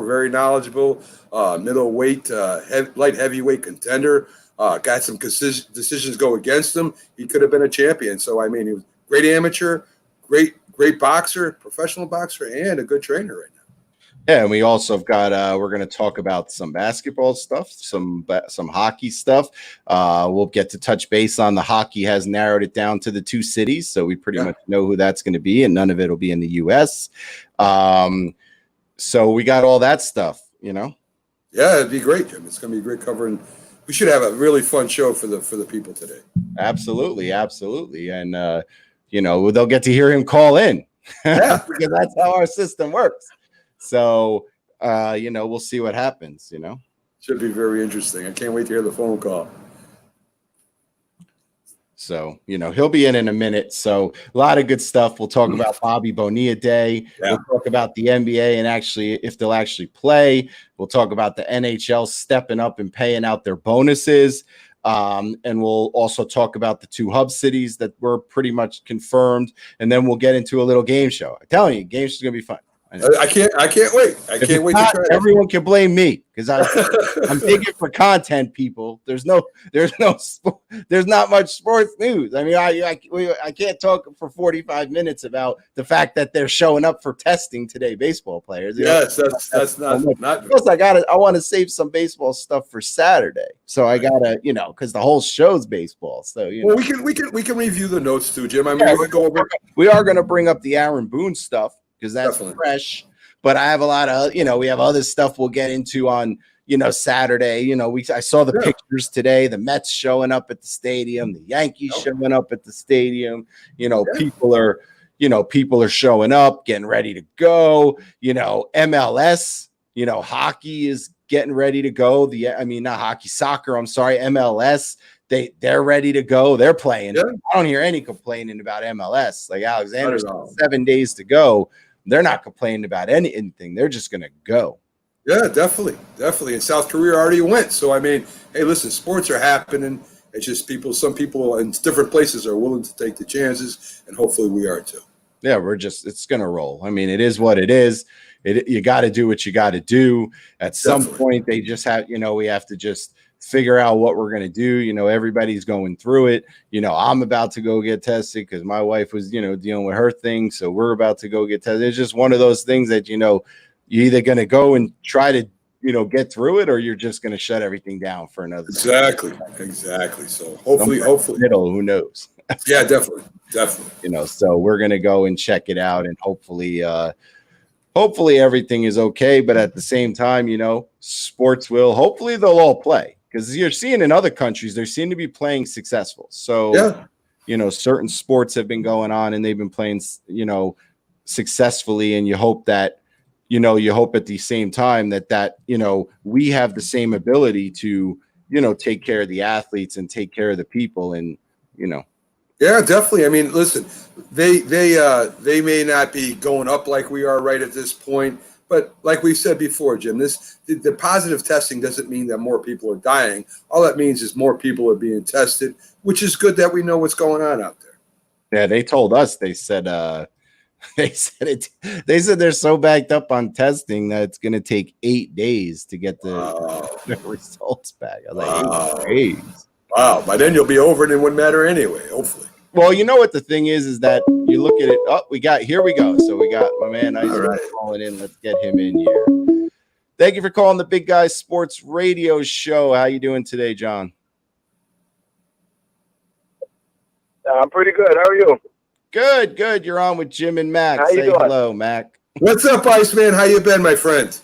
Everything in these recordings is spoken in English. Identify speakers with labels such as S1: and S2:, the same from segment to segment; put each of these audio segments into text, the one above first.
S1: very knowledgeable, middleweight, light heavyweight contender. Got some decisions go against him. He could have been a champion. So, I mean, he was great amateur, great boxer, professional boxer, and a good trainer right now.
S2: Yeah, and we also have got we're going to talk about some basketball stuff, some hockey stuff. We'll get to touch base on the hockey has narrowed it down to the 2 cities, so we pretty much know who that's going to be, and none of it will be in the U.S. So we got all that stuff, Yeah,
S1: it'd be great, Jim. It's going to be great covering. We should have a really fun show for the people today.
S2: Absolutely, and they'll get to hear him call in because that's how our system works. So, we'll see what happens,
S1: Should be very interesting. I can't wait to hear the phone call.
S2: So, he'll be in a minute. So a lot of good stuff. We'll talk about Bobby Bonilla Day. Yeah. We'll talk about the NBA and actually if they'll actually play. We'll talk about the NHL stepping up and paying out their bonuses. And we'll also talk about the 2 hub cities that were pretty much confirmed. And then we'll get into a little game show. I'm telling you, game show is going to be fun.
S1: I can't wait. I can't wait to try it.
S2: Everyone can blame me because I'm digging for content, people. There's not much sports news. I mean, I can't talk for 45 minutes about the fact that they're showing up for testing today, baseball players.
S1: Yes, that's not.
S2: Plus, I want to save some baseball stuff for Saturday, so I gotta, because the whole show's baseball. So
S1: well, we can review the notes too, Jim. I mean,
S2: we are going to bring up the Aaron Boone stuff. Because that's fresh, but I have a lot of, we have other stuff we'll get into on, Saturday. I saw the pictures today, the Mets showing up at the stadium, the Yankees showing up at the stadium. People are showing up, getting ready to go. MLS, hockey is getting ready to go. Not hockey, soccer. I'm sorry, MLS. They're ready to go. They're playing. Yeah. I don't hear any complaining about MLS. Like Alexander's 7 days to go. They're not complaining about anything. They're just going to go.
S1: Yeah, definitely. And South Korea already went. So, I mean, hey, listen, sports are happening. It's just some people in different places are willing to take the chances, and hopefully we are too.
S2: Yeah, it's going to roll. I mean, it is what it is. You got to do what you got to do. At some point, they just have, we have to just figure out what we're going to do. Everybody's going through it. I'm about to go get tested because my wife was, dealing with her thing. So we're about to go get tested. It's just one of those things that, you're either going to go and try to, get through it, or you're just going to shut everything down for another.
S1: Exactly. So hopefully,
S2: middle, who knows?
S1: Yeah, definitely.
S2: So we're going to go and check it out, and hopefully everything is okay. But at the same time, sports hopefully they'll all play. Because you're seeing in other countries, they seem to be playing successful. So, certain sports have been going on and they've been playing, successfully. And you hope that, at the same time that, we have the same ability to, take care of the athletes and take care of the people and,
S1: Yeah, definitely. I mean, listen, they may not be going up like we are right at this point. But like we said before, Jim, the positive testing doesn't mean that more people are dying. All that means is more people are being tested, which is good that we know what's going on out there.
S2: Yeah, they told us. They said they're so backed up on testing that it's going to take 8 days to get the results back. I was like, 8 days.
S1: Wow. By then you'll be over it and it wouldn't matter anyway. Hopefully.
S2: Well, you know what the thing is that you look at it. Oh, here we go. So we got my man Iceman calling in. Let's get him in here. Thank you for calling the Big Guy Sports Radio Show. How you doing today, John?
S3: I'm pretty good. How are you?
S2: Good. You're on with Jim and Mac.
S3: How you doing?
S2: Hello, Mac.
S1: What's up, Iceman? How you been, my friend?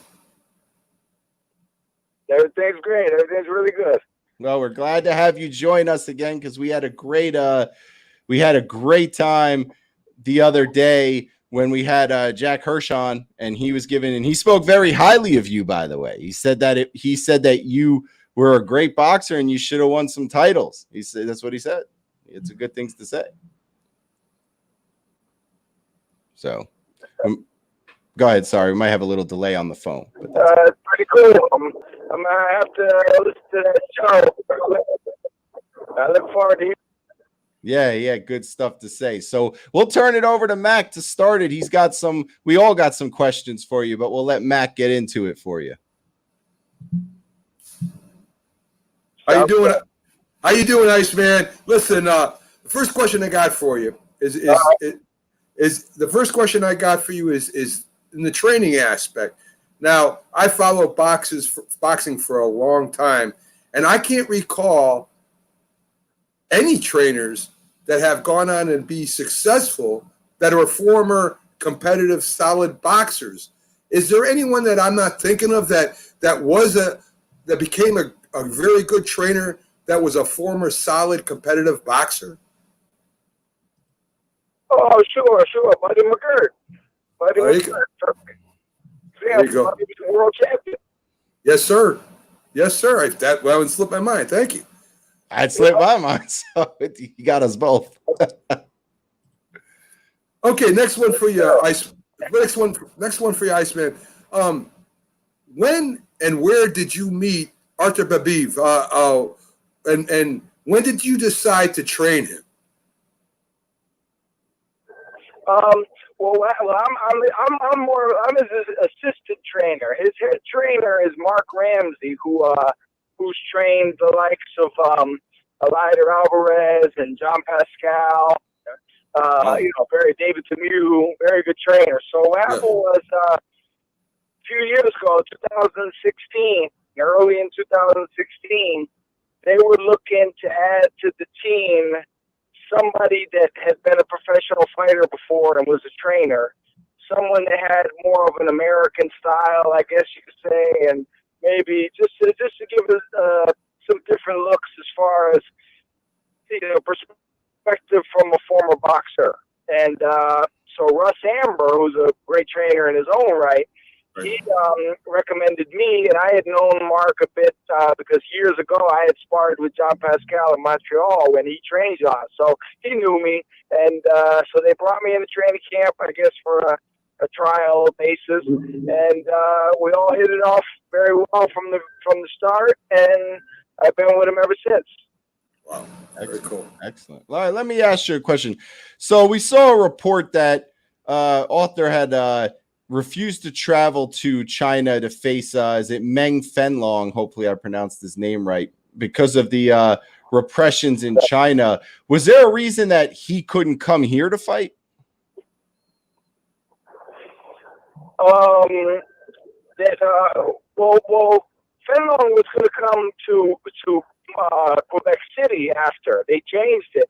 S3: Everything's great. Everything's really good.
S2: Well, we're glad to have you join us again because we had a great time the other day when we had Jack Hirsch on, and he spoke very highly of you, by the way. He said that you were a great boxer and you should have won some titles. He said that's what he said. It's a good thing to say. So go ahead. Sorry, we might have a little delay on the phone. But
S3: it's pretty cool. I'm gonna have to listen to that show. I look forward to hearing.
S2: Yeah, good stuff to say. So we'll turn it over to Mac to start it. We all got some questions for you, but we'll let Mac get into it for you.
S1: How you doing, Iceman? Listen, the first question I got for you is the first question I got for you is in the training aspect. Now, I follow boxing for a long time, and I can't recall any trainers that have gone on and be successful that are former competitive solid boxers. Is there anyone that I'm not thinking of that became a very good trainer that was a former solid competitive boxer?
S3: Oh, sure. Buddy McGirt.
S1: There you go. There you go.
S3: World champion.
S1: Yes, sir. That one slipped my mind. Thank you.
S2: I'd slipped my mind, so you got us both.
S1: Okay, next one for you, Ice. Next one for you, Iceman. When and where did you meet Artur Babiv? And when did you decide to train him?
S3: I'm his assistant trainer. His head trainer is Mark Ramsey, who's trained the likes of Elider Alvarez and John Pascal. Very David Lemieux, very good trainer. So what happened was a few years ago, 2016, early in 2016, they were looking to add to the team somebody that had been a professional fighter before and was a trainer, someone that had more of an American style, I guess you could say, and maybe just to give us some different looks as far as perspective from a former boxer. And so Russ Amber, who's a great trainer in his own right, he recommended me, and I had known Mark a bit because years ago I had sparred with John Pascal in Montreal when he trained John. So he knew me, and so they brought me into training camp, I guess, for a trial basis, and we all hit it off very well from the start, and I've been with him ever since.
S1: Wow, very cool.
S2: Excellent. All right, let me ask you a question. So we saw a report that Artur had refused to travel to China to face, is it Meng Fenlong? Hopefully I pronounced his name right, because of the repressions in China. Was there a reason that he couldn't come here to fight?
S3: Fenlong was going to come to Quebec City after. They changed it.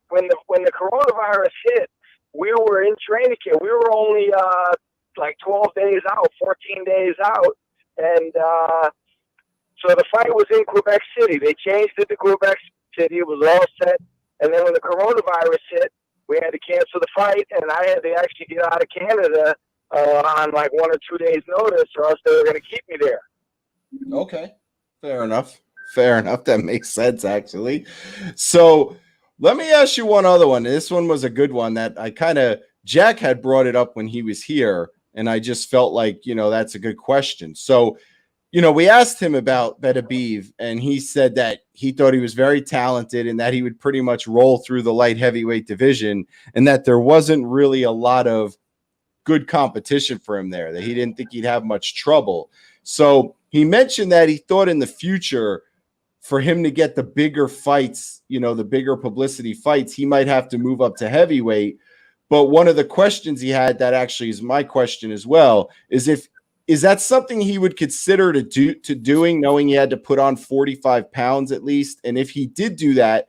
S3: When the coronavirus hit, we were in training camp. We were only like 12 days out, 14 days out. And so the fight was in Quebec City. They changed it to Quebec City. It was all set. And then when the coronavirus hit, we had to cancel the fight. And I had to actually get out of Canada on like 1 or 2 days notice, or else they were going to keep me there.
S2: Okay. Fair enough. That makes sense, actually. So let me ask you one other one. This one was a good one that Jack had brought it up when he was here, and I just felt like, that's a good question. So, we asked him about Beterbiev, and he said that he thought he was very talented and that he would pretty much roll through the light heavyweight division, and that there wasn't really a lot of good competition for him there, that he didn't think he'd have much trouble. So he mentioned that he thought in the future for him to get the bigger fights, the bigger publicity fights, he might have to move up to heavyweight. But one of the questions he had that actually is my question as well, is that something he would consider doing, knowing he had to put on 45 pounds at least? And if he did do that,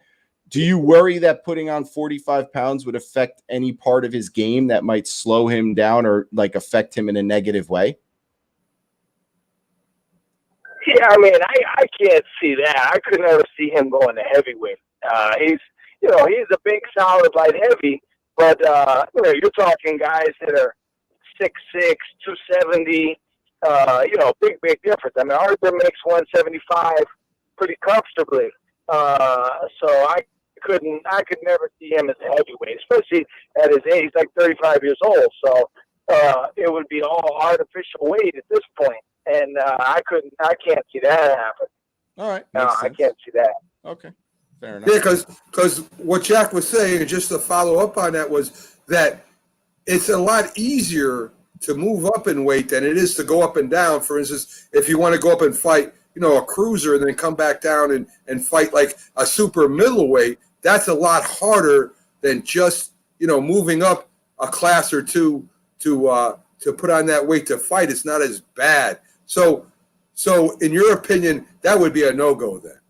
S2: do you worry that putting on 45 pounds would affect any part of his game that might slow him down or like affect him in a negative way?
S3: Yeah, I mean, I can't see that. I could never see him going to heavyweight. He's a big, solid light heavy, but you're talking guys that are 6'6", 270. Big difference. I mean, Artur makes 175 pretty comfortably. So I could never see him as a heavyweight, especially at his age. He's like 35 years old. So it would be all artificial weight at this point. And I can't see that happen.
S2: All right.
S3: No, I can't see that.
S2: Okay. Fair enough.
S1: Yeah, because what Jack was saying, and just to follow up on that, was that it's a lot easier to move up in weight than it is to go up and down. For instance, if you want to go up and fight, a cruiser and then come back down and fight like a super middleweight, that's a lot harder than just, moving up a class or two to put on that weight to fight. It's not as bad. So in your opinion, that would be a no-go then.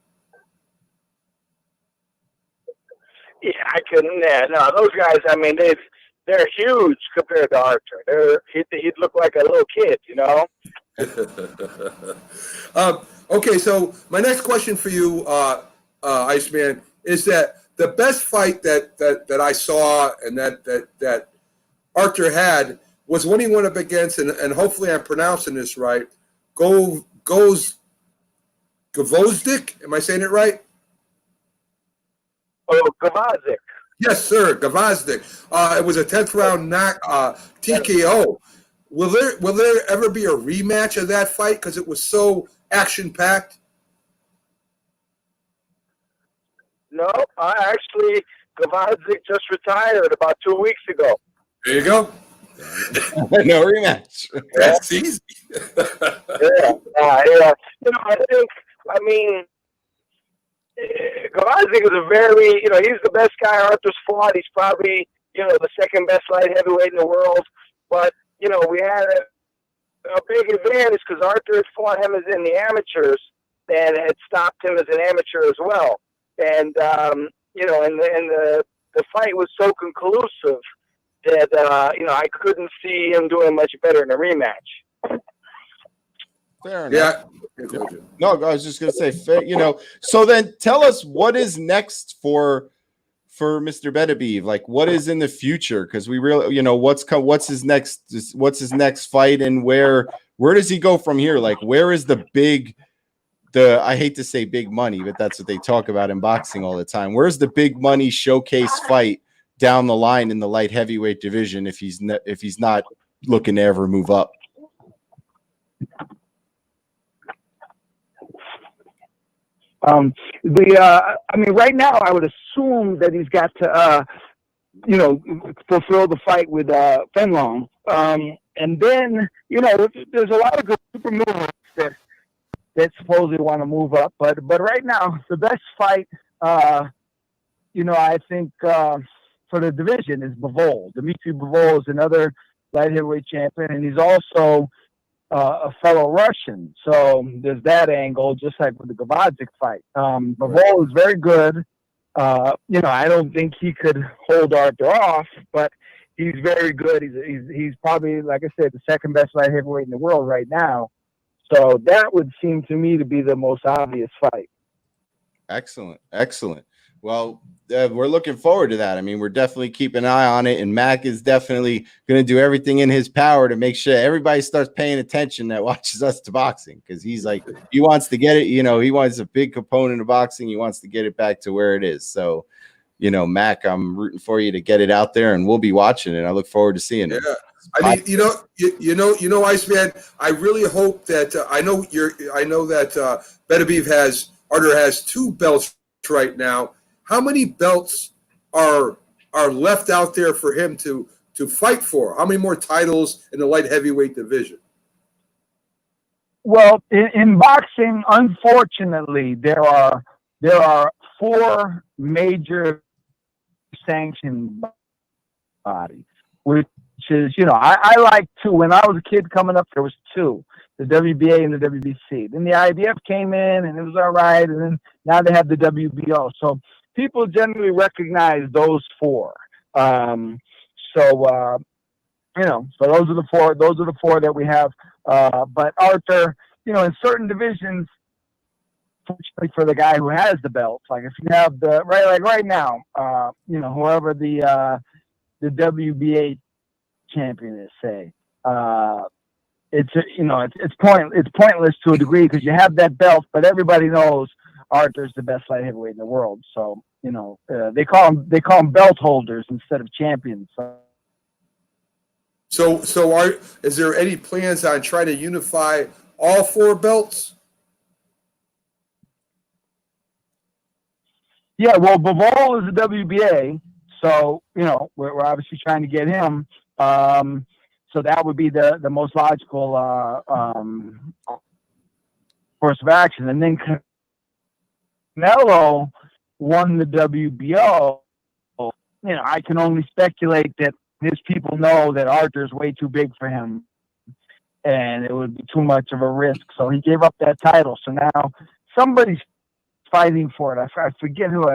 S3: Yeah, I couldn't. Yeah, no, those guys. I mean, they're huge compared to Archer. He'd look like a little kid,
S1: Okay, so my next question for you, Iceman, is that the best fight that I saw and that Archer had was when he went up against, and hopefully I'm pronouncing this right, Gvozdyk. Am I saying it right?
S3: Oh, Gvozdyk.
S1: Yes, sir, Gvozdyk. It was a 10th round knock, TKO. Will there ever be a rematch of that fight because it was so action packed?
S3: No, Gvozdyk just retired about 2 weeks ago.
S1: There you go.
S2: No rematch.
S1: That's easy.
S3: Yeah. Gvozdyk is a very, he's the best guy Arthur's fought. He's probably, the second best light heavyweight in the world. But, we had a big advantage because Arthur had fought him as in the amateurs and had stopped him as an amateur as well. And, the fight was so conclusive that, I couldn't see him doing much better in a rematch.
S2: Fair enough.
S1: Yeah.
S2: No, I was just gonna say, So then, tell us what is next for Mr. Beterbiev. Like, what is in the future? Because we really, what's his next fight, and where does he go from here? Like, where is the I hate to say big money, but that's what they talk about in boxing all the time. Where's the big money showcase fight down the line in the light heavyweight division if he's not looking to ever move up?
S4: Right now, I would assume that he's got to, fulfill the fight with Fenlong. And then, there's a lot of good super movers that supposedly want to move up. But right now, the best fight, I think for the division is Bivol. Dmitry Bivol is another light heavyweight champion, and he's also a fellow Russian. So there's that angle, just like with the Gvozdyk fight. Bivol is very good. I don't think he could hold Arthur off, but he's very good. He's probably, like I said, the second best light heavyweight in the world right now. So that would seem to me to be the most obvious fight.
S2: Excellent. Well, we're looking forward to that. I mean, we're definitely keeping an eye on it, and Mac is definitely going to do everything in his power to make sure everybody starts paying attention that watches us to boxing, because he wants to get it. He wants a big component of boxing. He wants to get it back to where it is. So, Mac, I'm rooting for you to get it out there, and we'll be watching it. I look forward to seeing it.
S1: Yeah. I mean, Iceman, I really hope that I know that Beterbiev Arthur has 2 belts right now. How many belts are left out there for him to fight for? How many more titles in the light heavyweight division?
S4: Well, in boxing, unfortunately, there are 4 major sanctioned bodies, which is, I like 2. When I was a kid coming up, there was 2, the WBA and the WBC. Then the IBF came in, and it was all right, and then now they have the WBO. So people generally recognize those 4. So those are the 4. Those are the 4 that we have. But Arthur, in certain divisions, fortunately for the guy who has the belts, like if you have right now, whoever the WBA champion is, say, it's pointless to a degree because you have that belt, but everybody knows Arthur's the best light heavyweight in the world. So they call them belt holders instead of champions.
S1: So is there any plans on trying to unify all 4 belts?
S4: Yeah, well, Bivol is the WBA, so we're obviously trying to get him. So that would be the most logical course of action. And then Canelo won the WBO. I can only speculate that his people know that Arthur's way too big for him, and it would be too much of a risk. So he gave up that title. So now somebody's fighting for it. I forget who.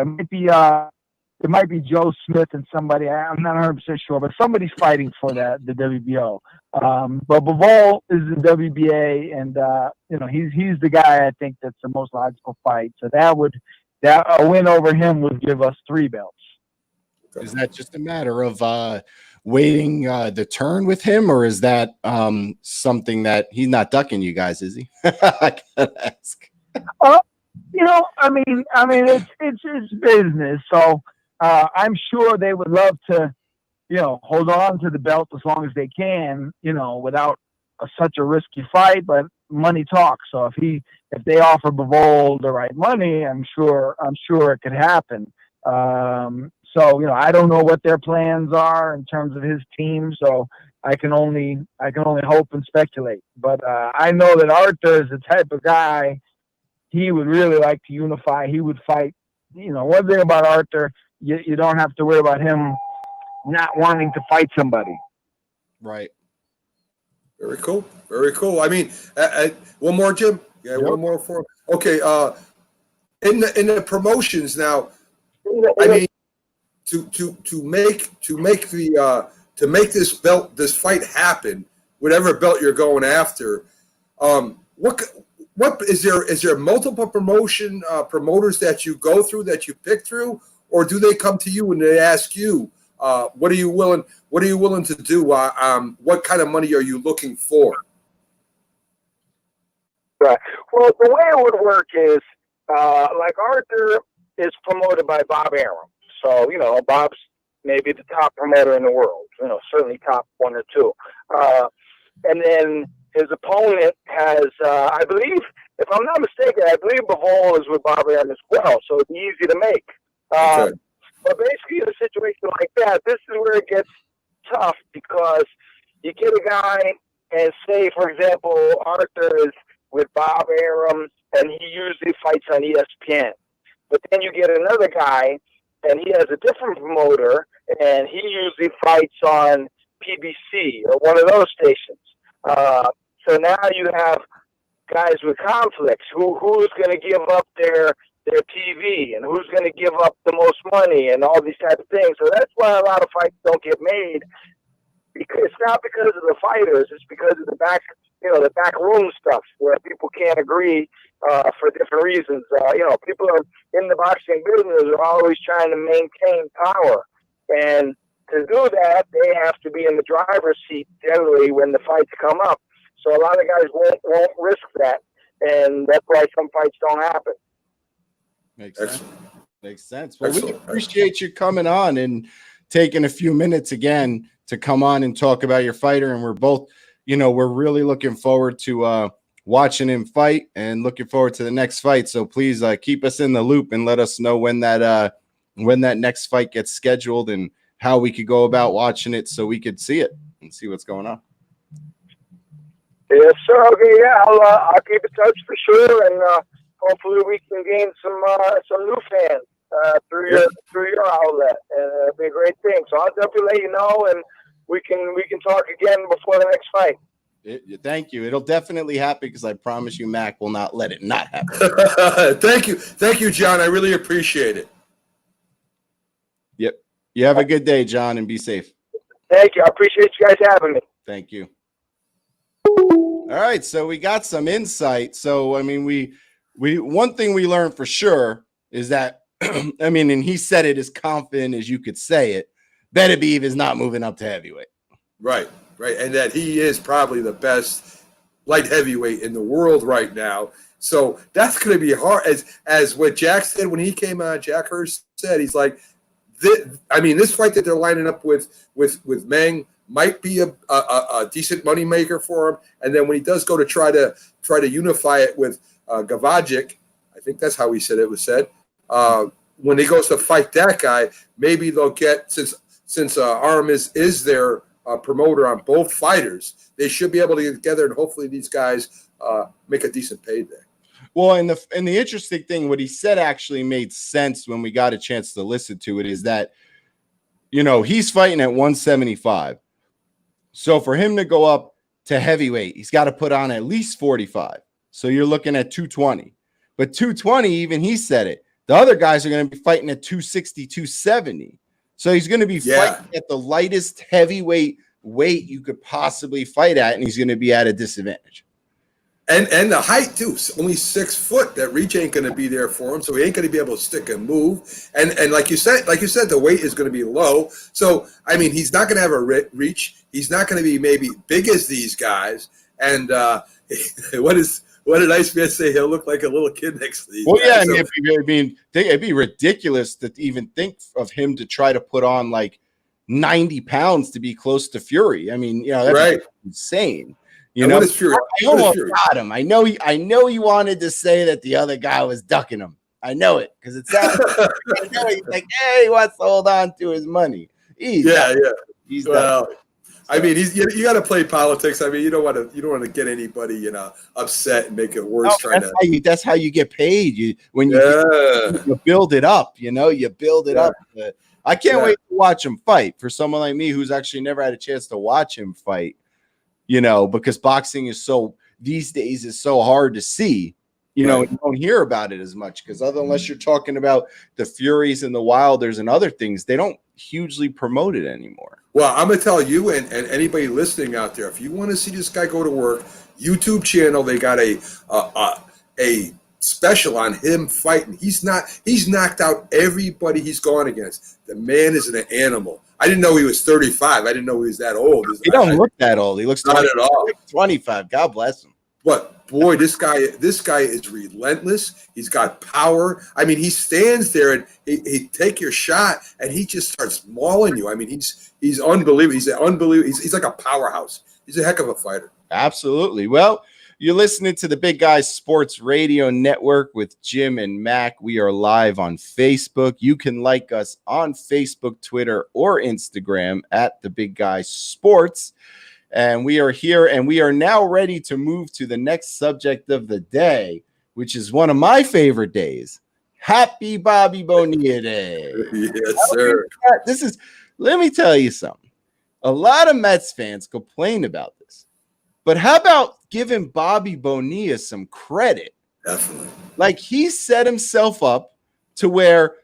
S4: It might be Joe Smith and somebody. I'm not 100% sure, but somebody's fighting for the WBO. But Bivol is the WBA, and he's the guy I think that's the most logical fight. So a win over him would give us 3 belts.
S2: Is that just a matter of waiting the turn with him, or is that something that he's not ducking you guys? Is he? I gotta ask.
S4: It's business. So I'm sure they would love to, hold on to the belt as long as they can, without such a risky fight. But money talks. So if they offer Bivol the right money, I'm sure it could happen. So I don't know what their plans are in terms of his team. So I can only hope and speculate. But I know that Arthur is the type of guy. He would really like to unify. He would fight. One thing about Arthur, you don't have to worry about him not wanting to fight somebody.
S2: Right.
S1: Very cool. Very cool. I mean, one more, Jim. Yeah, yep. One more for. Okay. In the promotions now, I mean, to make this fight happen, whatever belt you're going after, what is there multiple promoters that you go through, that you pick through, or do they come to you and they ask you, what are you willing to do? What kind of money are you looking for?
S3: Right. Well, the way it would work is, like Arthur is promoted by Bob Arum. So, Bob's maybe the top promoter in the world, certainly top 1 or 2. And then his opponent has, I believe, if I'm not mistaken, I believe Bivol is with Bobby Arum as well, so it's easy to make.
S1: Okay.
S3: But basically, in a situation like that, this is where it gets tough, because you get a guy, and say, for example, Arthur is with Bob Arum, and he usually fights on ESPN. But then you get another guy, and he has a different promoter, and he usually fights on PBC or one of those stations. So now you have guys with conflicts. Who's going to give up their TV, and who's going to give up the most money, and all these types of things. So that's why a lot of fights don't get made. Because it's not because of the fighters; it's because of the back room stuff where people can't agree for different reasons. People are in the boxing business are always trying to maintain power, and to do that, they have to be in the driver's seat generally when the fights come up. So a lot of guys won't risk that, and that's why some fights don't happen.
S2: Makes sense. Makes sense. Well, we appreciate you coming on and taking a few minutes again to come on and talk about your fighter. And we're both, we're really looking forward to watching him fight and looking forward to the next fight. So please keep us in the loop and let us know when that next fight gets scheduled and how we could go about watching it so we could see it and see what's going on.
S3: Yes, sir. Okay, yeah, I'll keep in touch for sure, and hopefully we can gain some new fans through your outlet. It'll be a great thing. So I'll definitely let you know, and we can talk again before the next fight.
S2: Thank you. It'll definitely happen, because I promise you, Mac will not let it not happen.
S1: Thank you, John. I really appreciate it.
S2: Yep. You have a good day, John, and be safe.
S3: Thank you. I appreciate you guys having me.
S2: Thank you. All right, so we got some insight. So I mean, we one thing we learned for sure is that I mean, and he said it as confident as you could say it, Beterbiev is not moving up to heavyweight.
S1: Right, and that he is probably the best light heavyweight in the world right now. So that's going to be hard. As what Jack said when he came on, Jack Hurst said, he's like, this fight that they're lining up with Meng might be a decent moneymaker for him. And then when he does go to try to unify it with Gavajic, I think that's how he said it was said. when he goes to fight that guy, maybe they'll get since Arm is their promoter on both fighters. They should be able to get together, and hopefully these guys make a decent payday.
S2: Well, and the interesting thing, what he said actually made sense when we got a chance to listen to it, is that, you know, he's fighting at 175. So for him to go up to heavyweight, he's got to put on at least 45. So you're looking at 220. But 220, even he said it, the other guys are going to be fighting at 260, 270. So he's going to be fighting at the lightest heavyweight weight you could possibly fight at, and he's going to be at a disadvantage.
S1: And the height too, only 6 foot. That reach ain't going to be there for him, so he ain't going to be able to stick and move. And like you said, the weight is going to be low. So I mean, he's not going to have a reach. He's not going to be maybe big as these guys. And what did Iceman say? He'll look like a little kid next to these guys.
S2: Yeah, so, it'd be ridiculous to even think of him to try to put on like 90 pounds to be close to Fury. I mean, you know, that's insane. You know,
S1: what is Fury?
S2: I almost got him. I know he wanted to say that the other guy was ducking him. I know it because it sounds. I know he's like, hey, he wants to hold on to his money. He's
S1: well, I mean, you got to play politics. I mean, you don't want to get anybody, you know, upset and make it worse.
S2: That's how you get paid. You build it up. You know, you build it up. I can't wait to watch him fight. For someone like me who's actually never had a chance to watch him fight. You know, because boxing is these days is so hard to see, you know, you don't hear about it as much because unless you're talking about the Furies and the Wilders and other things, they don't hugely promote it anymore.
S1: Well, I'm going to tell you and anybody listening out there, if you want to see this guy go to work, YouTube channel, they got a special on him fighting. He's knocked out everybody he's gone against. The man is an animal. I didn't know he was 35. I didn't know he was that old.
S2: He don't look that old. He looks
S1: not at all
S2: 25. God bless him.
S1: But boy, this guy is relentless. He's got power. I mean, he stands there and he take your shot and he just starts mauling you. I mean, he's unbelievable. He's like a powerhouse. He's a heck of a fighter.
S2: Absolutely. Well, you're listening to the Big Guy Sports Radio Network with Jim and Mac. We are live on Facebook. You can like us on Facebook, Twitter, or Instagram at the Big Guy Sports. And we are here, and we are now ready to move to the next subject of the day, which is one of my favorite days. Happy Bobby Bonilla Day.
S1: Yes, sir.
S2: Let me tell you something. A lot of Mets fans complain about this. But how about giving Bobby Bonilla some credit?
S1: Definitely.
S2: Like he set himself up to where,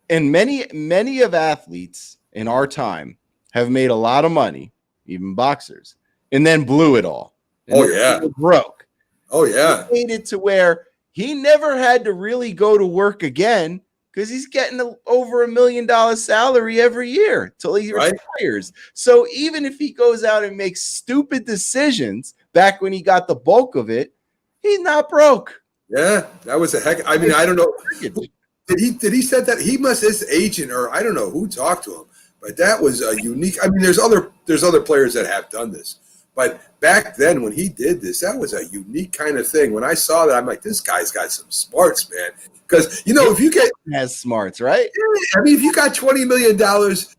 S2: and many of athletes in our time have made a lot of money, even boxers, and then blew it all. Broke.
S1: Oh, yeah.
S2: He made it to where he never had to really go to work again because he's getting over $1 million salary every year till he retires. So even if he goes out and makes stupid decisions back when he got the bulk of it, he's not broke.
S1: Yeah, that was a heck. I mean, I don't know. Did he said that? He must his agent or I don't know who talked to him, but that was a unique. I mean, there's other players that have done this, but back then when he did this, that was a unique kind of thing. When I saw that, I'm like, this guy's got some smarts, man. Because, you know, if you get –
S2: has smarts, right?
S1: I mean, if you got $20 million,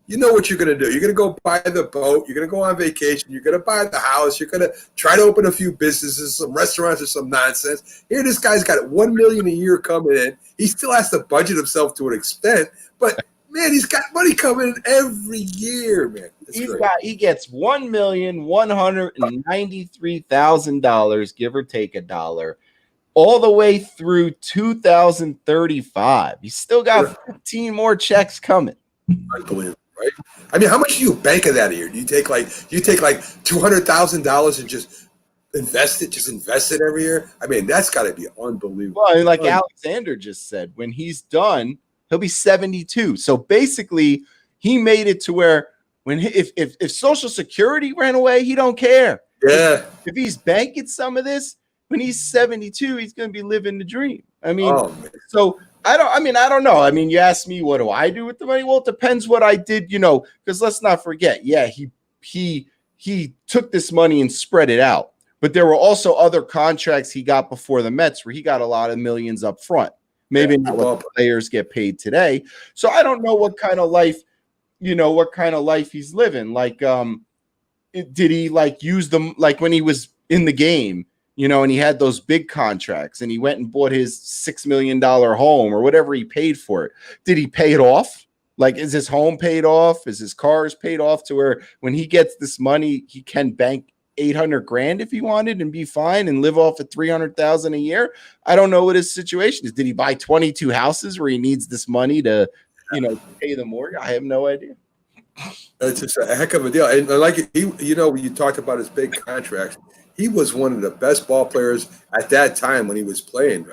S1: you know what you're going to do. You're going to go buy the boat. You're going to go on vacation. You're going to buy the house. You're going to try to open a few businesses, some restaurants or some nonsense. Here, this guy's got $1 million a year coming in. He still has to budget himself to an extent. But, man, he's got money coming in every year, man.
S2: He gets $1,193,000, give or take a dollar, all the way through 2035. He's still got 15 more checks coming.
S1: Unbelievable, right? I mean, how much do you bank of that a year? Do you take like $200,000 and just invest it every year? I mean, that's got to be unbelievable.
S2: Well, like Alexander just said, when he's done, he'll be 72. So basically, he made it to where if Social Security ran away, he don't care.
S1: Yeah.
S2: If he's banking some of this, when he's 72, he's going to be living the dream. I mean, so I don't know. I mean, you asked me, what do I do with the money? Well, it depends what I did, you know, because let's not forget. Yeah, he took this money and spread it out. But there were also other contracts he got before the Mets where he got a lot of millions up front. Maybe not what players get paid today. So I don't know what kind of life, he's living. Like, did he like use them like when he was in the game, and he had those big contracts and he went and bought his $6 million home or whatever he paid for it? Did he pay it off? Like, is his home paid off? Is his cars paid off to where when he gets this money, he can bank $800,000 if he wanted and be fine and live off of $300,000 a year? I don't know what his situation is. Did he buy 22 houses where he needs this money to, pay the mortgage? I have no idea.
S1: It's just a heck of a deal. And like when you talked about his big contracts, he was one of the best ball players at that time when he was playing.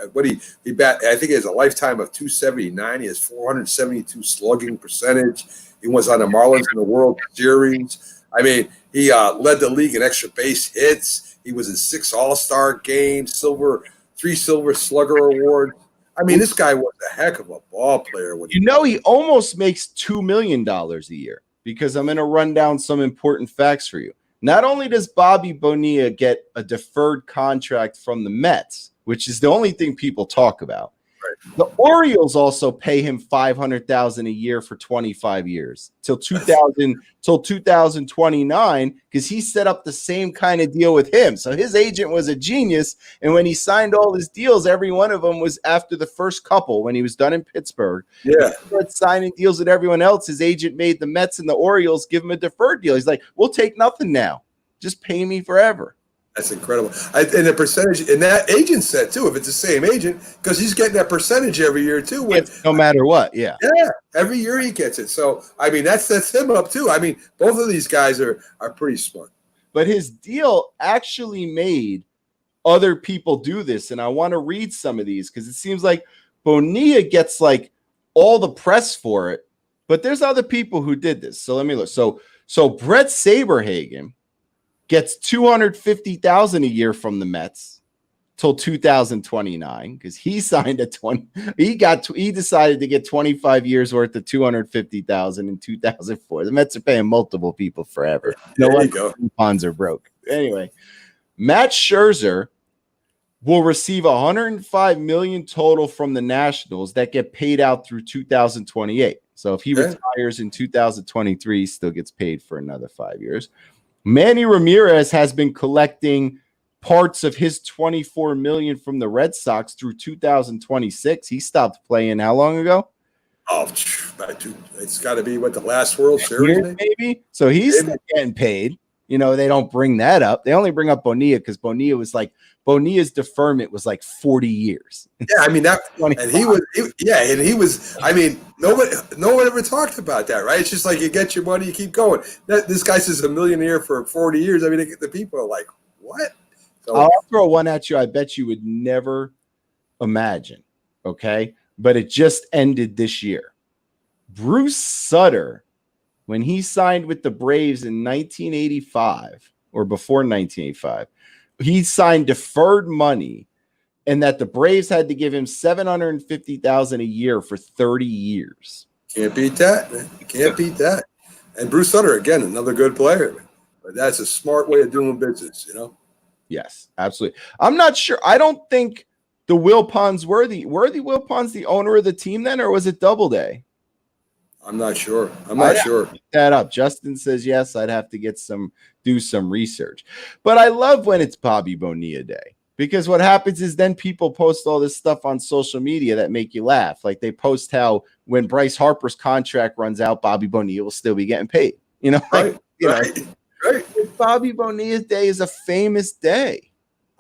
S1: He bat? I think he has a lifetime of 279. He has 472 slugging percentage. He was on the Marlins in the World Series. I mean, he led the league in extra base hits. He was in 6 All-Star games, 3 Silver Slugger awards. I mean, this guy was a heck of a ball player.
S2: He almost makes $2 million a year, because I'm going to run down some important facts for you. Not only does Bobby Bonilla get a deferred contract from the Mets, which is the only thing people talk about, right, the Orioles also pay him $500,000 a year for 25 years till 2029, because he set up the same kind of deal with him. So his agent was a genius, and when he signed all his deals, every one of them was after the first couple when he was done in Pittsburgh.
S1: Yeah,
S2: he started signing deals with everyone else. His agent made the Mets and the Orioles give him a deferred deal. He's like, we'll take nothing now. Just pay me forever.
S1: That's incredible. And the percentage, and that agent said too, if it's the same agent, because he's getting that percentage every year too.
S2: No matter what, yeah,
S1: every year he gets it. So I mean, that sets him up too. I mean, both of these guys are pretty smart.
S2: But his deal actually made other people do this, and I want to read some of these because it seems like Bonilla gets like all the press for it, but there's other people who did this. So let me look. So Brett Saberhagen gets $250,000 a year from the Mets till 2029, because he signed he decided to get 25 years worth of $250,000 in 2004. The Mets are paying multiple people forever. No wonder coupons are broke. Anyway, Matt Scherzer will receive $105 million total from the Nationals that get paid out through 2028. So if he retires in 2023, he still gets paid for another 5 years. Manny Ramirez has been collecting parts of his $24 million from the Red Sox through 2026. He stopped playing how long ago?
S1: Oh, it's got to be the last World Series,
S2: maybe. So he's still getting paid. They don't bring that up. They only bring up Bonilla because Bonilla's deferment was like 40 years.
S1: Yeah, I mean that, and he was. I mean, no one ever talked about that, right? It's just like you get your money, you keep going. This guy says $1 million a year for 40 years. I mean, the people are like, what? So,
S2: I'll throw one at you. I bet you would never imagine. Okay, but it just ended this year. Bruce Sutter, when he signed with the Braves in 1985 or before 1985, he signed deferred money, and that the Braves had to give him $750,000 a year for 30 years.
S1: Can't beat that, man. You can't beat that. And Bruce Sutter, again, another good player, man. But that's a smart way of doing business,
S2: Yes, absolutely. I'm not sure. I don't think the Wilpons were the Wilpons the owner of the team then, or was it Doubleday?
S1: I'm not sure. I'm not sure.
S2: Pick that up. Justin says yes. I'd have to do some research. But I love when it's Bobby Bonilla Day, because what happens is then people post all this stuff on social media that make you laugh. Like they post how when Bryce Harper's contract runs out, Bobby Bonilla will still be getting paid.
S1: Right.
S2: Bobby Bonilla's Day is a famous day.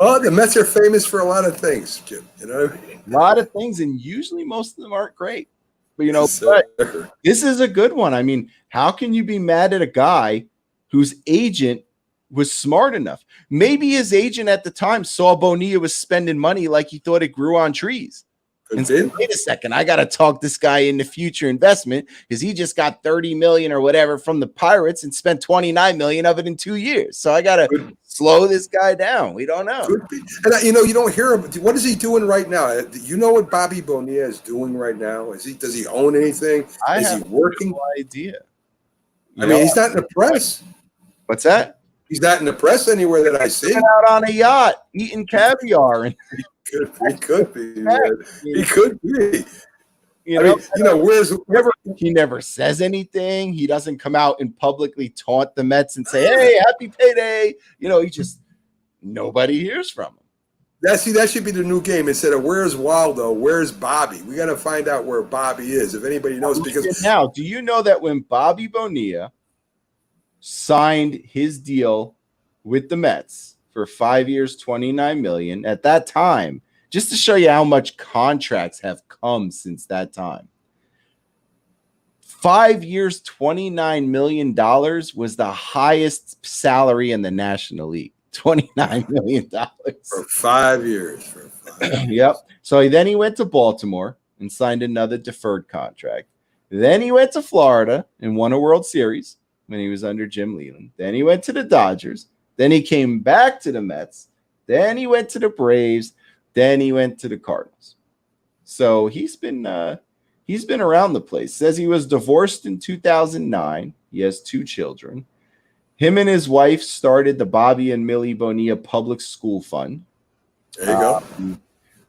S1: Oh, the Mets are famous for a lot of things, Jim. You know what I mean?
S2: A lot of things, and usually most of them aren't great. But but this is a good one. I mean, how can you be mad at a guy whose agent was smart enough? Maybe his agent at the time saw Bonilla was spending money like he thought it grew on trees. And said, wait a second, I got to talk this guy into future investment because he just got 30 million or whatever from the Pirates and spent 29 million of it in 2 years. So I got to slow this guy down. We don't know.
S1: And you don't hear him. What is he doing right now? You know what Bobby Bonilla is doing right now? Does he own anything? Is he working?
S2: No idea.
S1: I mean, he's not in the press.
S2: What's that?
S1: He's not in the press anywhere that I see.
S2: Out on a yacht eating caviar.
S1: could be, man. He could be.
S2: He never says anything. He doesn't come out and publicly taunt the Mets and say, "Hey, happy payday." He just nobody hears from him.
S1: That should be the new game. Instead of where's Waldo, where's Bobby? We got to find out where Bobby is. If anybody knows, because
S2: now, do you know that when Bobby Bonilla signed his deal with the Mets for 5 years, $29 million, at that time, just to show you how much contracts have come since that time, 5 years, $29 million was the highest salary in the National League. $29 million
S1: for 5 years.
S2: Yep. So then he went to Baltimore and signed another deferred contract. Then he went to Florida and won a World Series when he was under Jim Leland. Then he went to the Dodgers. Then he came back to the Mets. Then he went to the Braves. Then he went to the Cardinals. So he's been around the place. Says he was divorced in 2009. He has 2 children. Him and his wife started the Bobby and Millie Bonilla Public School Fund.
S1: There you go.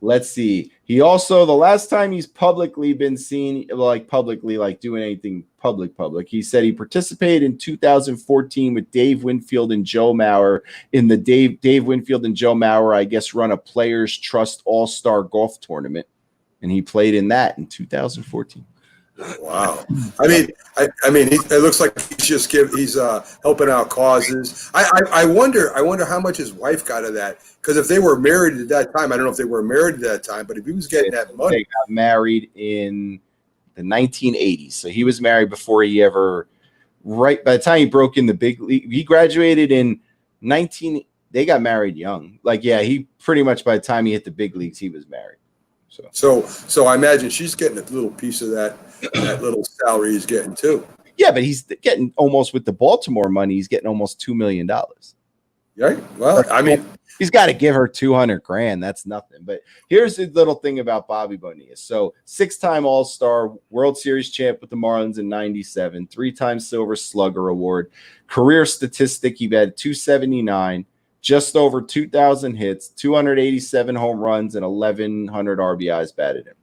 S2: Let's see. He also, the last time he's publicly been seen, doing anything public, he said he participated in 2014 with Dave Winfield and Joe Mauer in the Dave Winfield and Joe Mauer, I guess, run a Players Trust All-Star Golf Tournament. And he played in that in 2014.
S1: Wow. I mean, it looks like he's helping out causes. I wonder how much his wife got of that. Because if they were married at that time, I don't know if they were married at that time, but if he was getting that money.
S2: They got married in the 1980s. So he was married before he ever, by the time he broke in the big league, he graduated in they got married young. He pretty much, by the time he hit the big leagues, he was married.
S1: So I imagine she's getting a little piece of that little salary he's getting too.
S2: Yeah, but he's getting almost, with the Baltimore money, he's getting almost $2 million.
S1: Right. Well, I mean,
S2: he's got to give her $200,000. That's nothing. But here's the little thing about Bobby Bonilla. So 6-time All-Star, World Series champ with the Marlins in 97, 3-time Silver Slugger Award, career statistic, he had 279. Just over 2,000 hits, 287 home runs, and 1,100 RBIs batted in.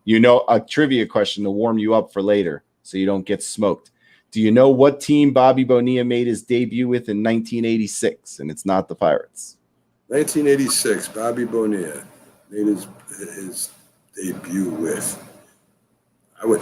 S2: Yep. A trivia question to warm you up for later so you don't get smoked. Do you know what team Bobby Bonilla made his debut with in 1986? And it's not the Pirates.
S1: 1986, Bobby Bonilla made his debut with.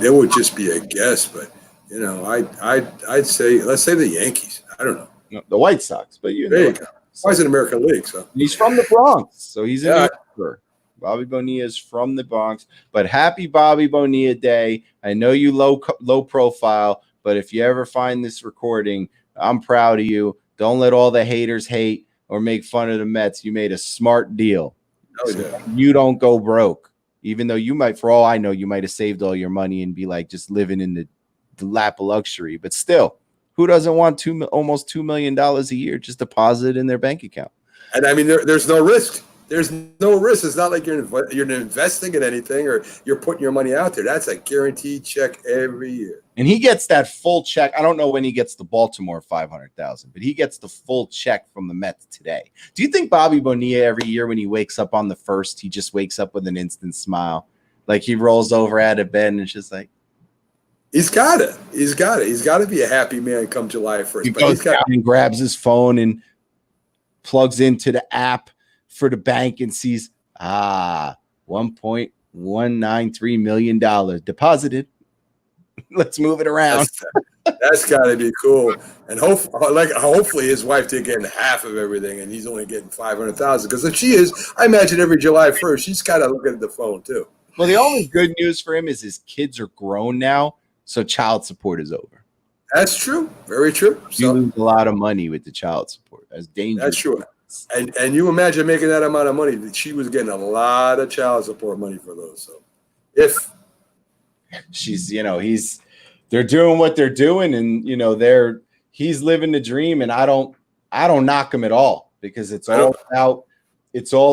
S1: It would just be a guess, but I'd say, let's say the Yankees. I don't know.
S2: No, the White Sox, but
S1: there you go. Why is it American League? So
S2: he's from the Bronx, so he's in New York. Bobby Bonilla is from the Bronx, but happy Bobby Bonilla Day. I know you low profile, but if you ever find this recording, I'm proud of you. Don't let all the haters hate or make fun of the Mets. You made a smart deal. You don't go broke, even though you might, for all I know, you might have saved all your money and be just living in the lap of luxury, but still. Who doesn't want almost $2 million a year just deposited in their bank account?
S1: And I mean, there's no risk. There's no risk. It's not like you're investing in anything or you're putting your money out there. That's a guaranteed check every year.
S2: And he gets that full check. I don't know when he gets the Baltimore $500,000, but he gets the full check from the Mets today. Do you think Bobby Bonilla every year when he wakes up on the 1st, he just wakes up with an instant smile? He rolls over out of bed and it's just like,
S1: He's got to be a happy man come July 1st.
S2: He goes down and grabs his phone and plugs into the app for the bank and sees, $1.193 million deposited. Let's move it around.
S1: That's got to be cool. And hopefully his wife did get half of everything and he's only getting $500,000. Because if she is, I imagine every July 1st, she's got to look at the phone too.
S2: Well, the only good news for him is his kids are grown now. So child support is over.
S1: That's true. Very true.
S2: You lose a lot of money with the child support. That's dangerous.
S1: That's true. And you imagine making that amount of money, that she was getting a lot of child support money for those. So if
S2: she's, they're doing what they're doing, and he's living the dream, and I don't knock him at all because it's all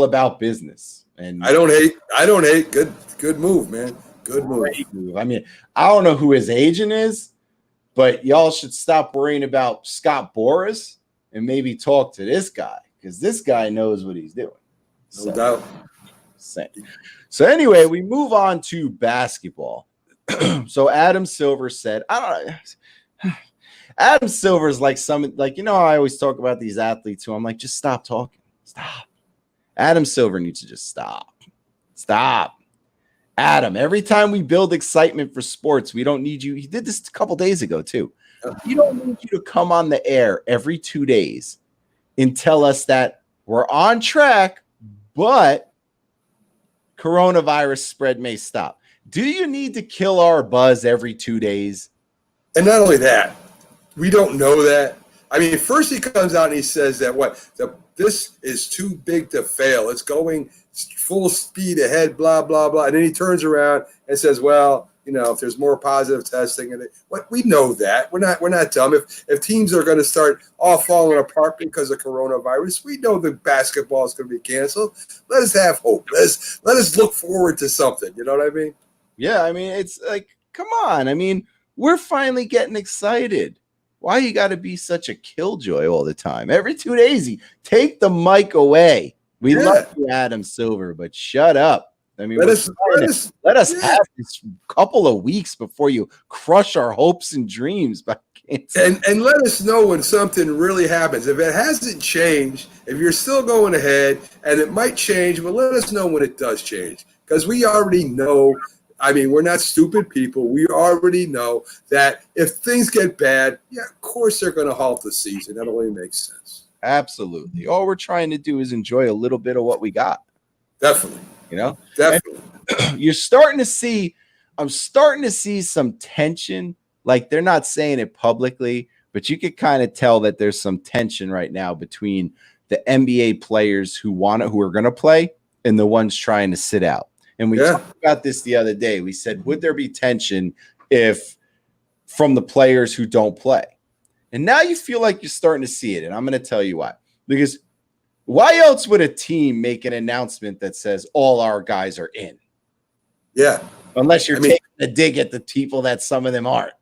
S2: about business. And
S1: I don't hate. Good move, man. Good move.
S2: I mean, I don't know who his agent is, but y'all should stop worrying about Scott Boras and maybe talk to this guy because this guy knows what he's doing.
S1: No doubt.
S2: So anyway, we move on to basketball. So Adam Silver said, Adam Silver's like I always talk about these athletes who I'm like, just stop talking. Stop. Adam Silver needs to just stop. Stop. Adam, every time we build excitement for sports, we don't need you. He did this a couple days ago too. We don't need you to come on the air every 2 days and tell us that we're on track, but coronavirus spread may stop. Do you need to kill our buzz every 2 days?
S1: And not only that, we don't know that. I mean, first he comes out and he says that this is too big to fail. It's going full speed ahead, blah, blah, blah. And then he turns around and says, well, if there's more positive testing, we know that. We're not dumb. If teams are going to start all falling apart because of coronavirus, we know the basketball is going to be canceled. Let us have hope. Let us look forward to something. You know what I mean?
S2: Yeah, I mean, it's like, come on. I mean, we're finally getting excited. Why you got to be such a killjoy all the time? Every 2 days, take the mic away. We love you, Adam Silver, but shut up. I mean, let us have this couple of weeks before you crush our hopes and dreams by canceling.
S1: And let us know when something really happens. If it hasn't changed, if you're still going ahead, and it might change, but let us know when it does change, because we already know. I mean, we're not stupid people. We already know that if things get bad, of course they're going to halt the season. That only makes sense.
S2: Absolutely. All we're trying to do is enjoy a little bit of what we got.
S1: Definitely. Definitely.
S2: And I'm starting to see some tension. Like, they're not saying it publicly, but you could kind of tell that there's some tension right now between the NBA players who are going to play and the ones trying to sit out. And we talked about this the other day. We said, would there be tension from the players who don't play? And now you feel like you're starting to see it. And I'm going to tell you why. Because why else would a team make an announcement that says all our guys are in?
S1: Yeah.
S2: Unless you're taking a dig at the people that some of them aren't.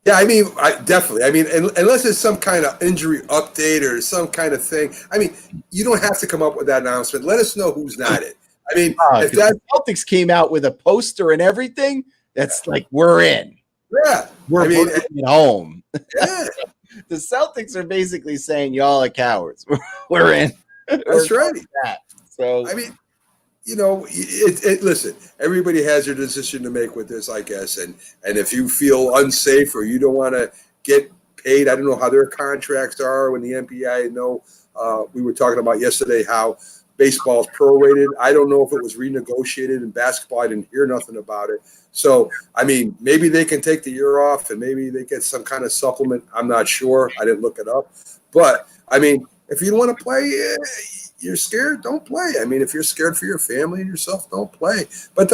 S1: Yeah, I mean, definitely. I mean, unless it's some kind of injury update or some kind of thing. I mean, you don't have to come up with that announcement. Let us know who's not in. I mean, if
S2: the Celtics came out with a poster and everything, that's like, we're in.
S1: Yeah.
S2: We're at home.
S1: Yeah.
S2: The Celtics are basically saying, y'all are cowards. We're in.
S1: That's right.
S2: So,
S1: I mean, listen, everybody has their decision to make with this, I guess. And if you feel unsafe or you don't want to get paid, I don't know how their contracts are when the NBA. I know we were talking about yesterday how baseball is prorated. I don't know if it was renegotiated in basketball. I didn't hear nothing about it. So, I mean, maybe they can take the year off and maybe they get some kind of supplement. I'm not sure. I didn't look it up. But, I mean, if you don't want to play, you're scared, don't play. I mean, if you're scared for your family and yourself, don't play. But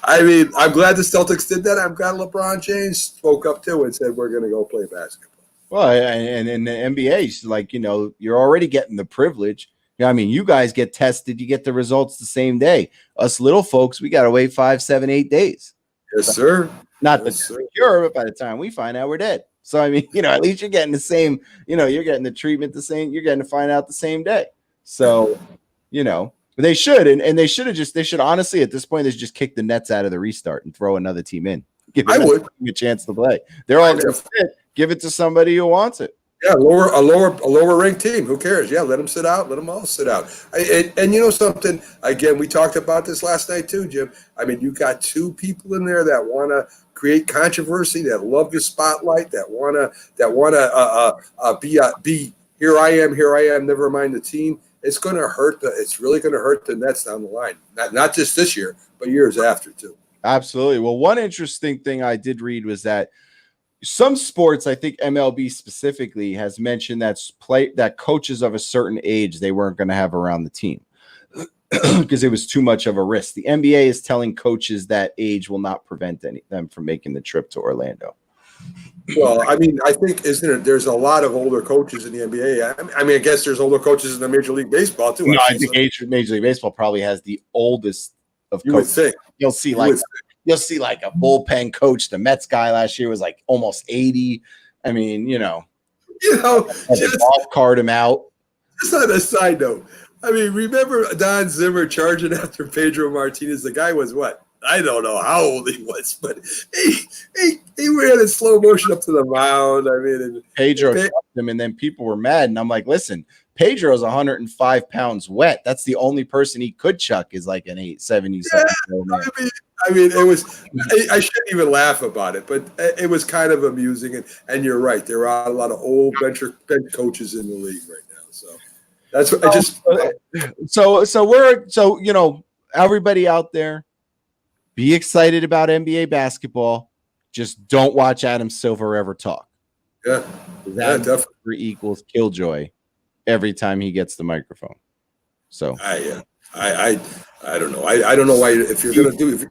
S1: I mean, I'm glad the Celtics did that. I'm glad LeBron James spoke up too and said, we're going to go play basketball.
S2: Well, and in the NBA, like, you're already getting the privilege. I mean, you guys get tested, you get the results the same day. Us little folks, we got to wait 5, 7, 8 days.
S1: Yes, sir.
S2: Not the cure, but by the time we find out, we're dead. So, I mean, at least you're getting the same, you're getting the treatment the same, you're getting to find out the same day. So, they should, and they should honestly, at this point, they should just kick the Nets out of the restart and throw another team in. Give a chance to play. They're all going to fit. Give it to somebody who wants it.
S1: Yeah, a lower ranked team. Who cares? Yeah, let them sit out. Let them all sit out. And you know something? Again, we talked about this last night too, Jim. I mean, you got two people in there that want to create controversy, that love the spotlight, that want to be here I am. Never mind the team. It's going to hurt. It's really going to hurt the Nets down the line. Not just this year, but years after too.
S2: Absolutely. Well, one interesting thing I did read was that some sports, I think MLB specifically, has mentioned that coaches of a certain age they weren't going to have around the team because it was too much of a risk. The NBA is telling coaches that age will not prevent them from making the trip to Orlando.
S1: Well, I mean, I think there's a lot of older coaches in the NBA. I mean, I guess there's older coaches in the Major League Baseball too.
S2: No, I think Major League Baseball probably has the oldest of
S1: you
S2: coaches.
S1: Would think.
S2: You'll see like a bullpen coach. The Mets guy last year was like almost 80. I mean, the golf cart him out.
S1: Just on a side note, I mean, remember Don Zimmer charging after Pedro Martinez? The guy was what? I don't know how old he was, but he ran in slow motion up to the mound. I mean,
S2: Pedro chucked him, and then people were mad. And I'm like, listen, Pedro's 105 pounds wet. That's the only person he could chuck is like an 77-year-old man.
S1: I mean, it was. I shouldn't even laugh about it, but it was kind of amusing. And you're right. There are a lot of old bench coaches in the league right now. So that's what I just.
S2: So you know, everybody out there, be excited about NBA basketball. Just don't watch Adam Silver ever talk.
S1: Yeah,
S2: definitely equals killjoy every time he gets the microphone. So
S1: I don't know. I don't know why if you're going to do if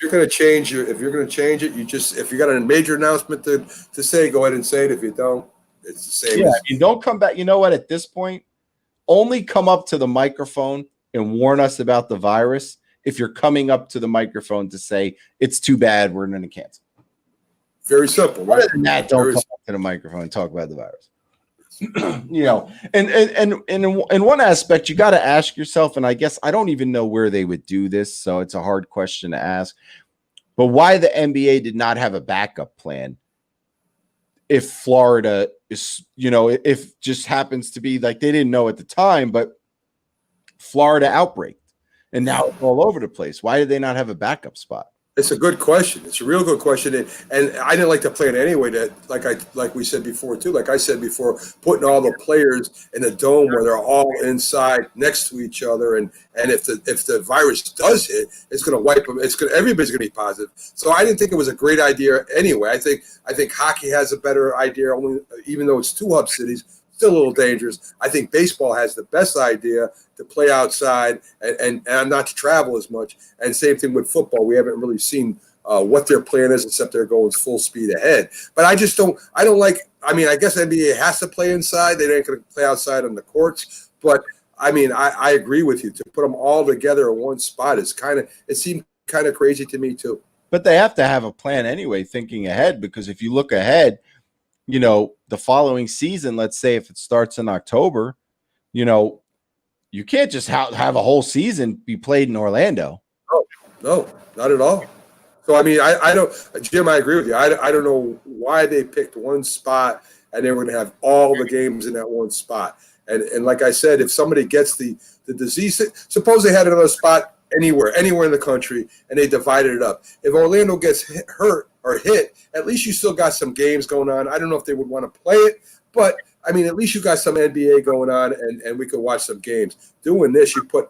S1: you're going to change it, you just if you got a major announcement to say, go ahead and say it. If you don't, it's the same.
S2: Yeah, you don't come back. You know what? At this point, only come up to the microphone and warn us about the virus if you're coming up to the microphone to say it's too bad, we're going to cancel.
S1: Very simple, right?
S2: Other than that, don't come up to the microphone and talk about the virus. You know, and in one aspect, you got to ask yourself, and I guess I don't even know where they would do this, so it's a hard question to ask. But why the NBA did not have a backup plan if Florida is, you know, if just happens to be like they didn't know at the time, but Florida outbreak, and now it's all over the place. Why did they not have a backup spot?
S1: It's a good question. It's a real good question, and I didn't like to plan anyway. That like we said before too. Like I said before, putting all the players in a dome where they're all inside next to each other, and if the virus does hit, it's going to wipe them. Everybody's going to be positive. So I didn't think it was a great idea anyway. I think hockey has a better idea. Only even though it's two hub cities, still a little dangerous. I think baseball has the best idea to play outside and not to travel as much. And same thing with football. We haven't really seen what their plan is, except they're going full speed ahead. But I don't like. I mean, I guess NBA has to play inside. They ain't going to play outside on the courts. But I mean, I agree with you. To put them all together in one spot it seemed kind of crazy to me too.
S2: But they have to have a plan anyway, thinking ahead, because if you look ahead, you know, the following season, let's say if it starts in October, you know, you can't just have a whole season be played in Orlando.
S1: No, not at all. So, I mean, I don't, Jim, I agree with you. I don't know why they picked one spot and they were going to have all the games in that one spot. And like I said, if somebody gets the disease, suppose they had another spot anywhere in the country and they divided it up. If Orlando gets hurt or hit, at least you still got some games going on. I don't know if they would want to play it, but I mean, at least you got some NBA going on and we could watch some games. Doing this, you put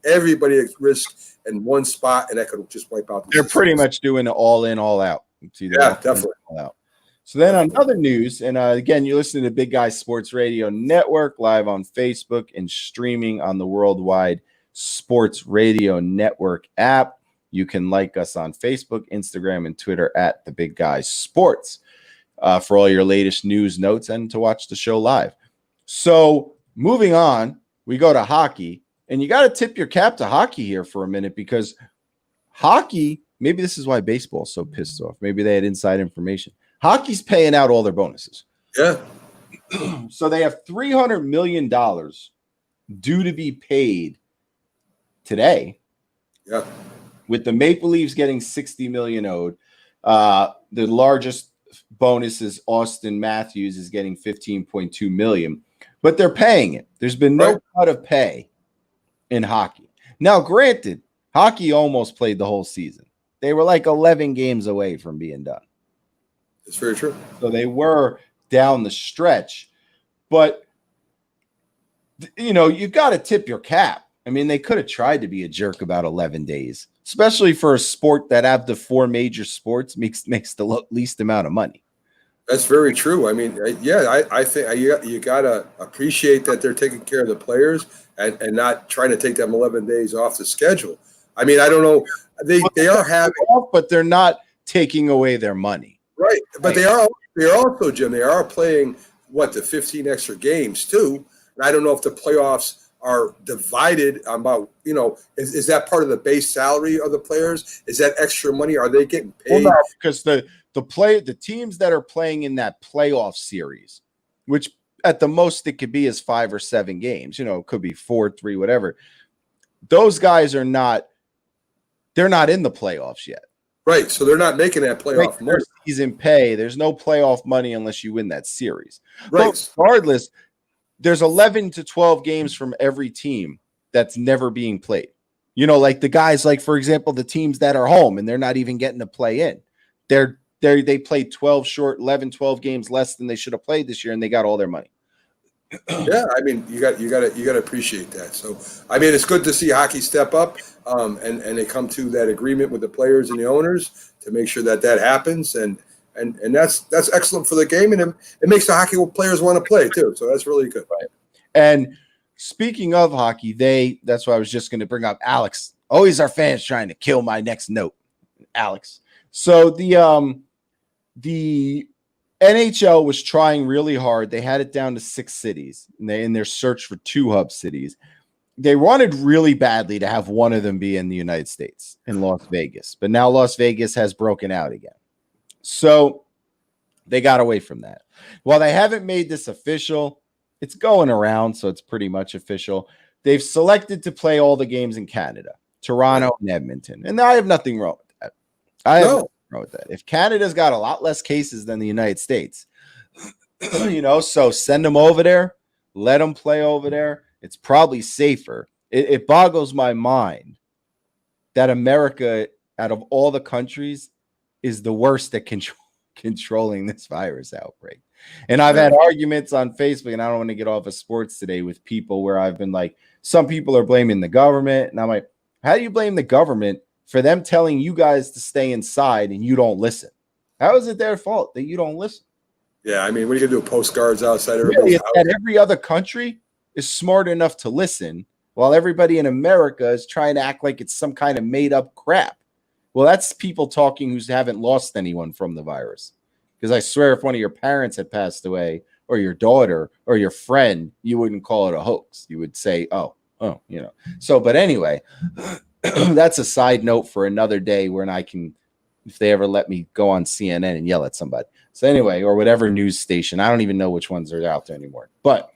S1: everybody at risk in one spot, and that could just wipe out.
S2: They're pretty much doing it all in, all out.
S1: Yeah, definitely.
S2: All out. So then on other news, and again, you're listening to Big Guy Sports Radio Network live on Facebook and streaming on the Worldwide Sports Radio Network app. You can like us on Facebook, Instagram, and Twitter at The Big Guy Sports for all your latest news, notes, and to watch the show live. So moving on, we go to hockey, and you got to tip your cap to hockey here for a minute, because hockey, maybe this is why baseball's so pissed off. Maybe they had inside information. Hockey's paying out all their bonuses.
S1: Yeah.
S2: So they have $300 million due to be paid today.
S1: Yeah.
S2: With the Maple Leafs getting $60 million owed. The largest bonus is Austin Matthews is getting $15.2 million. But they're paying it. There's been no cut of pay in hockey. Now, granted, hockey almost played the whole season. They were like 11 games away from being done.
S1: It's very true.
S2: So they were down the stretch. But, you know, you got to tip your cap. I mean, they could have tried to be a jerk about 11 days, especially for a sport that out of the four major sports makes the least amount of money.
S1: That's very true. I mean, yeah, I think you got to appreciate that they're taking care of the players and not trying to take them 11 days off the schedule. I mean, I don't know. They are having –
S2: but they're not taking away their money.
S1: Right. But they are also, Jim, they are playing, the 15 extra games too. And I don't know if the playoffs are divided about, is that part of the base salary of the players? Is that extra money? Are they getting paid?
S2: Well, no, because the teams that are playing in that playoff series, which at the most, it could be as 5 or 7 games. It could be 4, 3, whatever. Those guys they're not in the playoffs yet.
S1: Right. So they're not making that playoff money.
S2: Season pay. There's no playoff money unless you win that series.
S1: Right.
S2: But regardless, there's 11 to 12 games from every team that's never being played. Like the guys, like, for example, the teams that are home and they're not even getting to play in. They played 11, 12 games less than they should have played this year, and they got all their money.
S1: Yeah, I mean, you got to appreciate that. So, I mean, it's good to see hockey step up, and they come to that agreement with the players and the owners to make sure that happens, and that's excellent for the game, and it makes the hockey players want to play too. So that's really good.
S2: Right. And speaking of hockey, that's what I was just going to bring up. Alex, always our fans trying to kill my next note, Alex. So the NHL was trying really hard. They had it down to 6 cities in their search for 2 hub cities. They wanted really badly to have one of them be in the United States, in Las Vegas. But now Las Vegas has broken out again. So they got away from that. While they haven't made this official, it's going around, so it's pretty much official. They've selected to play all the games in Canada, Toronto and Edmonton. And I have nothing wrong with that. I have nothing wrong with that. If Canada's got a lot less cases than the United States, so send them over there, let them play over there. It's probably safer. It boggles my mind that America, out of all the countries, is the worst at controlling this virus outbreak. And I've had arguments on Facebook, and I don't want to get off of sports today, with people where I've been like, some people are blaming the government. And I'm like, how do you blame the government for them telling you guys to stay inside and you don't listen? How is it their fault that you don't listen?
S1: Yeah, I mean, what are you going to do? Postcards outside
S2: everybody's house? That every other country is smart enough to listen, while everybody in America is trying to act like it's some kind of made-up crap. Well, that's people talking who haven't lost anyone from the virus. Because I swear, if one of your parents had passed away, or your daughter, or your friend, you wouldn't call it a hoax. You would say, oh, So, but anyway, that's a side note for another day when I can, if they ever let me go on CNN and yell at somebody. So anyway, or whatever news station. I don't even know which ones are out there anymore. But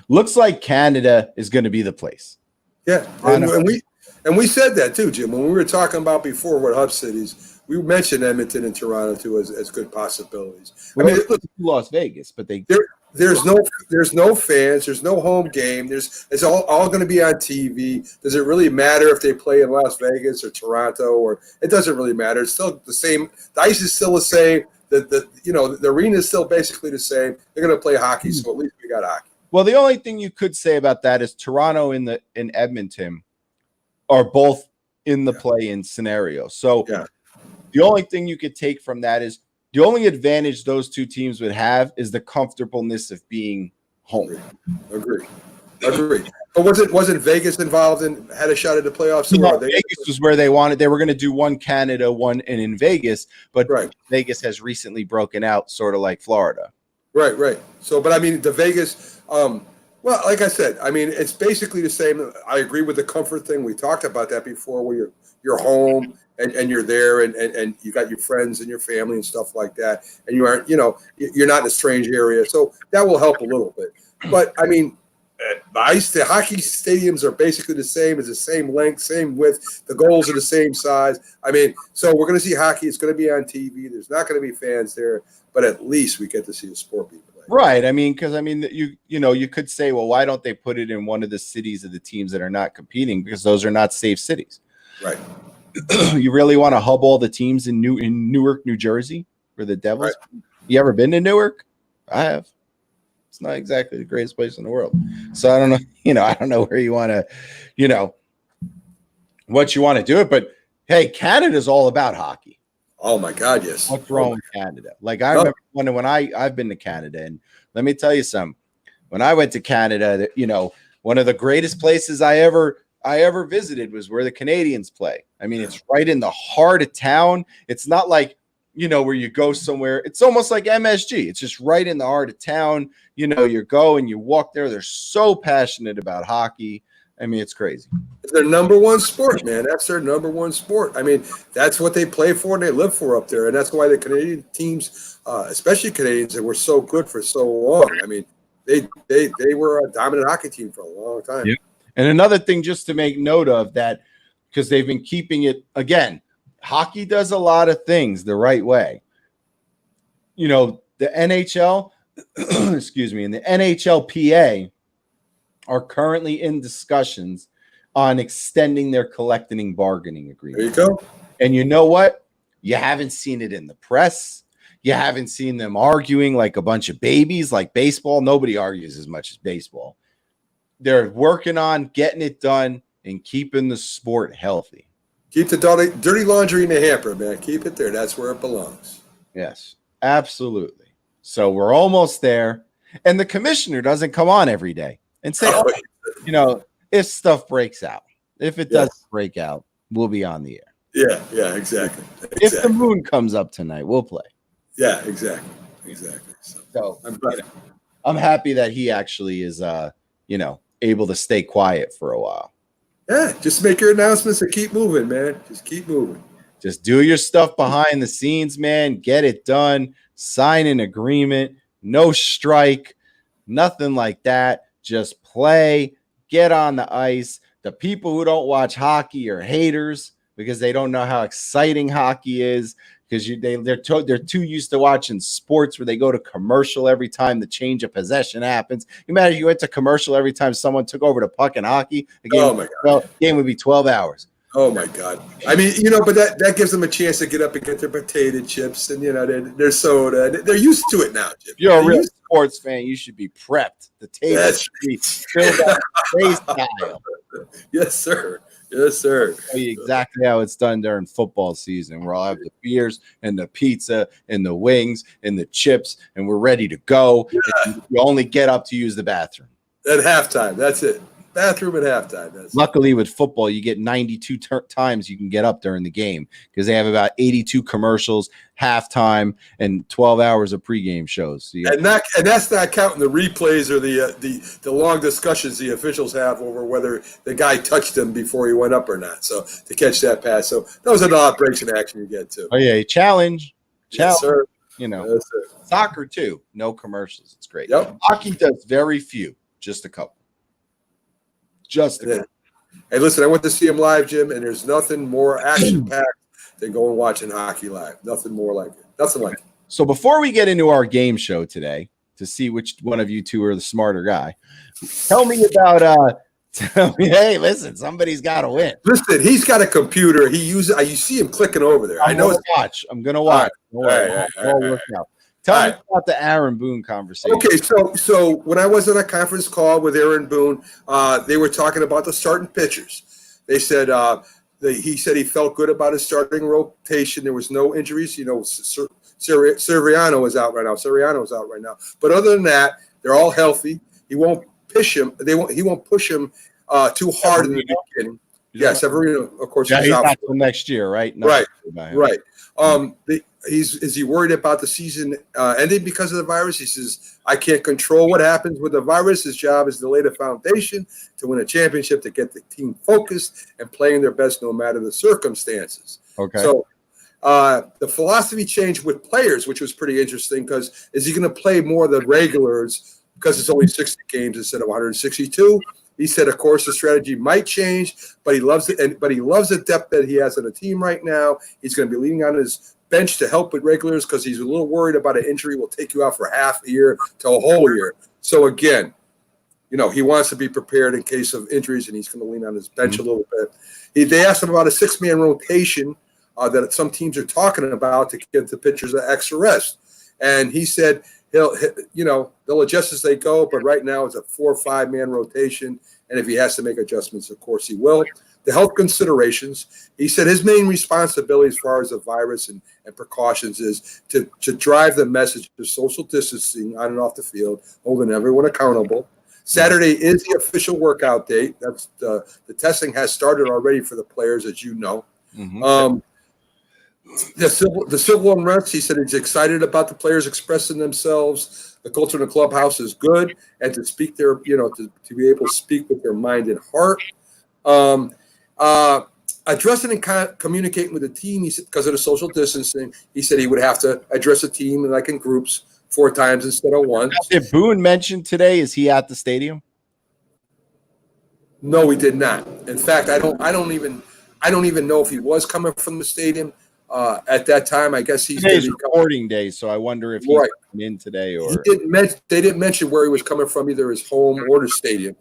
S2: looks like Canada is going to be the place.
S1: Yeah, and we said that too, Jim. When we were talking about before what hub cities, we mentioned Edmonton and Toronto too as good possibilities.
S2: Well, I mean, look, Las Vegas, but
S1: there's no fans, there's no home game. It's all going to be on TV. Does it really matter if they play in Las Vegas or Toronto, or it doesn't really matter? It's still the same. The ice is still the same. The arena is still basically the same. They're going to play hockey, so at least we got hockey.
S2: Well, the only thing you could say about that is Toronto and Edmonton are both in the play-in scenario. So the only thing you could take from that is the only advantage those 2 teams would have is the comfortableness of being home.
S1: Agree. But wasn't Vegas involved and had a shot at the playoffs?
S2: Vegas was where they wanted. They were going to do one Canada, one in Vegas, but Vegas has recently broken out, sort of like Florida.
S1: Right. So, but I mean, the Vegas, well, like I said, I mean, it's basically the same. I agree with the comfort thing. We talked about that before, where you're home and you're there and you got your friends and your family and stuff like that. And you aren't, you're not in a strange area. So that will help a little bit. But I mean, the hockey stadiums are basically the same. It's the same length, same width. The goals are the same size. I mean, so we're going to see hockey. It's going to be on TV. There's not going to be fans there, but at least we get to see a sport be played.
S2: Right. I mean, because you could say, well, why don't they put it in one of the cities of the teams that are not competing? Because those are not safe cities.
S1: Right.
S2: You really want to hub all the teams in Newark, New Jersey, for the Devils? Right. You ever been to Newark? I have. It's not exactly the greatest place in the world. So I don't know, I don't know where you want to, what you want to do it. But hey, Canada's all about hockey.
S1: Oh my God, yes.
S2: What's wrong with Canada? Like I remember when I've been to Canada, and let me tell you something. When I went to Canada, one of the greatest places I ever visited was where the Canadians play. I mean, it's right in the heart of town. It's not like, where you go somewhere. It's almost like MSG. It's just right in the heart of town. You go and you walk there. They're so passionate about hockey. I mean, it's crazy.
S1: It's their number one sport, man. That's their number one sport. I mean, that's what they play for and they live for up there. And that's why the Canadian teams, especially Canadians, that were so good for so long. I mean, they were a dominant hockey team for a long time.
S2: Yeah. And another thing just to make note of that, because they've been keeping it, again, hockey does a lot of things the right way. You know, the NHL, excuse me, and the NHLPA are currently in discussions on extending their collective bargaining agreement.
S1: There you go.
S2: And you know what? You haven't seen it in the press. You haven't seen them arguing like a bunch of babies, like baseball. Nobody argues as much as baseball. They're working on getting it done and keeping the sport healthy.
S1: Keep the dirty laundry in the hamper, man. Keep it there. That's where it belongs.
S2: Yes, absolutely. So we're almost there. And the commissioner doesn't come on every day and say, you know, if stuff breaks out, if it doesn't break out, we'll be on the air.
S1: Yeah, exactly.
S2: If the moon comes up tonight, we'll play.
S1: Yeah, exactly.
S2: So I'm happy that he actually is, able to stay quiet for a while.
S1: Yeah, just make your announcements and keep moving, man. Just keep moving.
S2: Just do your stuff behind the scenes, man. Get it done. Sign an agreement. No strike. Nothing like that. Just play. Get on the ice. The people who don't watch hockey are haters because they don't know how exciting hockey is. Because they're too used to watching sports where they go to commercial every time the change of possession happens. Imagine if you went to commercial every time someone took over the puck in hocky. The game would be 12 hours.
S1: Oh my God! I mean, but that gives them a chance to get up and get their potato chips and their soda. They're used to it now, Jim.
S2: If you're a real sports fan, you should be prepped. The table should be filled up face style.
S1: Yes, sir. Yes, sir.
S2: I'll tell you exactly how it's done during football season, where I'll have the beers and the pizza and the wings and the chips, and we're ready to go. Yeah. You only get up to use the bathroom
S1: at halftime. That's it. Bathroom at halftime.
S2: Luckily, with football, you get 92 times you can get up during the game because they have about 82 commercials, halftime, and 12 hours of pregame shows. So
S1: and that's not counting the replays or the long discussions the officials have over whether the guy touched him before he went up or not. So to catch that pass, so those are the breaks in action you get too.
S2: Oh yeah, challenge,
S1: yes, sir.
S2: Yes,
S1: sir.
S2: Soccer too, no commercials. It's great.
S1: Yep.
S2: Hockey does very few, just a couple.
S1: Hey, listen, I went to see him live, Jim, and there's nothing more action-packed than going and watching hockey live. Nothing more like it. Nothing like it.
S2: So before we get into our game show today, to see which one of you two are the smarter guy, tell me about hey, listen, somebody's got to win.
S1: Listen, he's got a computer. He uses. You see him clicking over there.
S2: I'm gonna watch. All right. Tell me about the Aaron Boone conversation.
S1: Okay, so when I was on a conference call with Aaron Boone, they were talking about the starting pitchers. They said he said he felt good about his starting rotation. There was no injuries. Siriano is out right now. But other than that, they're all healthy. He won't push him. He won't push him too hard in the beginning. Yeah, Severino, of course,
S2: he's out till next year, right?
S1: Right. Is he worried about the season ending because of the virus? He says, I can't control what happens with the virus. His job is to lay the foundation to win a championship, to get the team focused and playing their best no matter the circumstances.
S2: Okay.
S1: So the philosophy changed with players, which was pretty interesting because is he going to play more of the regulars because it's only 60 games instead of 162? He said, of course, the strategy might change, but he loves it. But he loves the depth that he has on the team right now. He's going to be leaning on his bench to help with regulars because he's a little worried about an injury will take you out for half a year to a whole year. So again, he wants to be prepared in case of injuries, and he's going to lean on his bench a little bit. They asked him about a 6-man rotation that some teams are talking about to give the pitchers an extra rest, and he said they'll adjust as they go, but right now it's a 4 or 5-man rotation, and if he has to make adjustments, of course he will. The health considerations, he said his main responsibility as far as the virus and precautions is to drive the message of social distancing on and off the field, holding everyone accountable. Saturday is the official workout date. That's the testing has started already for the players, as you know. Mm-hmm. The civil unrest, he said he's excited about the players expressing themselves. The culture in the clubhouse is good, and to speak their, to be able to speak with their mind and heart. Addressing and communicating with the team, he said, because of the social distancing, he said he would have to address a team like in groups 4 times instead of once.
S2: Did Boone mention today? Is he at the stadium?
S1: No, he did not. In fact, I don't even know if he was coming from the stadium at that time. I guess he's
S2: today's recording day, so I wonder if he's coming in today or
S1: they didn't mention where he was coming from, either his home or the stadium.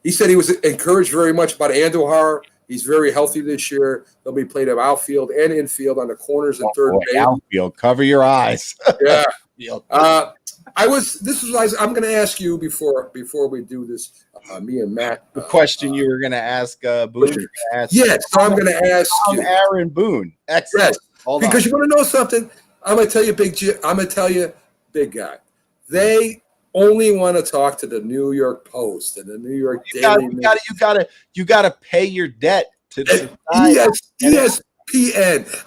S1: He said he was encouraged very much about Andujar. He's very healthy this year. They'll be playing him outfield and infield on the corners and third base.
S2: Outfield, cover your eyes.
S1: Yeah. I'm going to ask you before we do this. Me and Matt.
S2: The question you were going to ask Boone.
S1: Yes, so I'm going to ask you.
S2: Aaron Boone. Excellent.
S1: Yes, because you want to know something. I'm going to tell you, big guy. They only want to talk to the New York Post and the New York Daily.
S2: You got to pay your debt to the
S1: ESPN.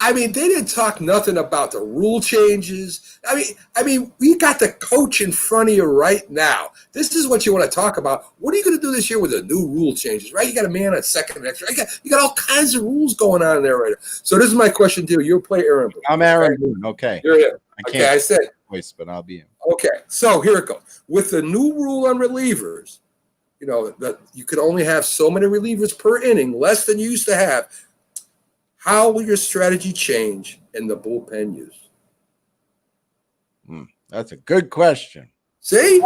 S1: I mean, they didn't talk nothing about the rule changes. I mean, we got the coach in front of you right now. This is what you want to talk about. What are you going to do this year with the new rule changes, right? You got a man at second extra. You got all kinds of rules going on there right now. So this is my question to you. You'll play Aaron Boone.
S2: I'm Aaron Boone. Okay.
S1: You're in.
S2: I said voice, but I'll be in.
S1: Okay. So here it goes. With the new rule on relievers, that you could only have so many relievers per inning, less than you used to have. How will your strategy change in the bullpen use?
S2: That's a good question.
S1: See?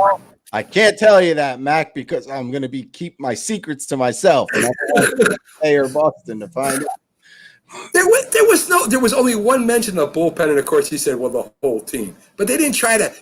S2: I can't tell you that, Mac, because I'm going to keep my secrets to myself. And I want or Boston to find out.
S1: There was only one mention of bullpen, and of course he said, well, the whole team. But they didn't try to,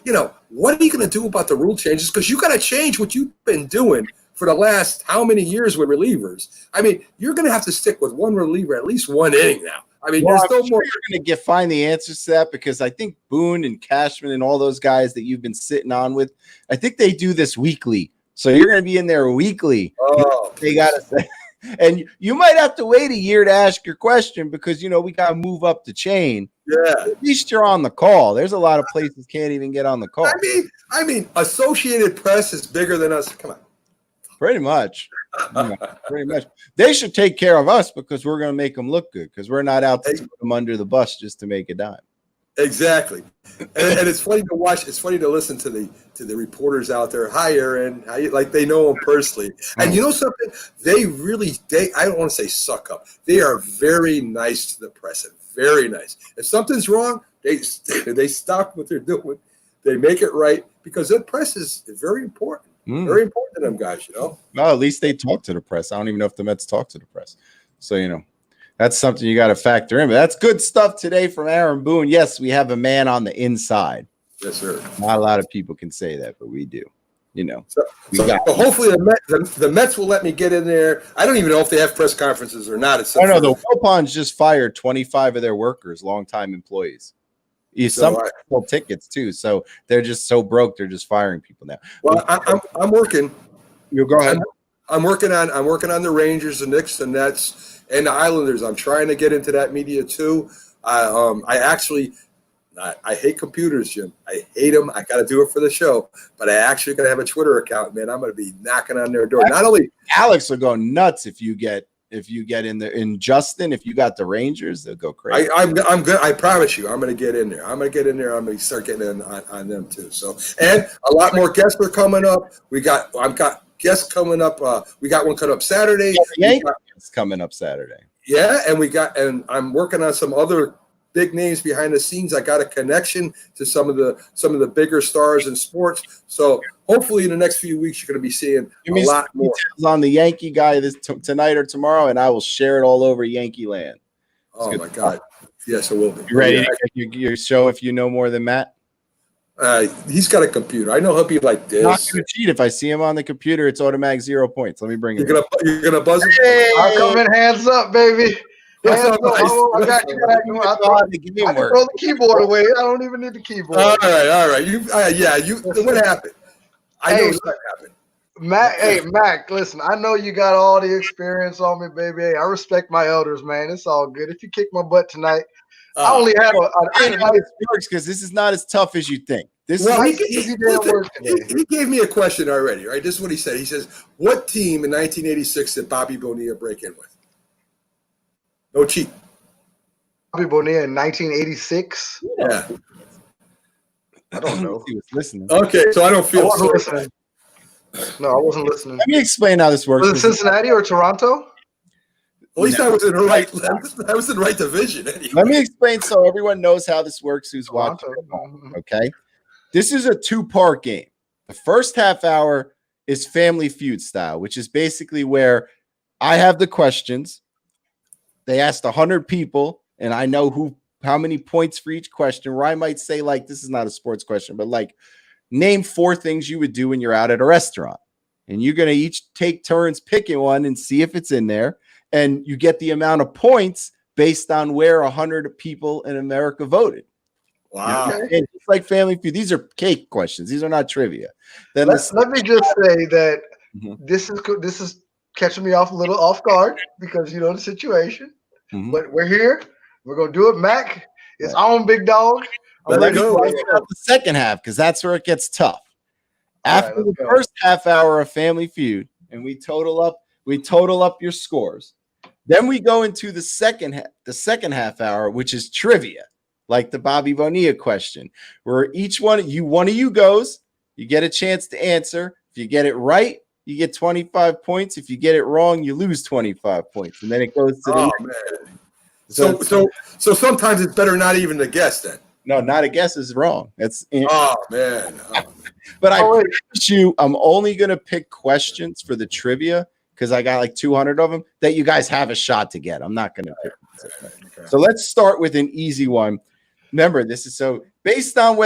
S1: what are you going to do about the rule changes? Because you got to change what you've been doing for the last how many years with relievers. I mean, you're going to have to stick with one reliever at least one inning now. I mean, there's no more.
S2: You're going to find the answers to that, because I think Boone and Cashman and all those guys that you've been sitting on with, I think they do this weekly. So you're going to be in there weekly.
S1: Oh,
S2: they got to say. And you might have to wait a year to ask your question, because, we got to move up the chain.
S1: Yeah.
S2: At least you're on the call. There's a lot of places can't even get on the call.
S1: I mean, Associated Press is bigger than us. Come on.
S2: Pretty much. Pretty much. They should take care of us, because we're going to make them look good, because we're not out to put them under the bus just to make a dime.
S1: Exactly. And it's funny to watch. It's funny to listen to the reporters out there. Hi, Aaron. They know him personally. And you know something? I don't want to say suck up. They are very nice to the press. Very nice. If something's wrong, they stop what they're doing. They make it right, because the press is very important. Very important to them guys,
S2: No, at least they talk to the press. I don't even know if the Mets talk to the press. So, that's something you got to factor in. But that's good stuff today from Aaron Boone. Yes, we have a man on the inside.
S1: Yes, sir.
S2: Not a lot of people can say that, but we do.
S1: So hopefully the Mets will let me get in there. I don't even know if they have press conferences or not.
S2: I know the Wilpons just fired 25 of their workers, longtime employees. Some sell tickets too, so they're just so broke they're just firing people now.
S1: Well, I'm working.
S2: You go ahead.
S1: I'm working on the Rangers, the Knicks, the Nets, and the Islanders. I'm trying to get into that media too. I hate computers, Jim. I hate them. I got to do it for the show, but I actually got to have a Twitter account, man. I'm going to be knocking on their door. Not only
S2: Alex will go nuts if you get in there. In Justin, if you got the Rangers, they'll go crazy.
S1: I'm good. I promise you, I'm going to get in there. I'm going to start getting in on them too. So, and a lot more guests are coming up. I've got guests coming up. We got one coming up Saturday.
S2: Yankees coming up Saturday.
S1: Yeah, and I'm working on some other big names behind the scenes. I got a connection to some of the bigger stars in sports. So hopefully in the next few weeks, you're going to be seeing a lot more
S2: on the Yankee guy tonight or tomorrow, and I will share it all over Yankee land.
S1: Oh my God. Yes, I will be.
S2: You ready to get your show if you know more than Matt?
S1: He's got a computer. I know he'll be like this.
S2: I'm not going to cheat. If I see him on the computer, it's automatic 0 points. Let me bring him.
S1: You're gonna buzz him?
S5: Hey, I'm coming hands up, baby. I got you. I can throw the keyboard away. I don't even need the keyboard.
S1: All right. What happened? I know what happened.
S5: Mac, listen, I know you got all the experience on me, baby. Hey, I respect my elders, man. It's all good. If you kick my butt tonight, I only have
S2: because this is not as tough as you think.
S1: Well, he gave me a question already, right? This is what he said. He says, what team in 1986 did Bobby Bonilla break in with? No cheat.
S5: Bobby Bonilla in 1986?
S1: Yeah.
S5: I don't know.
S2: He was listening.
S1: Okay, so I don't feel
S5: I wasn't listening. No, I wasn't listening.
S2: Let me explain how this works.
S5: Was it Cincinnati or Toronto?
S1: At least I was in the right. I was in the right division. Anyway.
S2: Let me explain so everyone knows how this works. Who's watching? Okay, this is a two-part game. The first half hour is Family Feud style, which is basically where I have the questions. They asked 100 people, and I know how many points for each question. Where I might say, like, this is not a sports question, but like, name 4 things you would do when you're out at a restaurant, and you're gonna each take turns picking one and see if it's in there. And you get the amount of points based on where 100 people in America voted.
S1: Wow.
S2: And it's like Family Feud. These are cake questions. These are not trivia.
S5: Then let me just say that this is catching me off a little off guard because you know the situation. But we're here. We're going to do it. Mac is on, big dog.
S2: Let me go about the second half because that's where it gets tough. After the first half hour of Family Feud, and we total up your scores. Then we go into the second half hour, which is trivia, like the Bobby Bonilla question, where one of you goes, you get a chance to answer. If you get it right, you get 25 points. If you get it wrong, you lose 25 points, and then it goes to the
S1: man. So sometimes it's better not even to guess then.
S2: No, not a guess is wrong. That's
S1: man.
S2: But I promise you, I'm only gonna pick questions for the trivia because I got like 200 of them that you guys have a shot to get. I'm not gonna pick them. Okay. So let's start with an easy one. Remember, this is so based on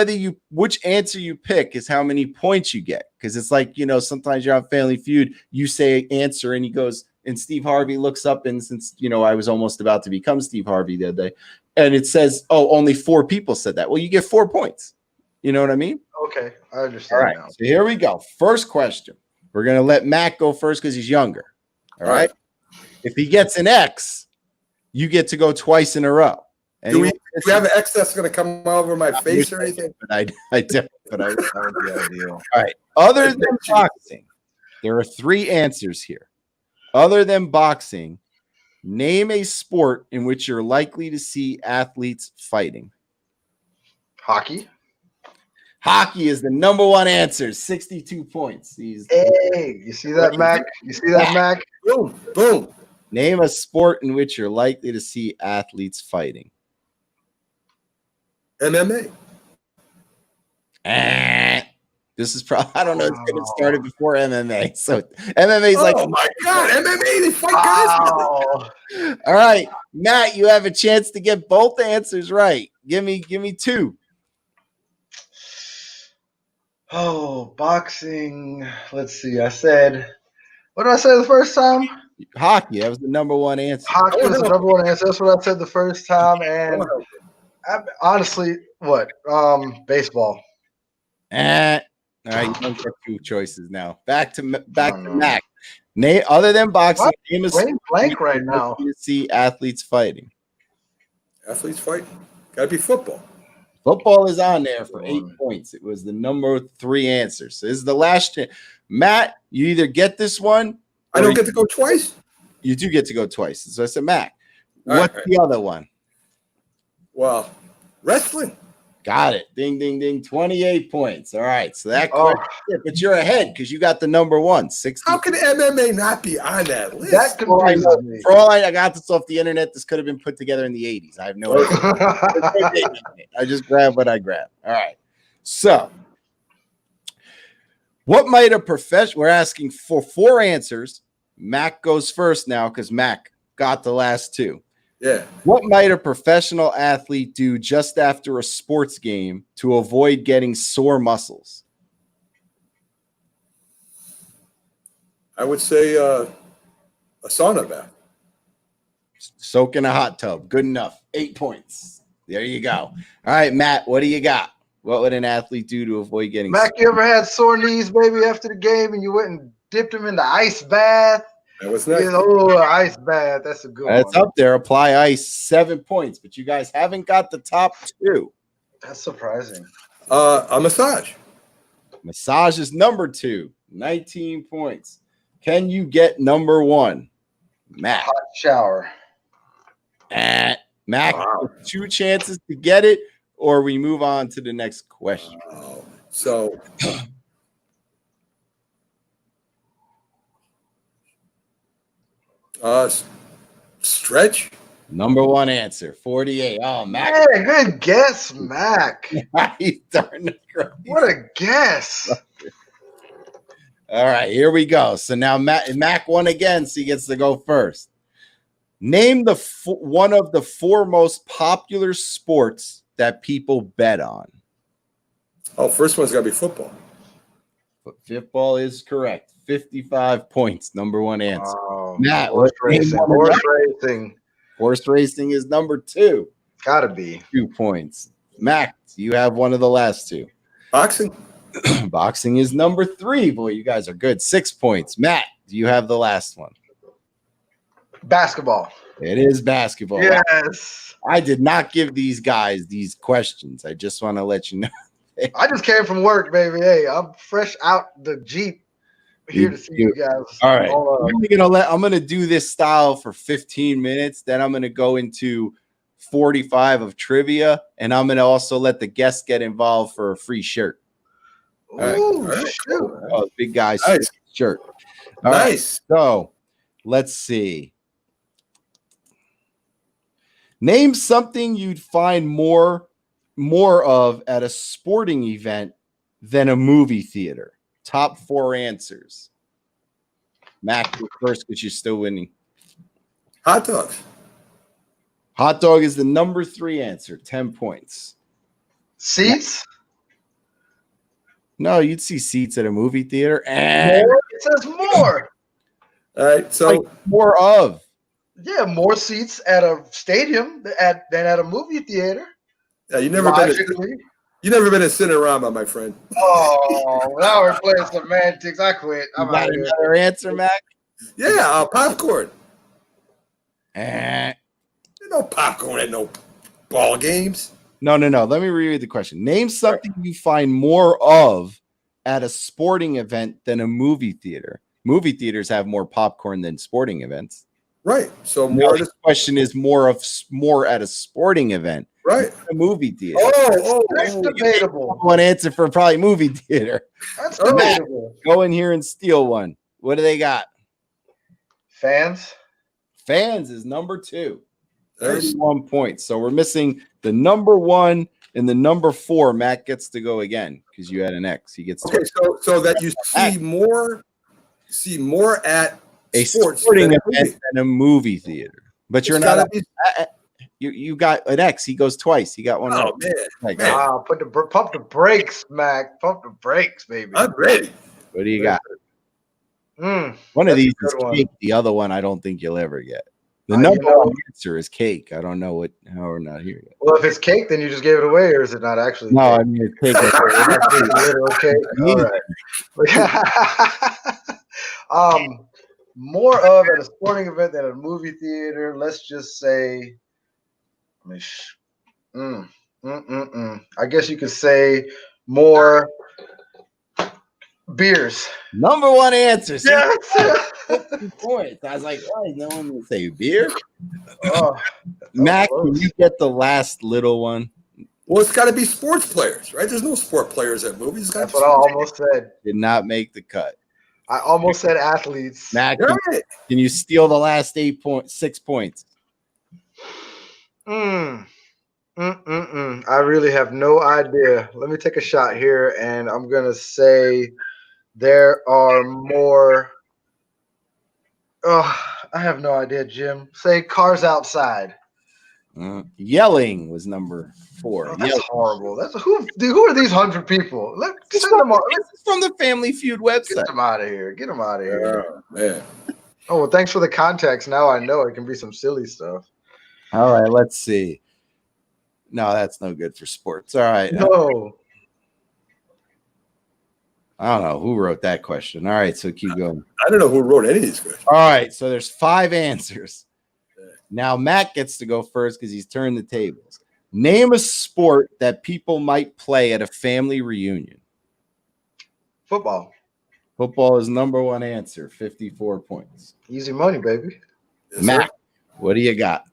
S2: which answer you pick is how many points you get. Because it's like, sometimes you're on Family Feud, you say answer and he goes, and Steve Harvey looks up, and since I was almost about to become Steve Harvey the other day, and it says, oh, only 4 people said that. Well, you get 4 points. You know what I mean?
S5: Okay, I understand.
S2: All right, now. So here we go. First question. We're gonna let Matt go first because he's younger. All right. If he gets an X, you get to go twice in a row.
S1: Do we have an X that's going to come over my face or anything?
S2: But I don't. But I All right. Other than boxing, there are 3 answers here. Other than boxing, name a sport in which you're likely to see athletes fighting.
S5: Hockey.
S2: Hockey is the number 1 answer. 62 points.
S5: Hey, you see that, Mac? You see that, Mac?
S1: Boom, boom.
S2: Name a sport in which you're likely to see athletes fighting.
S1: MMA.
S2: This is probably, I don't know, it's going to start before MMA. So MMA is
S1: oh my God, MMA, they fight guys.
S2: All right, Matt, you have a chance to get both answers right. Give me 2.
S5: Oh, boxing. Let's see. I said, what did I say the first time?
S2: Hockey. That was the number 1 answer.
S5: Hockey was the number 1 answer. That's what I said the first time. And honestly, what? Baseball.
S2: All right, you don't get 2 choices now. Back to Mac. Other than boxing, name a sport
S5: blank right now.
S2: You see athletes fighting.
S1: Athletes fighting. Got to be football.
S2: Football is on there for 8 points. It was the number 3 answer. So this is the last chance. Matt, you either get this one.
S1: I don't get to go twice.
S2: You do get to go twice. So I said, Matt, what's the other one?
S1: Well, wrestling.
S2: Got it. Ding, ding, ding. 28 points. All right. So that question, but you're ahead because you got the number 1. 60.
S1: How can MMA not be on that list?
S5: That confuses me.
S2: For all I got this off the internet. This could have been put together in the 80s. I have no idea. I just grabbed what I grabbed. All right. So what might a professional, we're asking for 4 answers. Mac goes first now because Mac got the last 2.
S1: Yeah.
S2: What might a professional athlete do just after a sports game to avoid getting sore muscles?
S1: I would say a sauna bath.
S2: Soak in a hot tub. Good enough. 8 points. There you go. All right, Matt, what do you got? What would an athlete do to avoid getting
S5: Mac, you ever had sore knees, baby, after the game and you went and dipped them in the ice bath?
S1: That was nice.
S5: Ice bath. That's a good one.
S2: That's up there. Apply ice. 7 points, but you guys haven't got the top 2.
S5: That's surprising.
S1: A massage.
S2: Massage is number 2, 19 points. Can you get number 1? Matt.
S5: Hot shower.
S2: Mac,
S1: Wow.
S2: 2 chances to get it, or we move on to the next question.
S1: Wow. So stretch.
S2: Number 1 answer, 48. Oh, Mac.
S5: Yeah, good guess, Mac.
S2: He's starting to cry.
S5: What a guess.
S2: All right, here we go. So now Mac won again, so he gets to go first. Name the one of the 4 most popular sports that people bet on.
S1: Oh, first one's got to be football.
S2: Football is correct. 55 points. Number 1 answer.
S5: Oh,
S2: Matt,
S5: horse racing. Horse racing.
S2: Horse racing is number 2.
S5: Gotta be
S2: 2 points. Mac, you have one of the last 2.
S1: Boxing.
S2: Boxing is number 3. Boy, you guys are good. 6 points. Matt, do you have the last one?
S5: basketball.
S2: It is basketball.
S5: Yes.
S2: I did not give these guys these questions. I just want to let you know.
S5: I just came from work, baby. Hey, I'm fresh out the Jeep here to see you guys.
S2: All right. I'm gonna do this style for 15 minutes. Then I'm gonna go into 45 of trivia, and I'm gonna also let the guests get involved for a free shirt.
S5: Ooh,
S2: Oh, big guy's
S1: Nice.
S2: shirt. All
S1: Nice.
S2: right, so let's see. Name something you'd find more of at a sporting event than a movie theater. Top 4 answers. Mac, you're first because you're still winning.
S1: Hot dogs.
S2: Hot dog is the number 3 answer. 10 points.
S5: Seats?
S2: No, you'd see seats at a movie theater. And
S5: More? It says more.
S1: All right. So
S2: like more of.
S5: Yeah, more seats at a stadium than at a movie theater.
S1: yeah, you never been to Cinerama, my friend.
S5: Oh, now we're playing semantics. I quit.
S2: You
S5: I'm
S2: got
S5: out here.
S2: another answer, Mac?
S1: Yeah, popcorn.
S2: Eh.
S1: There's no popcorn at no ball games.
S2: No. Let me reread the question. Name something you find more of at a sporting event than a movie theater. Movie theaters have more popcorn than sporting events.
S1: Right. So
S2: Now
S1: more.
S2: the question is more at a sporting event.
S1: Right.
S2: A movie theater.
S5: That's debatable.
S2: One answer for probably movie theater.
S5: That's debatable.
S2: Go in here and steal one. What do they got?
S5: Fans?
S2: Fans is number 2.
S1: Nice.
S2: 31 points. So we're missing the number 1 and the number 4. Matt gets to go again because you had an X. He gets to
S1: Okay. So that you see more at
S2: a
S1: sports
S2: sporting
S1: than
S2: event than a movie theater. But you're
S1: It's
S2: not.
S1: gotta be-
S2: You got an X. He goes twice. He got one.
S1: Oh
S2: right.
S1: man.
S2: Like,
S1: Man.
S5: Pump the brakes, Mac. Pump the brakes, baby.
S1: I'm ready.
S2: what do you got?
S5: Mm,
S2: One of
S5: that's a
S2: these
S5: good
S2: is
S5: one.
S2: cake. The other one, I don't think you'll ever get. The
S5: You
S2: number
S5: know-
S2: 1 answer is cake. I don't know how we're not here yet.
S5: Well, if it's cake, then you just gave it away, or is it not actually?
S2: No, I
S5: cake?
S2: mean it's cake.
S5: It's literal cake. All right. More of at a sporting event than a movie theater. Let's just say, I guess you could say more beers.
S2: Number 1 answer. See,
S5: Yes.
S2: 50 points. I was like, why is no one gonna say beer?
S5: Oh,
S2: Mac,
S5: close.
S2: can you get the last little one?
S1: Well, it's got to be sports players, right? There's no sport players at movies. It's gotta
S5: that's
S1: be
S5: what I
S1: sports.
S5: almost said.
S2: Did not make the cut.
S5: I almost said athletes.
S2: Mac,
S1: You're
S2: can,
S1: right.
S2: can you steal the last 6 points?
S5: I really have no idea. Let me take a shot here, and I'm gonna say there are more. Oh, I have no idea, Jim. Say cars outside.
S2: Yelling was number 4.
S5: Oh, that's
S2: Yelling.
S5: horrible. That's who are these 100 people?
S2: This
S5: Send them,
S2: is from the Family Feud
S5: get
S2: website.
S5: them out of here. Get them out of here.
S1: Oh, man.
S5: Oh, well, thanks for the context. Now I know it can be some silly stuff.
S2: All right, let's see. No, that's no good for sports. All right.
S5: No.
S2: I don't know who wrote that question. All right, so keep going.
S1: I don't know who wrote any of these questions.
S2: All right, so there's 5 answers. Now Matt gets to go first because he's turned the tables. Name a sport that people might play at a family reunion.
S5: Football.
S2: Football is number one answer, 54 points.
S5: Easy money, baby.
S1: Yes,
S2: Matt,
S1: sir.
S2: what do you got?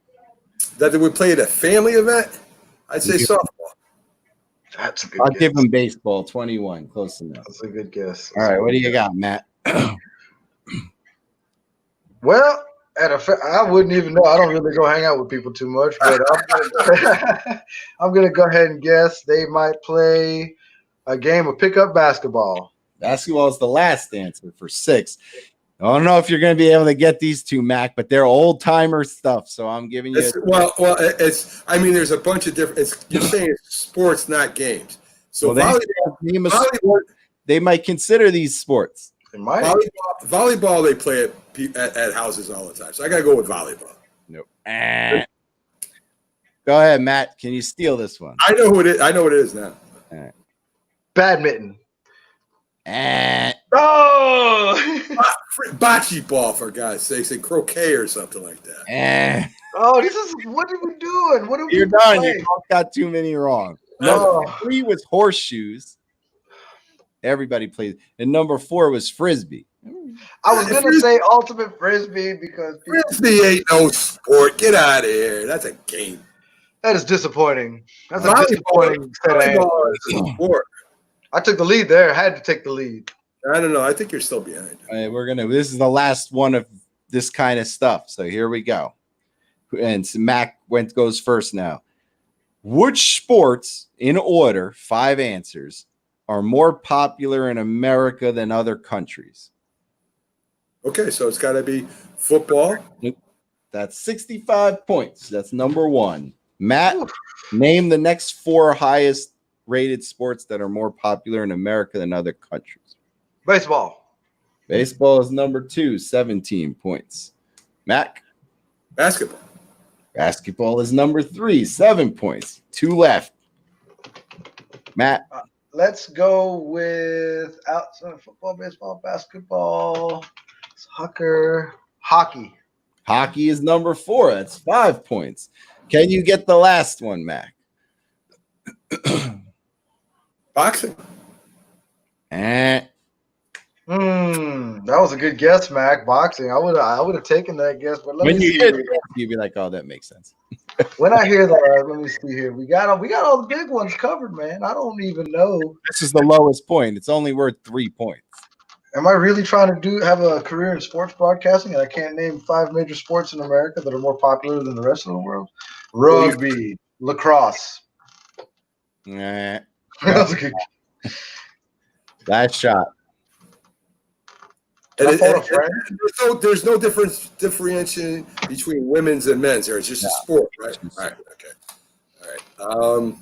S1: That they would play at a family event? I'd say softball.
S5: That's a good
S2: I'll
S5: guess.
S2: give him baseball, 21, close enough.
S5: That's a good guess.
S2: All right, what do you got, Matt?
S5: Well, I wouldn't even know. I don't really go hang out with people too much, but I'm gonna go ahead and guess they might play a game of pickup basketball.
S2: Basketball is the last answer for 6. I don't know if you're going to be able to get these two, Mac, but they're old timer stuff. So I'm giving you.
S1: I mean, there's a bunch of different. You're saying it's sports, not games. So
S2: well, they might consider these sports.
S5: They might.
S1: Volleyball, they play at houses all the time. So I got to go with volleyball.
S2: Nope. Go ahead, Matt. Can you steal this one?
S1: I know who it is. I know what it is now.
S2: All right.
S5: Badminton.
S2: Oh,
S1: bocce ball, for God's sakes, and croquet or something like that.
S5: Oh, this is what are we doing? What are we
S2: You're done.
S5: playing?
S2: You got too many wrong.
S5: Oh.
S2: Number 3 was horseshoes. Everybody plays. And number 4 was frisbee.
S5: I was gonna say ultimate frisbee because
S1: frisbee ain't no sport. Get out of here. That's a game.
S5: That is disappointing. That's a disappointing set of answers.
S1: Sport.
S5: I took the lead there. I had to take the lead.
S1: I don't know. I think you're still behind.
S2: This is the last one of this kind of stuff. So here we go. And Mac goes first now. Which sports, in order, 5 answers, are more popular in America than other countries?
S1: Okay, so it's got to be football.
S2: That's 65 points. That's number 1. Matt, name the next 4 highest rated sports that are more popular in America than other countries.
S5: Baseball.
S2: Baseball is number 2, 17 points. Mac?
S1: Basketball.
S2: Basketball is number 3, 7 points. 2 left. Matt?
S5: Let's go with outside football, baseball, basketball, soccer, hockey.
S2: Hockey is number 4. That's 5 points. Can you get the last one, Mac?
S1: Boxing.
S5: That was a good guess, Mac. Boxing. I would have taken that guess, but
S2: when you hear it, you'd be like, "Oh, that makes sense."
S5: When I hear that, let me see here. We got all the big ones covered, man. I don't even know.
S2: This is the lowest point. It's only worth 3 points.
S5: Am I really trying to have a career in sports broadcasting and I can't name 5 major sports in America that are more popular than the rest of the world? Rugby, lacrosse.
S2: Nah.
S5: That was a good.
S2: Last shot.
S1: There's no differentiation between women's and men's here. It's just a sport, right? All right. Okay. All right.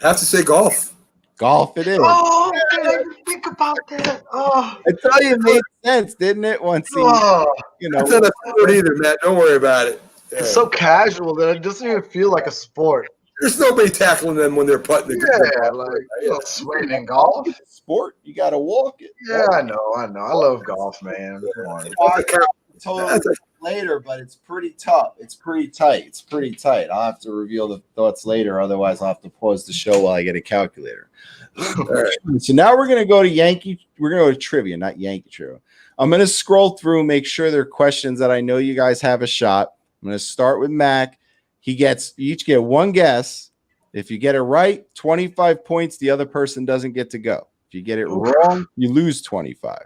S1: I have to say golf.
S2: Golf it is.
S5: Oh, I didn't think about that. Oh,
S2: I tell you, it made sense, didn't it? Once
S1: It's not a sport either, Matt. Don't worry about it. Yeah.
S5: It's so casual that it doesn't even feel like a sport.
S1: There's nobody tackling them when they're putting the
S5: swinging in golf.
S2: Sport, you got to walk it.
S5: Yeah, I know. I love golf, man.
S2: Later, but it's pretty tough. It's pretty tight. I'll have to reveal the thoughts later. Otherwise, I'll have to pause the show while I get a calculator. All right. So now we're going to go to We're going to go to trivia, not Yankee trivia. I'm going to scroll through, make sure there are questions that I know you guys have a shot. I'm going to start with Mac. You each get 1 guess. If you get it right, 25 points. The other person doesn't get to go. If you get it wrong, you lose 25.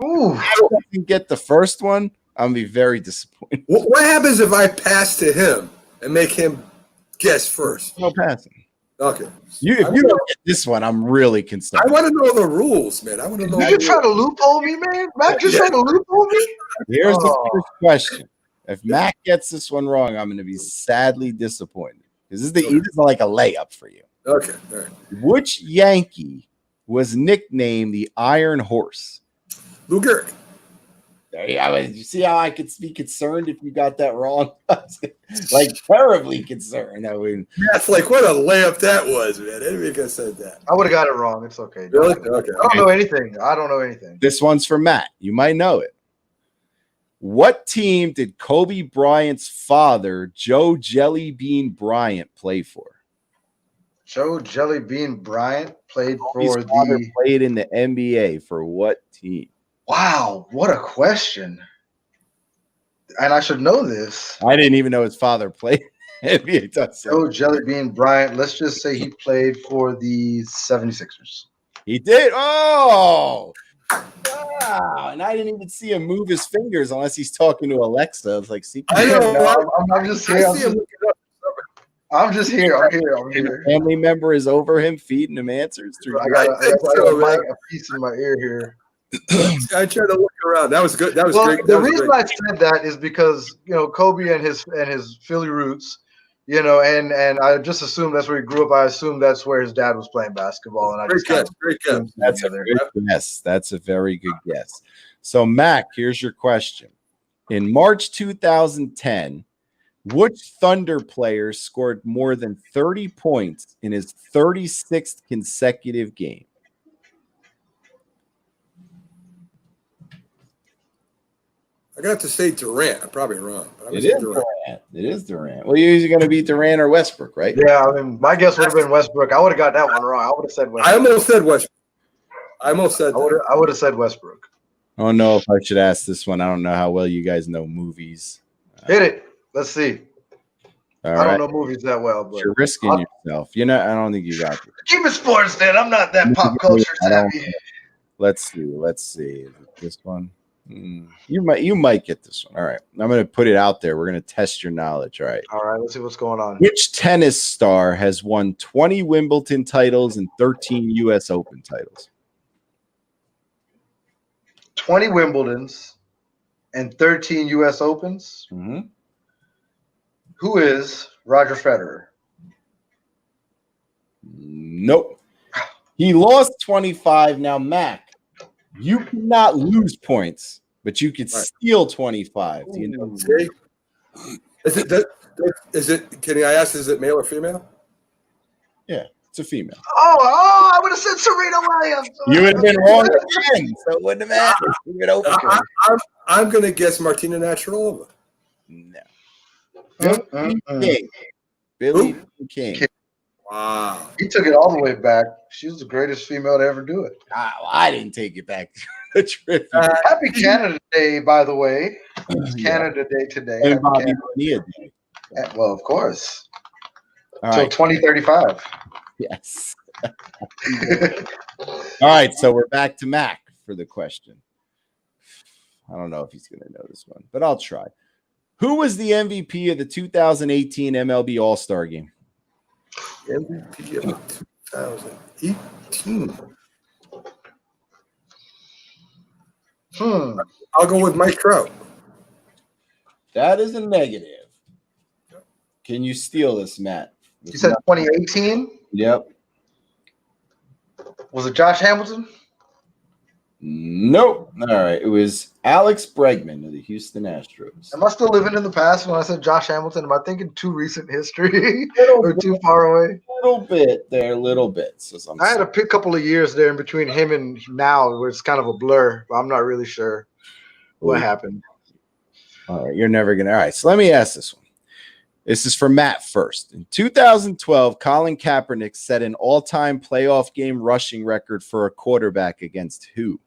S5: Ooh.
S2: If you can get the first one, I'm going to be very disappointed.
S1: What happens if I pass to him and make him guess first?
S2: No passing.
S1: Okay.
S2: If you don't get this one, I'm really concerned.
S1: I want to know the rules, man. I want to know.
S5: You trying to loophole me, man? Mac just trying to loophole me?
S2: Here's the first question. If Mac gets this one wrong, I'm going to be sadly disappointed. Because this is like a layup for you.
S1: Okay. All right.
S2: Which Yankee was nicknamed the Iron Horse?
S1: Lou Gehrig.
S2: There you go. Did you see how I could be concerned if you got that wrong? Like terribly concerned.
S1: That's like what a layup that was, man. I didn't think I said that.
S5: I would have got it wrong. It's okay.
S1: Really? Okay.
S5: I don't know anything.
S2: This one's for Matt. You might know it. What team did Kobe Bryant's father, Joe Jellybean Bryant, play for?
S5: Joe Jellybean Bryant played
S2: His
S5: for
S2: father
S5: the.
S2: played in the NBA for what team?
S5: Wow, what a question! And I should know this.
S2: I didn't even know his father played NBA.
S5: Joe Jellybean Bryant. Let's just say he played for the 76ers.
S2: He did. Oh, wow! And I didn't even see him move his fingers unless he's talking to Alexa. It's like, see,
S1: I know.
S5: No, I'm just here. I'm just here. I'm here.
S2: A family member is over him, feeding him answers.
S5: I got a piece in my ear here.
S1: I tried to look around. That was good. That was great.
S5: The reason I said that is because Kobe and his Philly roots, and I just assumed that's where he grew up. I assumed that's where his dad was playing basketball. And
S1: Great guess.
S2: That's a good guess. That's a very good guess. So, Mac, here's your question. In March 2010, which Thunder player scored more than 30 points in his 36th consecutive game?
S1: I'm going to have to say Durant. I'm probably wrong. But
S2: It is Durant. Well, you're either going to be Durant or Westbrook, right?
S5: Yeah, I mean, my guess would have been Westbrook. I would have got that one wrong. I would have said Westbrook.
S1: I almost said Westbrook.
S5: I would have said Westbrook.
S2: I don't know if I should ask this one. I don't know how well you guys know movies.
S5: Hit it. Let's see.
S2: I
S5: don't know movies that well, but
S2: you're risking yourself. I don't think you got it.
S5: Keep it sports, then. I'm not that pop culture savvy.
S2: Let's see. Is it this one? You might get this one. All right. I'm going to put it out there. We're going to test your knowledge. All right.
S5: Let's see what's going on.
S2: Which tennis star has won 20 Wimbledon titles and 13 U.S. Open titles?
S5: 20 Wimbledons and 13 U.S. Opens?
S2: Mm-hmm.
S5: Who is Roger Federer?
S2: Nope. He lost 25. Now, Mac, you cannot lose points, but you could steal 25. Do you know?
S1: Is it? Can I ask? Is it male or female?
S2: Yeah, it's a female.
S5: Oh! I would have said Serena Williams.
S2: You would have been wrong again, so it wouldn't have mattered.
S1: I'm going to guess Martina Navratilova.
S2: No. Billie King.
S1: Wow.
S5: He took it all the way back. She was the greatest female to ever do it.
S2: I didn't take it back to the trip.
S5: Happy Canada Day, by the way. It's Canada Day today.
S2: And Bobby Bonilla Day.
S5: Well, of course.
S2: Until
S5: 2035.
S2: Yes. All right, so we're back to Mac for the question. I don't know if he's going to know this one, but I'll try. Who was the MVP of the 2018 MLB All-Star Game?
S1: MVP of 2018. I'll go with Mike Trout.
S2: That is a negative. Can you steal this, Matt?
S5: You said 2018?
S2: Yep.
S5: Was it Josh Hamilton?
S2: Nope. All right. It was Alex Bregman of the Houston Astros.
S5: Am I still living in the past when I said Josh Hamilton? Am I thinking too recent history or too far away?
S2: Little bit. So
S5: I had a couple of years there in between him and now where it's kind of a blur, but I'm not really sure what happened.
S2: All right. You're never going to. All right. So let me ask this one. This is for Matt first. In 2012, Colin Kaepernick set an all-time playoff game rushing record for a quarterback against who?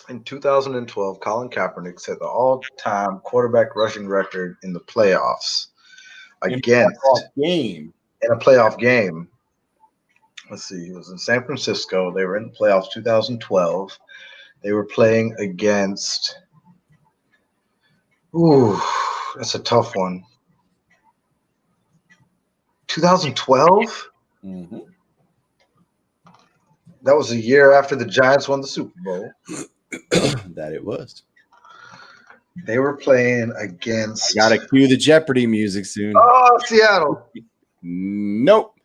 S5: In 2012, Colin Kaepernick set the all-time quarterback rushing record in the playoffs against in a playoff game. Let's see. He was in San Francisco. They were in the playoffs 2012. They were playing against that's a tough one. 2012?
S2: Mm-hmm.
S5: That was a year after the Giants won the Super Bowl.
S2: That it was.
S5: They were playing against.
S2: I gotta cue the Jeopardy music soon.
S5: Oh, Seattle.
S2: Nope.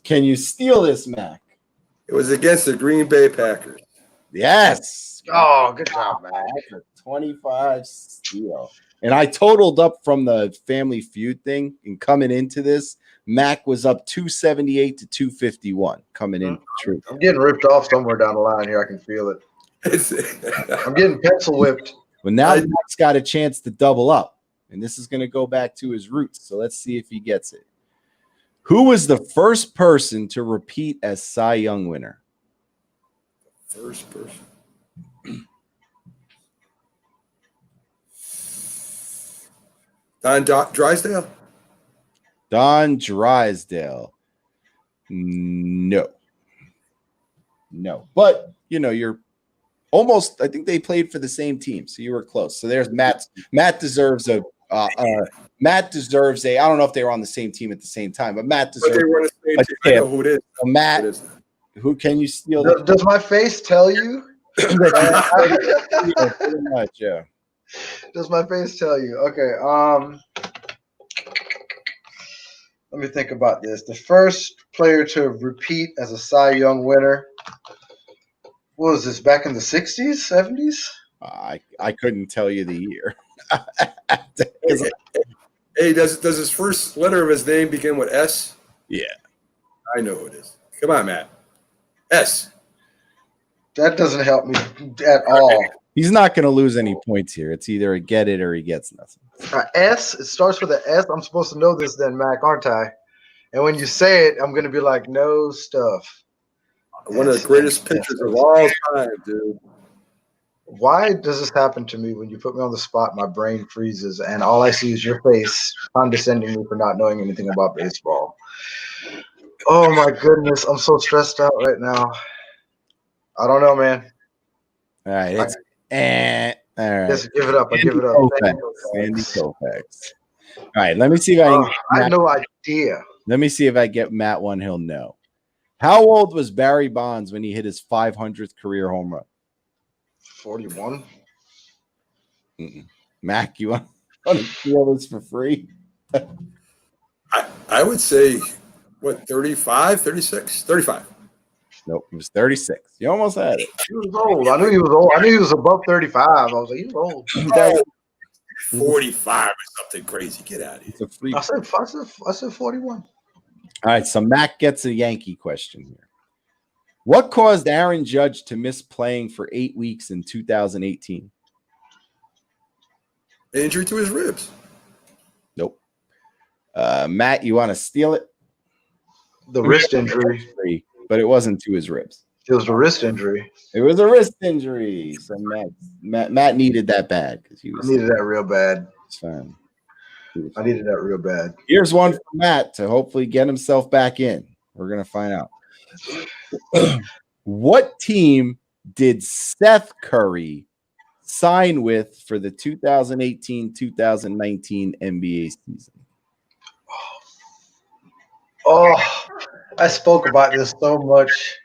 S2: Can you steal this, Mac?
S1: It was against the Green Bay Packers.
S2: Yes.
S5: Oh, good job, man.
S2: 25 steal. And I totaled up from the Family Feud thing, and coming into this, Mac was up 278 to 251 coming in. True.
S5: I'm getting ripped off somewhere down the line here. I can feel it. I'm getting pencil whipped.
S2: But now Mac's got a chance to double up, and this is going to go back to his roots. So let's see if he gets it. Who was the first person to repeat as Cy Young winner?
S1: First person. Don Drysdale?
S2: Don Drysdale. No. But, you're almost, I think they played for the same team, so you were close. So there's Matt. Matt deserves a, I don't know if they were on the same team at the same time, but Matt deserves
S1: they were on the same team. I know who it is.
S2: So Matt, who can you steal?
S5: Does my face tell you?
S2: Pretty much, yeah.
S5: Does my face tell you? Okay. Let me think about this. The first player to repeat as a Cy Young winner. What was this, back in the 60s, 70s?
S2: I couldn't tell you the year.
S1: Hey, does his first letter of his name begin with S?
S2: Yeah.
S1: I know who it is. Come on, Matt. S.
S5: That doesn't help me at all.
S2: He's not going to lose any points here. It's either a get it or he gets nothing.
S5: S. It starts with an S. I'm supposed to know this then, Mac, aren't I? And when you say it, I'm going to be like, no stuff.
S1: One of the greatest pitchers of all time, dude.
S5: Why does this happen to me when you put me on the spot? My brain freezes, and all I see is your face condescending me for not knowing anything about baseball. Oh, my goodness. I'm so stressed out right now. I don't know, man.
S2: All right. All right.
S5: Just give it up. I give it up.
S2: Sandy Koufax. All right. Let me see if I
S5: had no idea.
S2: Let me see if I get Matt one. He'll know. How old was Barry Bonds when he hit his 500th career home run?
S5: 41.
S2: Mac, you want to steal this for free?
S1: I would say, 35, 36? 35.
S2: Nope, it was 36. You almost had it.
S5: He was old. I knew he was old. I knew he was above 35. I was like, he's old.
S1: 45 or something crazy. Get out of here.
S5: I said 41.
S2: All right, so Mac gets a Yankee question here. What caused Aaron Judge to miss playing for 8 weeks in 2018?
S1: Injury to his ribs.
S2: Nope. Matt, you want to steal it?
S5: The wrist injury.
S2: But it wasn't to his ribs.
S5: It was a wrist injury.
S2: It was a wrist injury. So Matt needed that bad because he
S5: needed that real bad.
S2: It's fine.
S5: I needed that real bad.
S2: Here's one for Matt to hopefully get himself back in. We're going to find out. What team did Steph Curry sign with for the 2018-2019 NBA season?
S5: Oh, I spoke about this so much.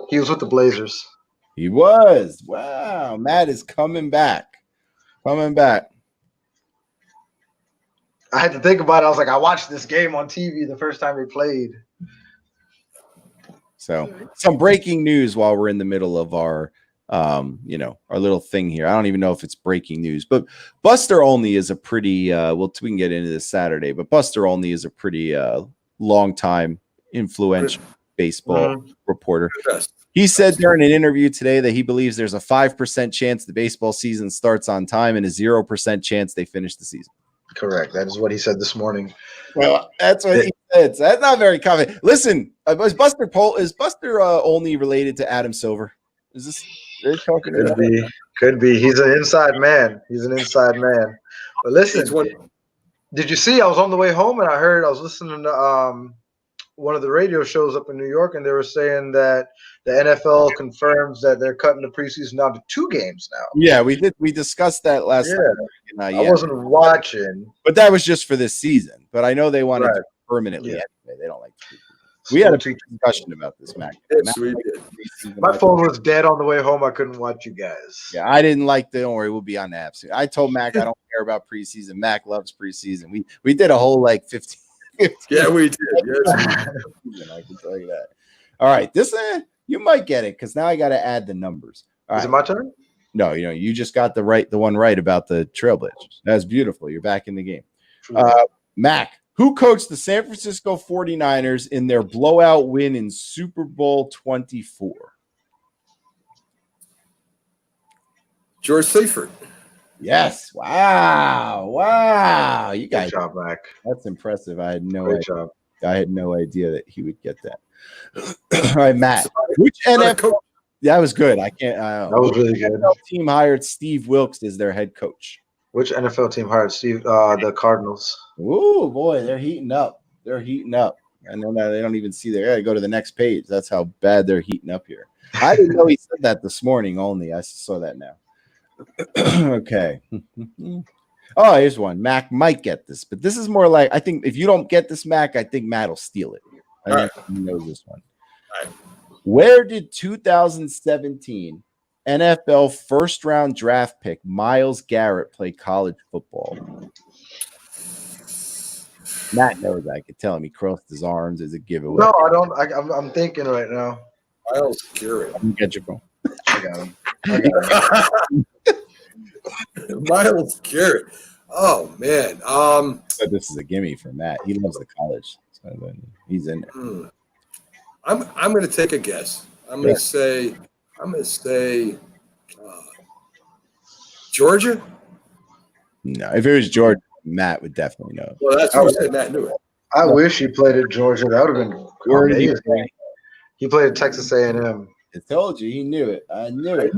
S5: He was with the Blazers.
S2: He was. Wow. Matt is coming back.
S5: I had to think about it. I was like, I watched this game on TV the first time he played.
S2: So some breaking news while we're in the middle of our, our little thing here. I don't even know if it's breaking news, but Buster Olney is a pretty, we can get into this Saturday, but Buster Olney is a pretty long time influential baseball reporter. He said during an interview today that he believes there's a 5% chance the baseball season starts on time and a 0% chance they finish the season.
S5: Correct. That is what he said this morning.
S2: Well, that's what he said. So that's not very common. Listen, is Buster Olney related to Adam Silver? Is this they're talking?
S5: Could be. He's an inside man. But listen, did you see? I was on the way home and I was listening to one of the radio shows up in New York, and they were saying that the NFL confirms that they're cutting the preseason down to 2 games now.
S2: Yeah, we did. We discussed that last time.
S5: I wasn't watching.
S2: But that was just for this season. But I know they wanted to permanently anyway. They don't like to. We had a discussion about this, Mac.
S1: Yes, we did.
S5: My phone was dead on the way home. I couldn't watch you guys.
S2: Yeah, I didn't like the. Don't worry, we'll be on the app soon. I told Mac I don't care about preseason. Mac loves preseason. We did a whole 15.
S1: Yeah, we did. Yes,
S2: I can tell you that. All right, this you might get it because now I got to add the numbers. All
S5: Is it my turn?
S2: No, you just got the one right about the Trailblazers. That's beautiful. You're back in the game. Mac, who coached the San Francisco 49ers in their blowout win in Super Bowl 24?
S1: George Seifert.
S2: Yes. Wow. You guys.
S5: Good job, Mac.
S2: That's impressive. I had no
S5: Great
S2: idea.
S5: job.
S2: I had no idea that he would get that. All right, Matt. Which NFL? That was good. I can't.
S5: That was really good.
S2: NFL team hired Steve Wilkes as their head coach.
S5: Which NFL team hired Steve? The Cardinals.
S2: Oh boy, they're heating up. They're heating up. I know that they don't even see there. I gotta go to the next page. That's how bad they're heating up here. I didn't know he said that this morning only. I saw that now. Okay. Oh, here's one. Mac might get this, but this is more like, I think if you don't get this, Mac, I think Matt will steal it. I think he knows this one.
S1: All right. Where
S2: did 2017 NFL first-round draft pick Myles Garrett play college football? Matt knows. I could tell him. He crossed his arms as a giveaway.
S5: No, I don't. I'm thinking right now.
S1: Myles Garrett.
S2: You get your phone.
S5: I got him.
S1: Myles Garrett. Oh man.
S2: But this is a gimme for Matt. He loves the college. So he's in there.
S1: I'm going to take a guess. I'm going to say Georgia.
S2: No, if it was Georgia, Matt would definitely know.
S1: Well, that's what I said. Matt knew it.
S5: I wish he played at Georgia. That would have been amazing. He played at Texas A&M.
S2: I told you he knew it. I knew it.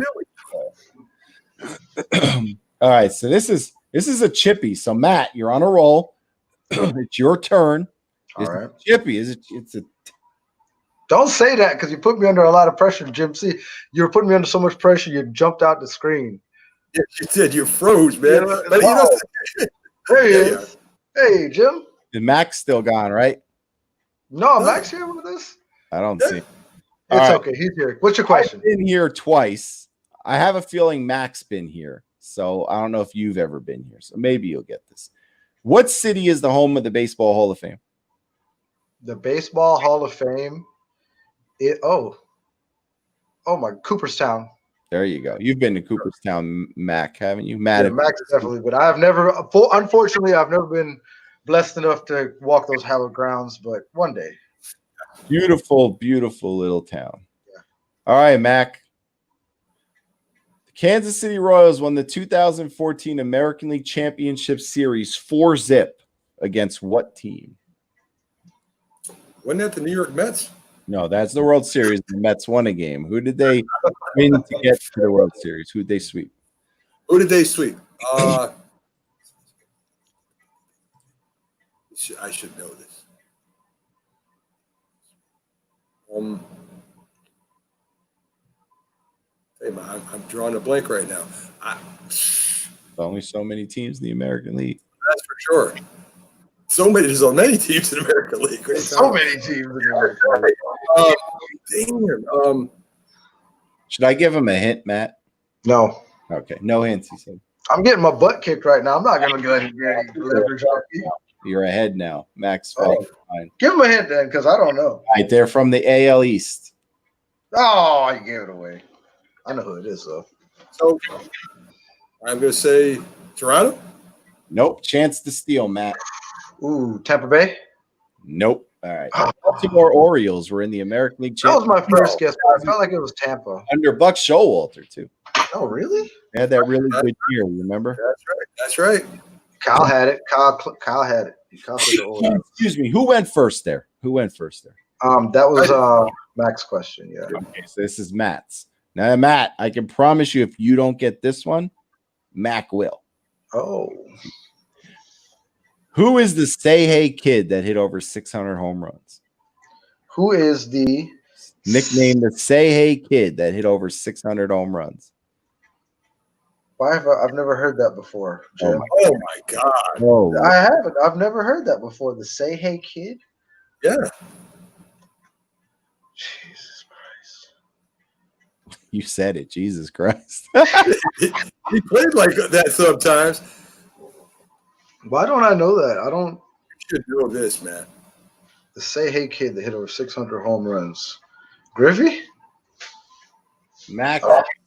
S1: I knew it.
S2: All right, so this is a chippy. So Matt, you're on a roll. It's your turn.
S5: All right.
S2: Chippy is it's a.
S5: Don't say that because you put me under a lot of pressure, Jim. See, you're putting me under so much pressure, you jumped out the screen.
S1: Yeah, you did. You froze, man.
S5: Yeah,
S1: But
S5: there he is. Hey, Jim.
S2: The Mac's still gone, right?
S5: No, Max here with us.
S2: I don't see.
S5: It's okay. He's here. What's your question?
S2: I've been here twice. I have a feeling Mac's been here, so I don't know if you've ever been here. So maybe you'll get this. What city is the home of the Baseball Hall of Fame?
S5: The Baseball Hall of Fame. My Cooperstown.
S2: There you go. You've been to Cooperstown, Mac, haven't you? Matt,
S5: Yeah, Max definitely, but I've never. Unfortunately, I've never been blessed enough to walk those hallowed grounds. But one day.
S2: Beautiful, beautiful little town. Yeah. All right, Mac. The Kansas City Royals won the 2014 American League Championship Series 4-0 against what team?
S1: Wasn't that the New York Mets?
S2: No, that's the World Series. The Mets won a game. Who did they win to get to the World Series? Who did they sweep?
S1: Who did they sweep? I should know this. Hey man, I'm drawing a blank right now.
S2: Only so many teams in the American League.
S1: That's for sure. There's so many teams in the American League.
S5: So many teams in the American
S1: League.
S2: Should I give him a hint, Matt?
S5: No.
S2: Okay, no hints, he said.
S5: I'm getting my butt kicked right now. I'm not going to go ahead and get any leverage on you.
S2: You're ahead now. Max, fine.
S5: Give him a hint then, because I don't know.
S2: All right, they're from the AL East.
S5: Oh, you gave it away. I know who it is, though.
S1: So I'm going to say Toronto.
S2: Nope. Chance to steal, Matt.
S5: Ooh, Tampa Bay.
S2: Nope. All right. Baltimore Orioles were in the American League
S5: Championship. That was my first guess, but I felt like it was Tampa.
S2: Under Buck Showalter, too.
S5: Oh, really?
S2: They had that really good year, remember?
S1: That's right.
S5: Kyle had it. Kyle had it.
S2: Excuse me. Who went first there? That
S5: was Mac's question, yeah.
S2: Okay, so this is Matt's. Now, Matt, I can promise you if you don't get this one, Mac will.
S5: Oh.
S2: Who is the Say Hey kid that hit over 600 home runs?
S5: Who is the
S2: nickname the Say Hey kid that hit over 600 home runs?
S5: I've never heard that before, Jim.
S1: Oh my God.
S2: Oh,
S5: I haven't. I've never heard that before. The Say Hey kid?
S1: Yeah.
S5: Jesus Christ.
S2: You said it. Jesus Christ.
S1: He played like that sometimes.
S5: Why don't I know that? You
S1: should know this, man.
S5: The Say Hey kid that hit over 600 home runs. Griffey?
S2: Mac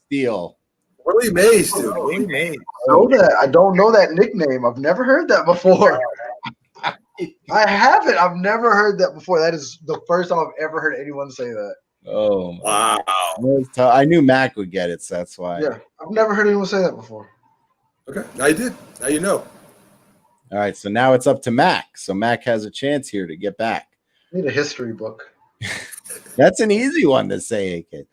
S2: Steele.
S1: Willie Mays, dude. Willie Mays.
S5: I don't know that nickname. I've never heard that before. I haven't. I've never heard that before. That is the first time I've ever heard anyone say that.
S2: Oh,
S1: wow.
S2: I knew Mac would get it, so that's why.
S5: Yeah, I've never heard anyone say that before.
S1: Okay, I did. Now you know.
S2: All right, so now it's up to Mac. So Mac has a chance here to get back.
S5: Need a history book.
S2: That's an easy one to say, kid.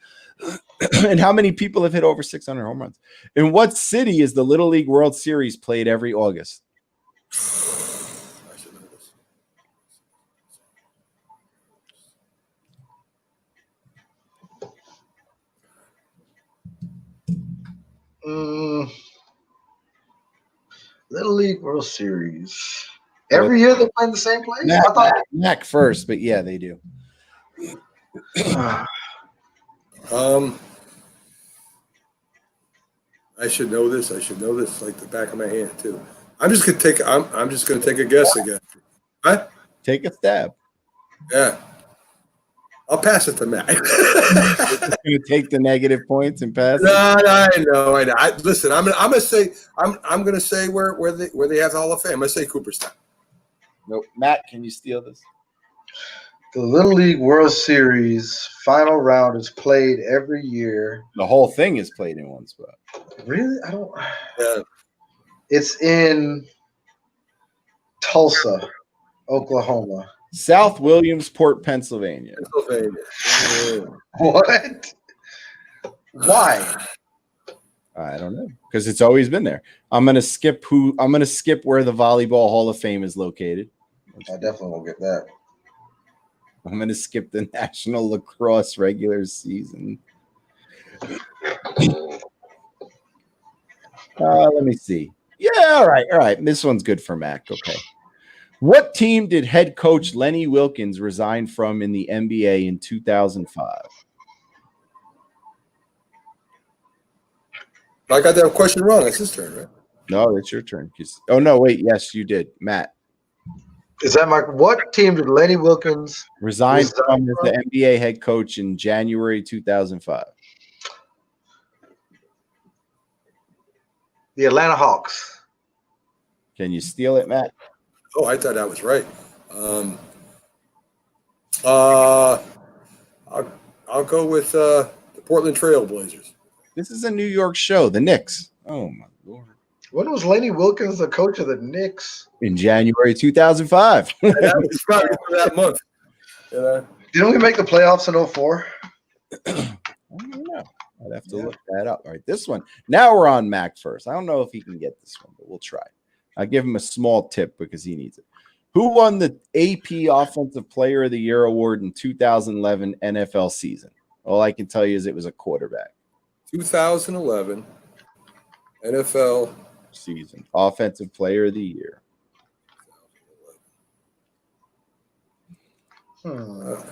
S2: And how many people have hit over 600 home runs? In what city is the Little League World Series played every August?
S1: I should know this.
S5: Little League World Series. Every year they play in the same place? I thought
S2: Mac first, but yeah, they do.
S1: I should know this. I should know this like the back of my hand too. I'm just gonna take a guess again. Huh?
S2: Take a stab.
S1: Yeah. I'll pass it to Matt.
S2: Going to take the negative points and pass.
S1: No, I know. Listen, I'm gonna say where they have the Hall of Fame. I'm gonna say Cooperstown.
S2: Nope. Matt, can you steal this?
S5: the Little League World Series final round is played every year.
S2: The whole thing is played in one spot.
S5: Really? I don't.
S1: Yeah.
S5: It's in Tulsa, Oklahoma.
S2: South Williamsport, Pennsylvania.
S5: What? Why?
S2: I don't know, because it's always been there. I'm gonna skip where the Volleyball Hall of Fame is located.
S5: I definitely won't get that.
S2: I'm gonna skip the National Lacrosse regular season. Let me see. Yeah, all right. This one's good for Mac. Okay. What team did head coach Lenny Wilkens resign from in the NBA in 2005?
S1: I got that question wrong. It's his turn, right?
S2: No, it's your turn. Oh, no, wait. Yes, you did. Matt.
S5: Is that what team did Lenny Wilkens
S2: resign from as the NBA head coach in January 2005?
S5: The Atlanta Hawks.
S2: Can you steal it, Matt?
S1: Oh, I thought that was right. I'll go with the Portland Trail Blazers.
S2: This is a New York show. The Knicks. Oh, my Lord.
S5: When was Lenny Wilkens the coach of the Knicks?
S2: In January 2005.
S1: That was probably for that month.
S5: Didn't we make the playoffs in 04?
S2: I don't know. I'd have to look that up. All right, this one. Now we're on Mac first. I don't know if he can get this one, but we'll try. I'll give him a small tip because he needs it. Who won the AP Offensive Player of the Year award in 2011 NFL season? All I can tell you is it was a quarterback.
S1: 2011 NFL
S2: season. Offensive Player of the Year.
S1: Yeah.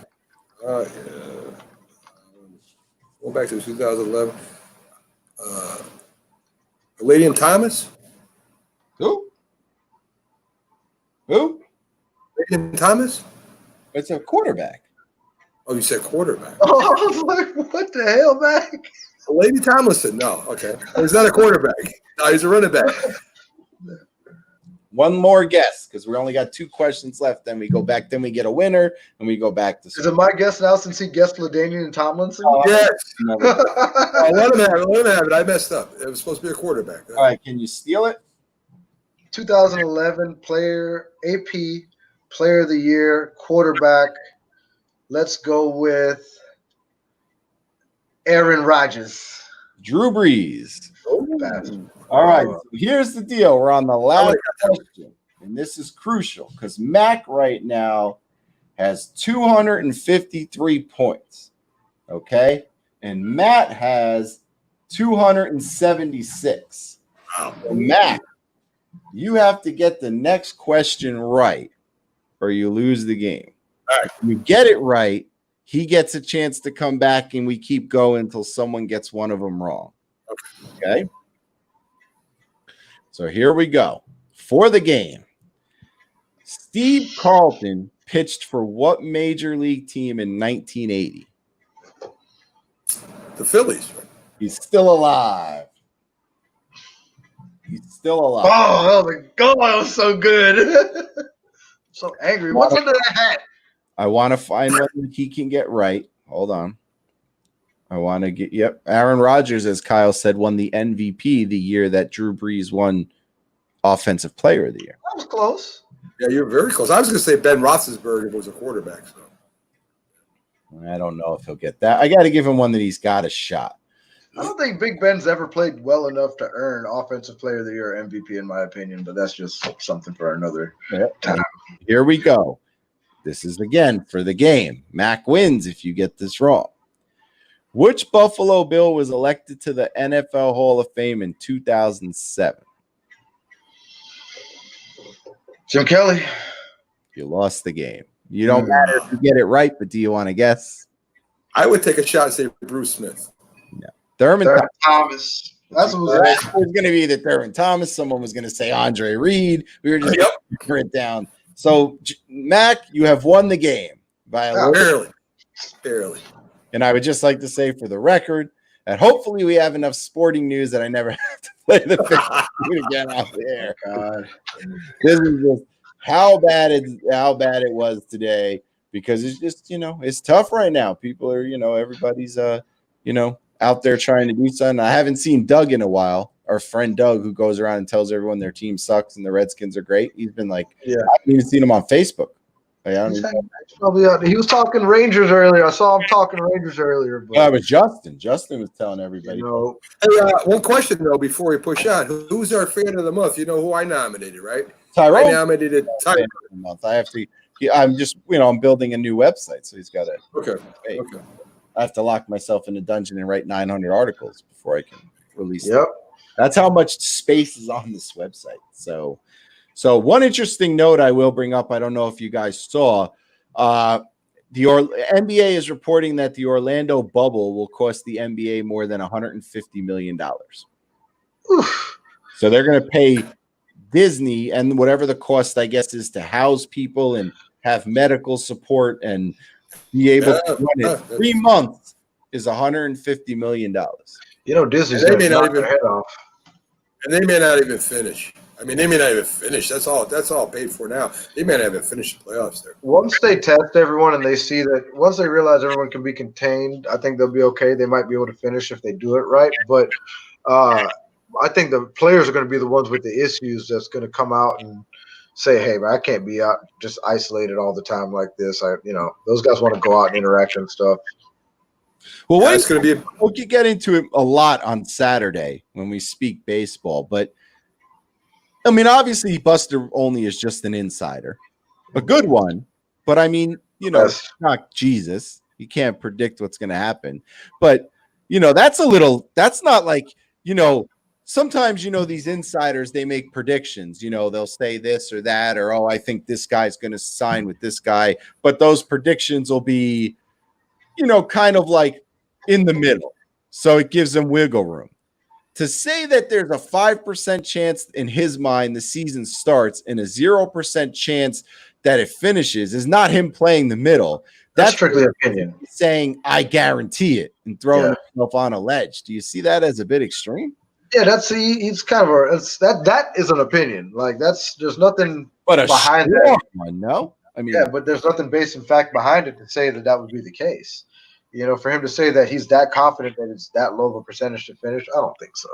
S1: Going back to 2011. Ladian Thomas?
S2: Who?
S1: Ladian Thomas?
S2: It's a quarterback.
S1: Oh, you said quarterback.
S5: Oh, I was like, what the hell, man?
S1: Lady Tomlinson? No, okay. He's not a quarterback. No, he's a running back.
S2: One more guess, because we only got 2 questions left. Then we go back. Then we get a winner, and we go back to.
S5: Is it my guess now since he guessed LaDainian and Tomlinson?
S1: Yes. Let him have it. I messed up. It was supposed to be a quarterback.
S2: All right, can you steal it?
S5: 2011 AP Player of the Year quarterback. Let's go with Aaron Rodgers.
S2: Drew Brees.
S5: Oh,
S2: all right, so here's the deal. We're on the last question, and this is crucial because Mac right now has 253 points, okay? And Matt has 276.
S1: Wow.
S2: So Mac, you have to get the next question right or you lose the game.
S1: All right.
S2: If you get it right, he gets a chance to come back, and we keep going until someone gets one of them wrong. Okay? So here we go. For the game, Steve Carlton pitched for what major league team in 1980?
S1: The Phillies.
S2: He's still alive. He's still alive.
S5: Oh my God, that was so good. I'm so angry. What's under that hat?
S2: I want to find one that he can get right. Hold on. I want to get, Aaron Rodgers, as Kyle said, won the MVP the year that Drew Brees won Offensive Player of the Year.
S5: That was close.
S1: Yeah, you're very close. I was going to say Ben Roethlisberger was a quarterback. So
S2: I don't know if he'll get that. I got to give him one that he's got a shot.
S5: I don't think Big Ben's ever played well enough to earn Offensive Player of the Year or MVP, in my opinion, but that's just something for another time.
S2: Here we go. This is, again, for the game. Mac wins if you get this wrong. Which Buffalo Bill was elected to the NFL Hall of Fame in 2007?
S5: Jim Kelly.
S2: You lost the game. You don't matter if you get it right, but do you want to guess?
S1: I would take a shot and say Bruce Smith.
S2: No. Thurman
S5: Thomas. That's what
S2: was going to be the Thurman Thomas. Someone was going to say Andre Reed. We were just going it down. So, Mac, you have won the game by a
S1: barely.
S2: And I would just like to say for the record that hopefully we have enough sporting news that I never have to play the picture again out there. God. This is just how bad it was today, because it's just, it's tough right now. People are, everybody's out there trying to do something. I haven't seen Doug in a while. Our friend Doug, who goes around and tells everyone their team sucks and the Redskins are great. He's been like, I haven't even seen him on Facebook. Like,
S5: probably out. He was talking Rangers earlier. I saw him talking Rangers earlier. But
S2: it was Justin. Justin was telling everybody.
S1: Hey, one question though before we push on: who's our fan of the month? You know who I nominated, right?
S2: Tyrone.
S1: I nominated Tyrone.
S2: I have to. I'm just, I'm building a new website, so he's got to.
S1: Okay.
S2: I have to lock myself in a dungeon and write 900 articles before I can release
S5: them.
S2: That's how much space is on this website. So one interesting note I will bring up, I don't know if you guys saw, the NBA is reporting that the Orlando bubble will cost the NBA more than $150 million.
S5: Oof.
S2: So they're going to pay Disney and whatever the cost, I guess, is to house people and have medical support and be able to run it. 3 months is $150 million.
S5: Disney's going to knock their head off.
S1: And they may not even finish. I mean, they may not even finish. That's all paid for now. They may not even finish the playoffs there.
S5: Once they test everyone and they see that, once they realize everyone can be contained, I think they'll be okay. They might be able to finish if they do it right. But I think the players are going to be the ones with the issues that's going to come out and say, hey, man, I can't be out just isolated all the time like this. Those guys want to go out and interact and stuff.
S2: Well, it's going to be we'll get into it a lot on Saturday when we speak baseball. But, I mean, obviously, Buster Olney is just an insider. A good one. But, I mean, it's not Jesus. You can't predict what's going to happen. But, that's not like, sometimes, these insiders, they make predictions. They'll say this or that, or, oh, I think this guy's going to sign with this guy. But those predictions will be, kind of like in the middle. So it gives them wiggle room. To say that there's a 5% chance in his mind the season starts and a 0% chance that it finishes is not him playing the middle.
S5: That's strictly opinion.
S2: Saying, I guarantee it, and throwing himself on a ledge. Do you see that as a bit extreme?
S5: Yeah, he's kind of that is an opinion. Like there's nothing behind that.
S2: No, I mean,
S5: but there's nothing based in fact behind it to say that would be the case. For him to say that he's that confident that it's that low of a percentage to finish, I don't think so.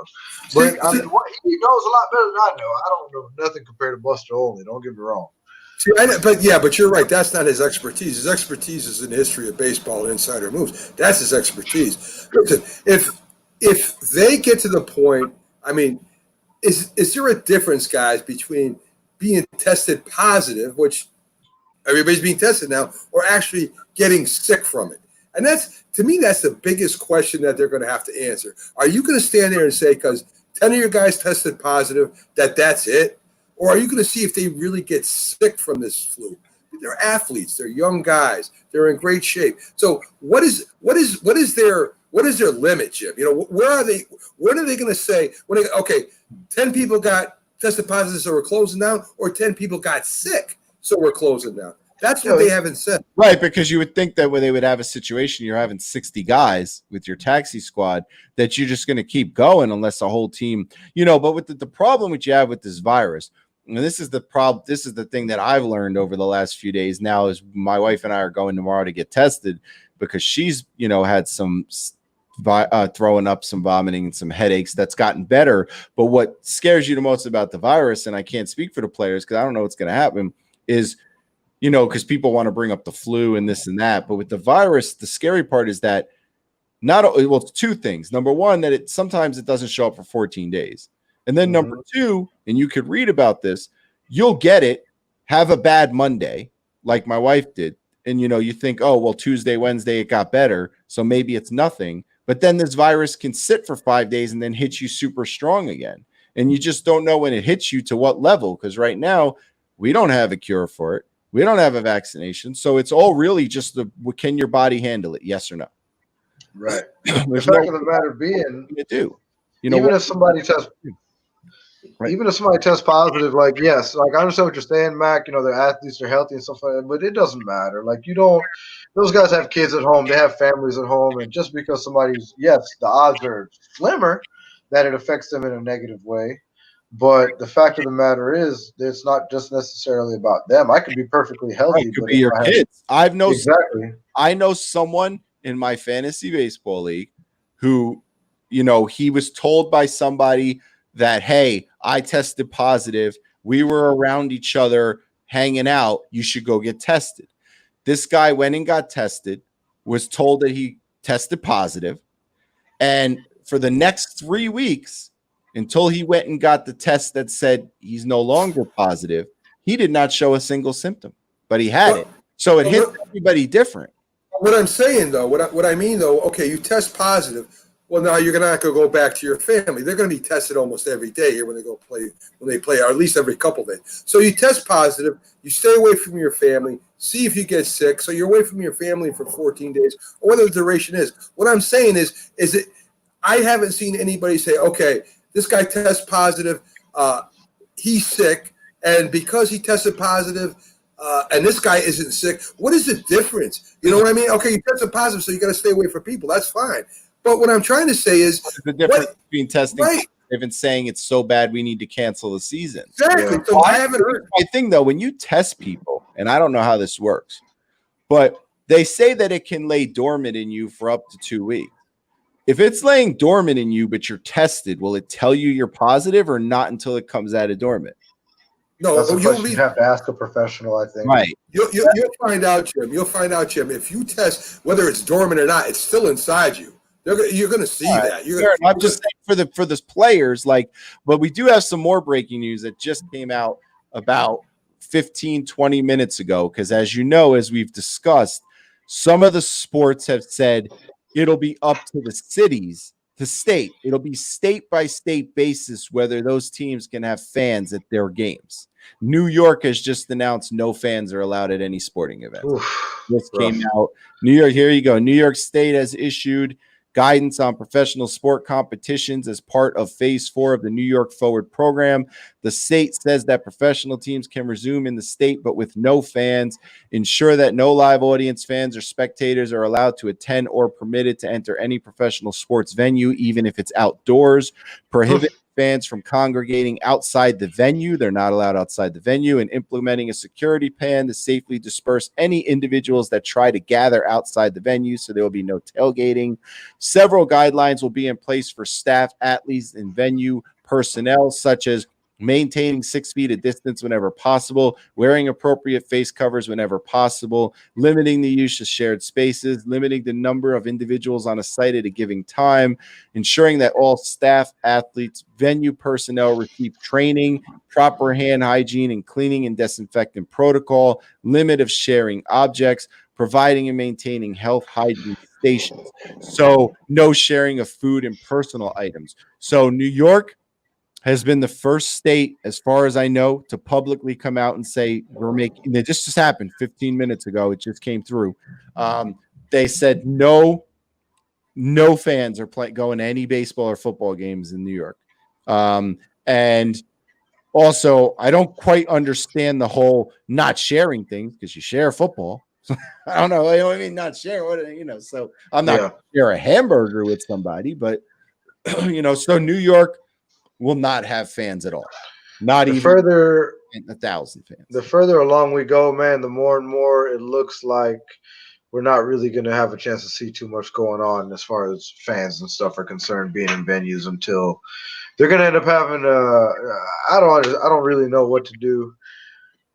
S5: But I mean, he knows a lot better than I know. I don't know nothing compared to Buster Olney. Don't get me wrong.
S1: See, but you're right. That's not his expertise. His expertise is in the history of baseball and insider moves. That's his expertise. Listen, if they get to the point, I mean, is there a difference, guys, between being tested positive, which everybody's being tested now, or actually getting sick from it? And to me, that's the biggest question that they're going to have to answer. Are you going to stand there and say, because 10 of your guys tested positive, that's it? Or are you going to see if they really get sick from this flu? They're athletes. They're young guys. They're in great shape. So what is their limit, Jim? Where are they? What are they going to say when 10 people got tested positive, so we're closing down, or 10 people got sick, so we're closing down? That's what they haven't said.
S2: Right, because you would think that when they would have a situation, you're having 60 guys with your taxi squad, that you're just going to keep going unless the whole team, but with the problem which you have with this virus, and this is the problem, this is the thing that I've learned over the last few days now, is my wife and I are going tomorrow to get tested because she's, had some throwing up, some vomiting, and some headaches. That's gotten better. But what scares you the most about the virus, and I can't speak for the players because I don't know what's going to happen, is, because people want to bring up the flu and this and that. But with the virus, the scary part is that it's two things. Number one, that sometimes it doesn't show up for 14 days. And then number two, and you could read about this, you'll get it, have a bad Monday, like my wife did. And, you think, oh, well, Tuesday, Wednesday, it got better, so maybe it's nothing. But then this virus can sit for 5 days and then hit you super strong again. And you just don't know when it hits you to what level, because right now we don't have a cure for it. We don't have a vaccination. So it's all really just can your body handle it? Yes or no?
S5: Right. The fact of the matter being, even if somebody tests positive, yes, I understand what you're saying, Mac. Their athletes are healthy and stuff like that, but it doesn't matter. Those guys have kids at home, they have families at home, and just because the odds are slimmer that it affects them in a negative way. But the fact of the matter is, it's not just necessarily about them. I could be perfectly healthy.
S2: It could be your kids. I know someone in my fantasy baseball league who, he was told by somebody that, hey, I tested positive. We were around each other hanging out. You should go get tested. This guy went and got tested, was told that he tested positive. And for the next 3 weeks, until he went and got the test that said he's no longer positive, he did not show a single symptom, but he had it. So it hit everybody different.
S1: What I'm saying, though, what I mean, though, okay, you test positive. Well, now you're not going to go back to your family. They're going to be tested almost every day here when they play, or at least every couple of days. So you test positive, you stay away from your family, see if you get sick. So you're away from your family for 14 days, or whatever the duration is. What I'm saying is that I haven't seen anybody say, okay, this guy tests positive, he's sick, and because he tested positive, and this guy isn't sick, what is the difference? You know what I mean? Okay, you tested positive, so you got to stay away from people. That's fine. But what I'm trying to say is
S2: the difference between testing and saying it's so bad we need to cancel the season.
S1: Exactly. Yeah. So I haven't heard.
S2: My thing, though, when you test people, and I don't know how this works, but they say that it can lay dormant in you for up to 2 weeks. If it's laying dormant in you, but you're tested, will it tell you you're positive or not until it comes out of dormant?
S5: No, that's a question you have to ask a professional, I think.
S2: Right.
S1: You'll find out, Jim. You'll find out, Jim. If you test, whether it's dormant or not, it's still inside you. You're going to see that.
S2: I'm just saying for the players, but we do have some more breaking news that just came out about 15, 20 minutes ago. Because as you know, as we've discussed, some of the sports have said it'll be up to the cities, the state. It'll be state by state basis whether those teams can have fans at their games. New York has just announced no fans are allowed at any sporting event. This came out. New York, here you go. New York State has issued guidance on professional sport competitions as part of phase 4 of the New York Forward program. The state says that professional teams can resume in the state, but with no fans. Ensure that no live audience fans or spectators are allowed to attend or permitted to enter any professional sports venue, even if it's outdoors. Prohibit fans from congregating outside the venue. They're not allowed outside the venue, and implementing a security plan to safely disperse any individuals that try to gather outside the venue, so there will be no tailgating. Several guidelines will be in place for staff, athletes, and venue personnel, such as maintaining 6 feet of distance whenever possible, wearing appropriate face covers whenever possible, limiting the use of shared spaces, limiting the number of individuals on a site at a given time, ensuring that all staff, athletes, venue personnel receive training, proper hand hygiene and cleaning and disinfectant protocol, limit of sharing objects, providing and maintaining health hygiene stations. So no sharing of food and personal items. So New York has been the first state, as far as I know, to publicly come out and say we're making. This just happened 15 minutes ago. It just came through. They said no fans are going to any baseball or football games in New York. And also, I don't quite understand the whole not sharing things, because you share football. I don't know. I mean, not share what So I'm not going to share a hamburger with somebody, but so New York will not have fans at all. Not even 1,000 fans.
S5: The further along we go, man, the more and more it looks like we're not really going to have a chance to see too much going on as far as fans and stuff are concerned being in venues until they're going to end up having I don't really know what to do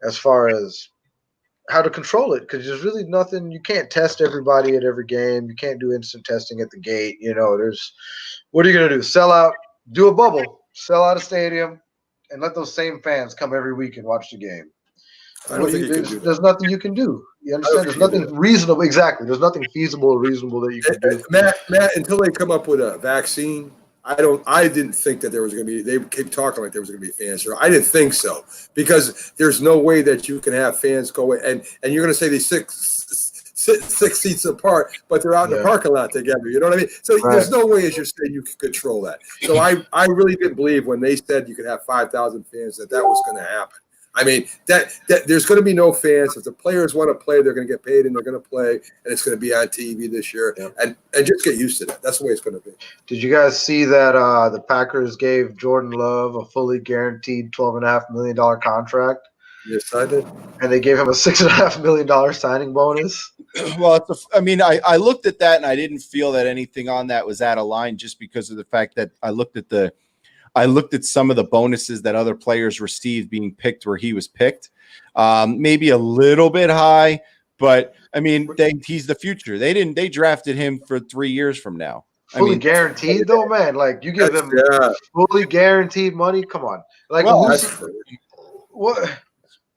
S5: as far as how to control it, because there's really nothing. You can't test everybody at every game. You can't do instant testing at the gate. What are you going to do? Sell out, do a bubble, sell out a stadium, and let those same fans come every week and watch the game.
S1: I don't think you can do that.
S5: There's nothing you can do. You understand? There's nothing reasonable. Exactly. There's nothing feasible or reasonable that you can do.
S1: Matt, until they come up with a vaccine, I didn't think that there was going to be. They keep talking like there was going to be fans here. I didn't think so, because there's no way that you can have fans go and you're going to say these six seats apart, but they're out in the parking lot together. You know what I mean? So there's no way, as you're saying, you can control that. So I really didn't believe when they said you could have 5,000 fans that was going to happen. I mean, that there's going to be no fans. If the players want to play, they're going to get paid and they're going to play, and it's going to be on TV this year. Yeah. And just get used to that. That's the way it's going to be.
S5: Did you guys see that the Packers gave Jordan Love a fully guaranteed $12.5 million contract?
S1: Yes, I did.
S5: And they gave him a $6.5 million signing bonus.
S2: Well, I looked at that and I didn't feel that anything on that was out of line, just because of the fact that I looked at some of the bonuses that other players received being picked where he was picked. Maybe a little bit high, but I mean, he's the future. They drafted him for 3 years from now.
S5: Fully guaranteed though, man. Like, you give them fully guaranteed money. Come on. Like, what?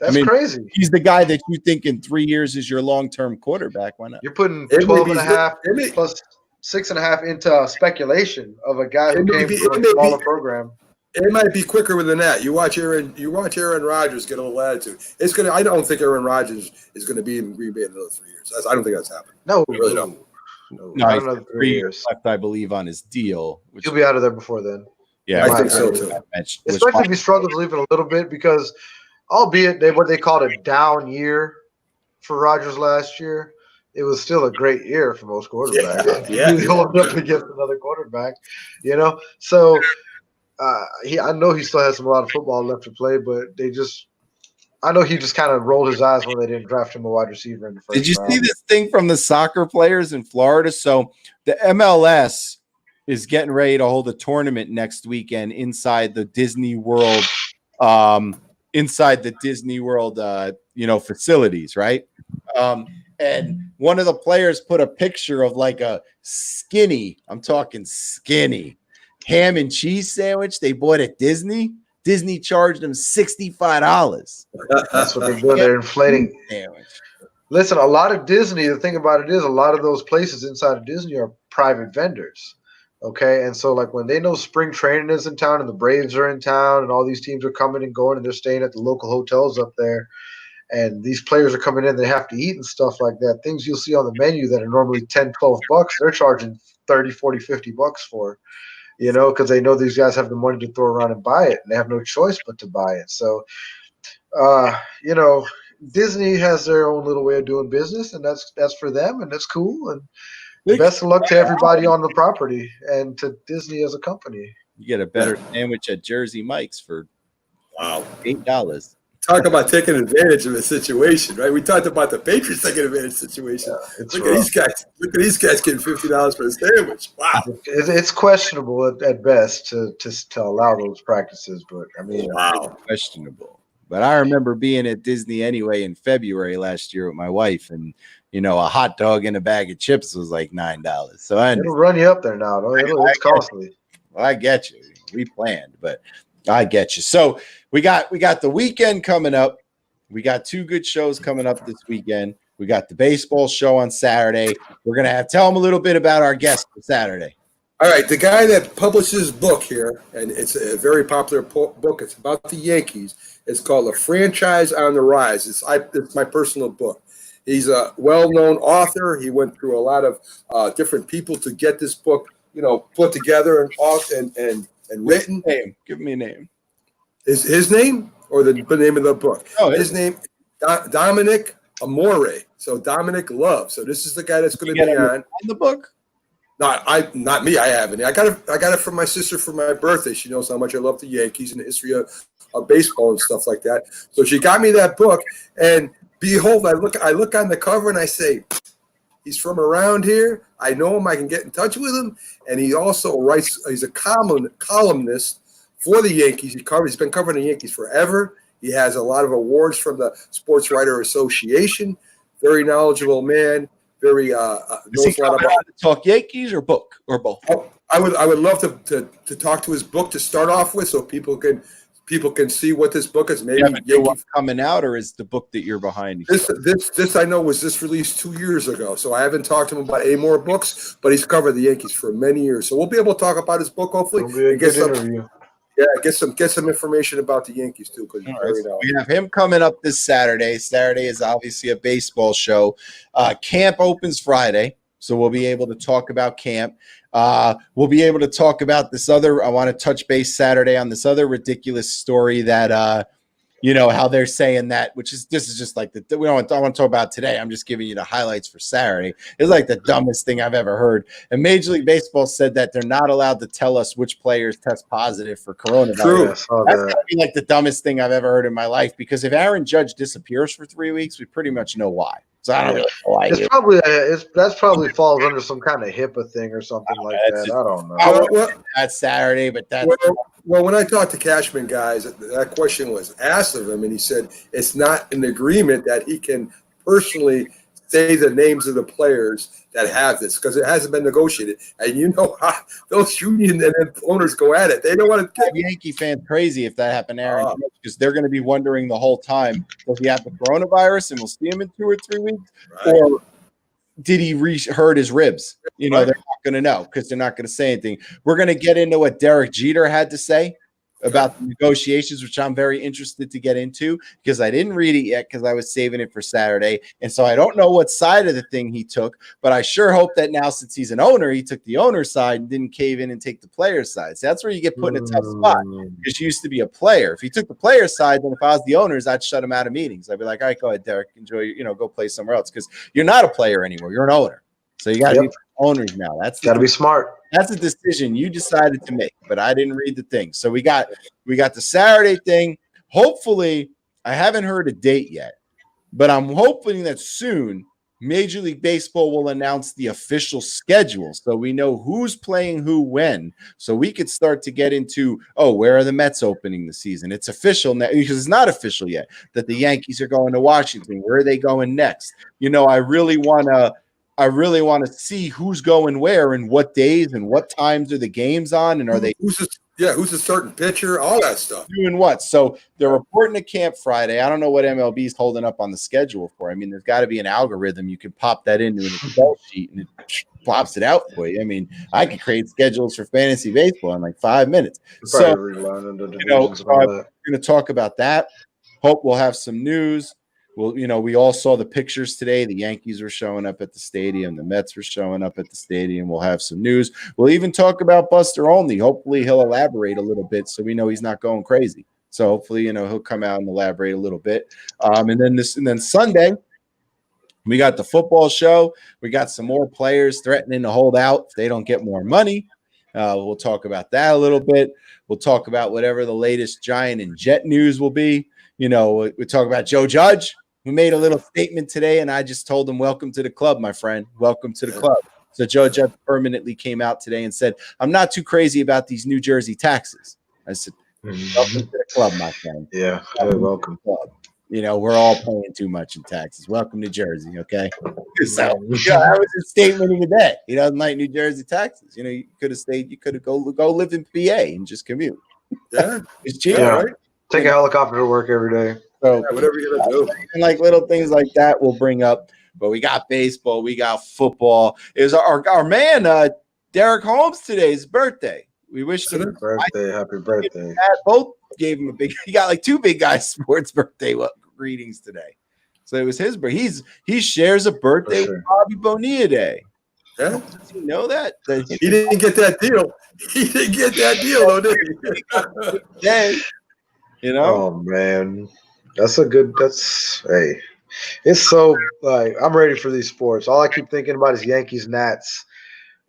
S5: That's crazy.
S2: He's the guy that you think in 3 years is your long-term quarterback. Why not?
S5: You're putting 12.5 plus 6.5 into speculation of a guy who came from a smaller program.
S1: It might be quicker than that. You watch Aaron Rodgers get a little attitude. I don't think Aaron Rodgers is going to be in Green Bay in another 3 years. I don't think that's happening.
S5: No,
S1: I really don't.
S2: No, another 3 years left, I believe, on his deal.
S5: He'll be out of there before then.
S2: Yeah,
S1: I think so too.
S5: Especially if he struggles even a little bit, because albeit what they called a down year for Rodgers last year, it was still a great year for most quarterbacks. He held up against another quarterback, So I know he still has a lot of football left to play, but I know he just kind of rolled his eyes when they didn't draft him a wide receiver in the first round.
S2: Did you see this thing from the soccer players in Florida? So the MLS is getting ready to hold a tournament next weekend inside the Disney World. Facilities, right? And one of the players put a picture of like a I'm talking skinny ham and cheese sandwich they bought at Disney. Disney charged them $65.
S5: That's what they're doing. They're inflating. Listen, a lot of Disney, the thing about it is a lot of those places inside of Disney are private vendors. Okay, and so like when they know spring training is in town and the Braves are in town and all these teams are coming and going and they're staying at the local hotels up there, and these players are coming in, they have to eat and stuff like that. Things you'll see on the menu that are normally $10, $12, they're charging $30, $40, $50 for, because they know these guys have the money to throw around and buy it, and they have no choice but to buy it. So, Disney has their own little way of doing business, and that's for them, and that's cool. And best of luck to everybody on the property and to Disney as a company.
S2: You get a better sandwich at Jersey Mike's for $8.
S1: Talk about taking advantage of a situation, right? We talked about the Patriots taking advantage of the situation. Look at these guys. Look at these guys getting $50 for a sandwich. Wow.
S5: It's questionable at best to allow those practices, but I mean,
S2: questionable. But I remember being at Disney anyway in February last year with my wife, and a hot dog and a bag of chips was like $9. So
S5: it'll run you up there now. It's costly.
S2: Well, I get you. We planned, but I get you. So we got the weekend coming up. We got 2 good shows coming up this weekend. We got the baseball show on Saturday. We're gonna tell them a little bit about our guest for Saturday.
S1: All right, the guy that publishes book here, and it's a very popular book. It's about the Yankees. It's called A Franchise on the Rise. It's my personal book. He's a well-known author. He went through a lot of different people to get this book, put together and written.
S2: Give me a name.
S1: Is his name or the name of the book?
S2: Oh,
S1: his name, Dominic Amore. So Dominic Love. So this is the guy that's going to be on
S2: the book.
S1: Not me. I haven't. I got it from my sister for my birthday. She knows how much I love the Yankees and the history of baseball and stuff like that. So she got me that book, and behold, I look on the cover and I say, He's from around here. I know him. I can get in touch with him. And he also writes. He's a columnist for the Yankees. He's been covering the Yankees forever. He has a lot of awards from the Sports Writer Association. Very knowledgeable man. Very knows a lot about
S2: to talk Yankees or book or both.
S1: I would love to talk to his book to start off with, so people can see what this book is. Maybe
S2: coming out, or is the book that you're behind?
S1: This I know was just released 2 years ago, so I haven't talked to him about any more books. But he's covered the Yankees for many years, so we'll be able to talk about his book hopefully. And get some information about the Yankees too. Because
S2: we have him coming up this Saturday. Saturday is obviously a baseball show. Camp opens Friday, so we'll be able to talk about camp. We'll be able to talk about this other. I want to touch base Saturday on this other ridiculous story that how they're saying that, this is just like I want to talk about today. I'm just giving you the highlights for Saturday. It's like the dumbest thing I've ever heard. And Major League Baseball said that they're not allowed to tell us which players test positive for coronavirus.
S1: True.
S2: That's gotta be like the dumbest thing I've ever heard in my life, because if Aaron Judge disappears for 3 weeks, we pretty much know why. So I don't really know why.
S5: That's probably falls under some kind of HIPAA thing or something like that. I don't know.
S2: That's Saturday, but that's
S1: well, when I talked to Cashman guys, that question was asked of him, and he said it's not an agreement that he can personally say the names of the players that have this, because it hasn't been negotiated. And you know how those union and owners go at it. They don't want to get
S2: Yankee fans crazy if that happened to Aaron, because they're going to be wondering the whole time, does he have the coronavirus and we'll see him in 2 or 3 weeks? Right. Or did he hurt his ribs? They're not going to know, because they're not going to say anything. We're going to get into what Derek Jeter had to say about the negotiations, which I'm very interested to get into, because I didn't read it yet because I was saving it for Saturday. And so I don't know what side of the thing he took, but I sure hope that now, since he's an owner, he took the owner's side and didn't cave in and take the player's side. So that's where you get put in a tough spot, because you used to be a player. If he took the player's side, then if I was the owners, I'd shut him out of meetings. I'd be like, all right, go ahead, Derek, enjoy, go play somewhere else, because you're not a player anymore. You're an owner. So you got to be owners now. That's
S5: got to be smart.
S2: That's a decision you decided to make, but I didn't read the thing. So we got the Saturday thing. Hopefully, I haven't heard a date yet, but I'm hoping that soon Major League Baseball will announce the official schedule, so we know who's playing who when, so we could start to get into, where are the Mets opening the season? It's official now, because it's not official yet, that the Yankees are going to Washington. Where are they going next? I really want to see who's going where and what days and what times are the games on, and are they who's
S1: a certain pitcher, all that stuff.
S2: Doing what? So they're reporting to camp Friday. I don't know what MLB is holding up on the schedule for. I mean, there's got to be an algorithm. You can pop that into an Excel sheet and it plops it out for you. I mean, I could create schedules for fantasy baseball in like 5 minutes. So, we're going to talk about that. Hope we'll have some news. Well, we all saw the pictures today. The Yankees were showing up at the stadium. The Mets were showing up at the stadium. We'll have some news. We'll even talk about Buster Olney. Hopefully, he'll elaborate a little bit so we know he's not going crazy. So hopefully, he'll come out and elaborate a little bit. And then Sunday, we got the football show. We got some more players threatening to hold out if they don't get more money. We'll talk about that a little bit. We'll talk about whatever the latest Giant and Jet news will be. We talk about Joe Judge, who made a little statement today, and I just told him, welcome to the club, my friend. Welcome to the club. So Joe Judge permanently came out today and said, I'm not too crazy about these New Jersey taxes. I said, welcome to the club, my friend.
S5: Yeah, welcome.
S2: Club. We're all paying too much in taxes. Welcome to Jersey, okay? So that was his statement of the day. He doesn't like New Jersey taxes. You could have stayed. You could have go live in PA and just commute.
S1: Yeah,
S2: it's cheap,
S5: right? Take a helicopter to work every day.
S2: So
S1: whatever you're gonna do,
S2: and like little things like that, we'll bring up. But we got baseball, we got football. It was our man Derek Holmes today's birthday. We wish him
S5: happy birthday.
S2: Both gave him a big. He got like 2 big guys sports birthday greetings today. So it was his birthday. He shares a birthday with Bobby Bonilla Day.
S1: Yeah,
S2: does he know that?
S1: He didn't get that deal. He didn't get that deal, though, did he?
S2: Day.
S5: Oh man. It's so I'm ready for these sports. All I keep thinking about is Yankees, Nats,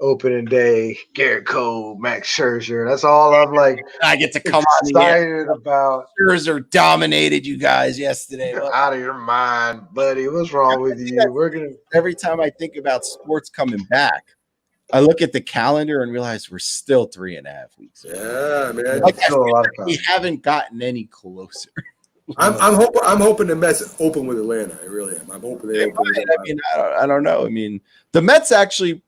S5: opening day, Garrett Cole, Max Scherzer. That's all I'm like.
S2: I get to come on
S5: excited about.
S2: Scherzer dominated you guys yesterday.
S5: You're out of your mind, buddy. What's wrong with you? We're gonna.
S2: Every time I think about sports coming back, I look at the calendar and realize we're still 3.5 weeks.
S1: Yeah, I mean,
S2: Like still a lot of time. We haven't gotten any closer.
S1: I'm hoping the Mets open with Atlanta. I really am. I'm hoping they open with Atlanta.
S2: I mean, I don't know. I mean, the Mets actually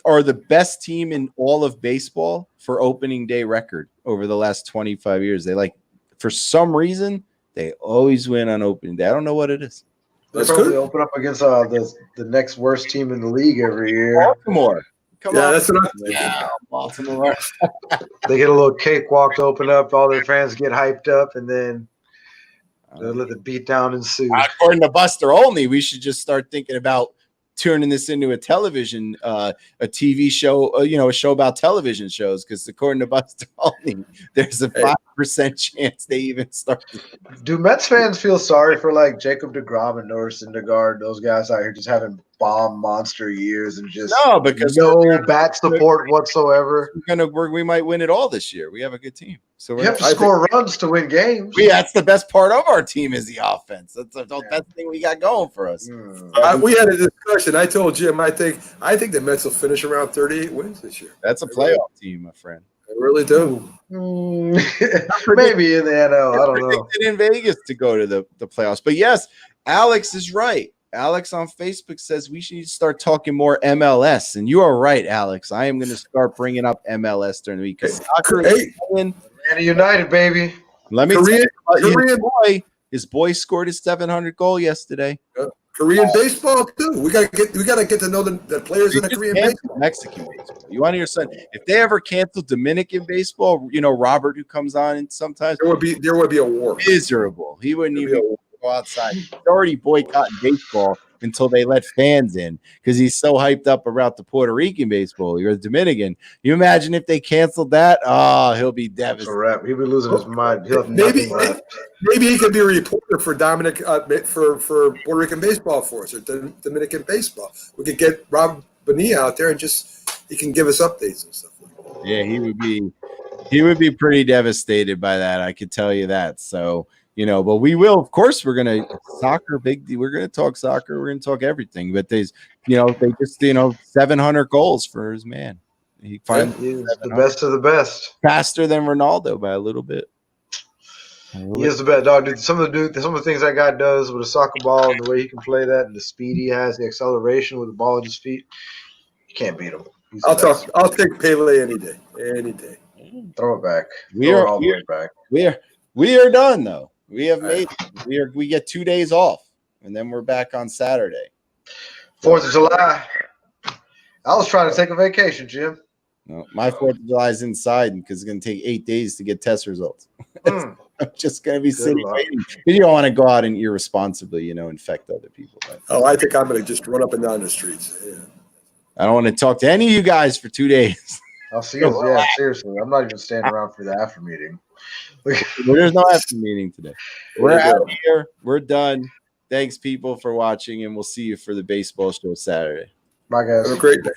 S2: are the best team in all of baseball for opening day record over the last 25 years. They for some reason, they always win on opening day. I don't know what it is.
S5: They probably open up against the next worst team in the league every year.
S2: Baltimore. Come on.
S1: That's what I'm thinking.
S2: Yeah, Baltimore.
S5: They get a little cakewalk to open up. All their fans get hyped up, and then they'll let the beat down ensue.
S2: According to Buster Olney, we should just start thinking about turning this into a television, a TV show, a show about television shows. Because according to Buster Olney, there's a 5% chance they even start.
S5: Do Mets fans feel sorry for like Jacob deGrom and Norris Syndergaard, those guys out here just having bomb monster years and just
S2: because
S5: no bat support whatsoever?
S2: We might win it all this year. We have a good team, so
S5: you have to score runs to win games.
S2: That's the best part of our team is the offense. That's the best thing we got going for us.
S1: We had a discussion. I told Jim I think the Mets will finish around 38 wins this year.
S2: That's a playoff team, my friend.
S1: I really do.
S5: Maybe in the NL. I don't know.
S2: In Vegas to go to the playoffs, but yes, Alex is right. Alex on Facebook says we should start talking more MLS, and you are right, Alex. I am going to start bringing up MLS during the week because
S5: Atlanta United, baby.
S2: Let me tell you, his boy scored his 700 goal yesterday.
S1: Korean baseball too. We got to get to know the players in the Korean baseball.
S2: Mexican baseball. You want to hear something? If they ever cancel Dominican baseball, Robert who comes on and sometimes
S1: there would be a war.
S2: Miserable. He wouldn't even go outside. He's already boycotting baseball until they let fans in because he's so hyped up about the Puerto Rican baseball or the Dominican. You imagine if they canceled that? Oh, he'll be devastated.
S5: That's a wrap. He'll be losing his mind. He'll have
S1: maybe he could be a reporter for Dominic for Puerto Rican baseball for us or Dominican baseball. We could get Bobby Bonilla out there and he can give us updates and stuff like that.
S2: Yeah, he would be pretty devastated by that. I could tell you that. So. But we will, of course, we're going to we're going to talk soccer. We're going to talk everything. But they just, 700 goals for his man. He finds
S5: the best of the best.
S2: Faster than Ronaldo by a little bit.
S5: He is the best, dog. Dude, some of the things that guy does with a soccer ball and the way he can play that and the speed he has, the acceleration with the ball at his feet, you can't beat him.
S1: I'll take Pele any day. Any day.
S5: Throw it back.
S2: We are done though. We have made it. We get 2 days off, and then we're back on Saturday.
S5: 4th of July. I was trying to take a vacation, Jim.
S2: No, my 4th of July is inside because it's going to take 8 days to get test results. I'm just going to be sitting waiting. You don't want to go out and irresponsibly, infect other people.
S1: But. I think I'm going to just run up and down the streets. Yeah.
S2: I don't want to talk to any of you guys for 2 days.
S5: I'll see you. Yeah, seriously. I'm not even standing around for the after meeting.
S2: There's no after meeting today. We're out of here. We're done. Thanks, people, for watching, and we'll see you for the baseball show Saturday.
S5: Bye, guys.
S1: Have a great day.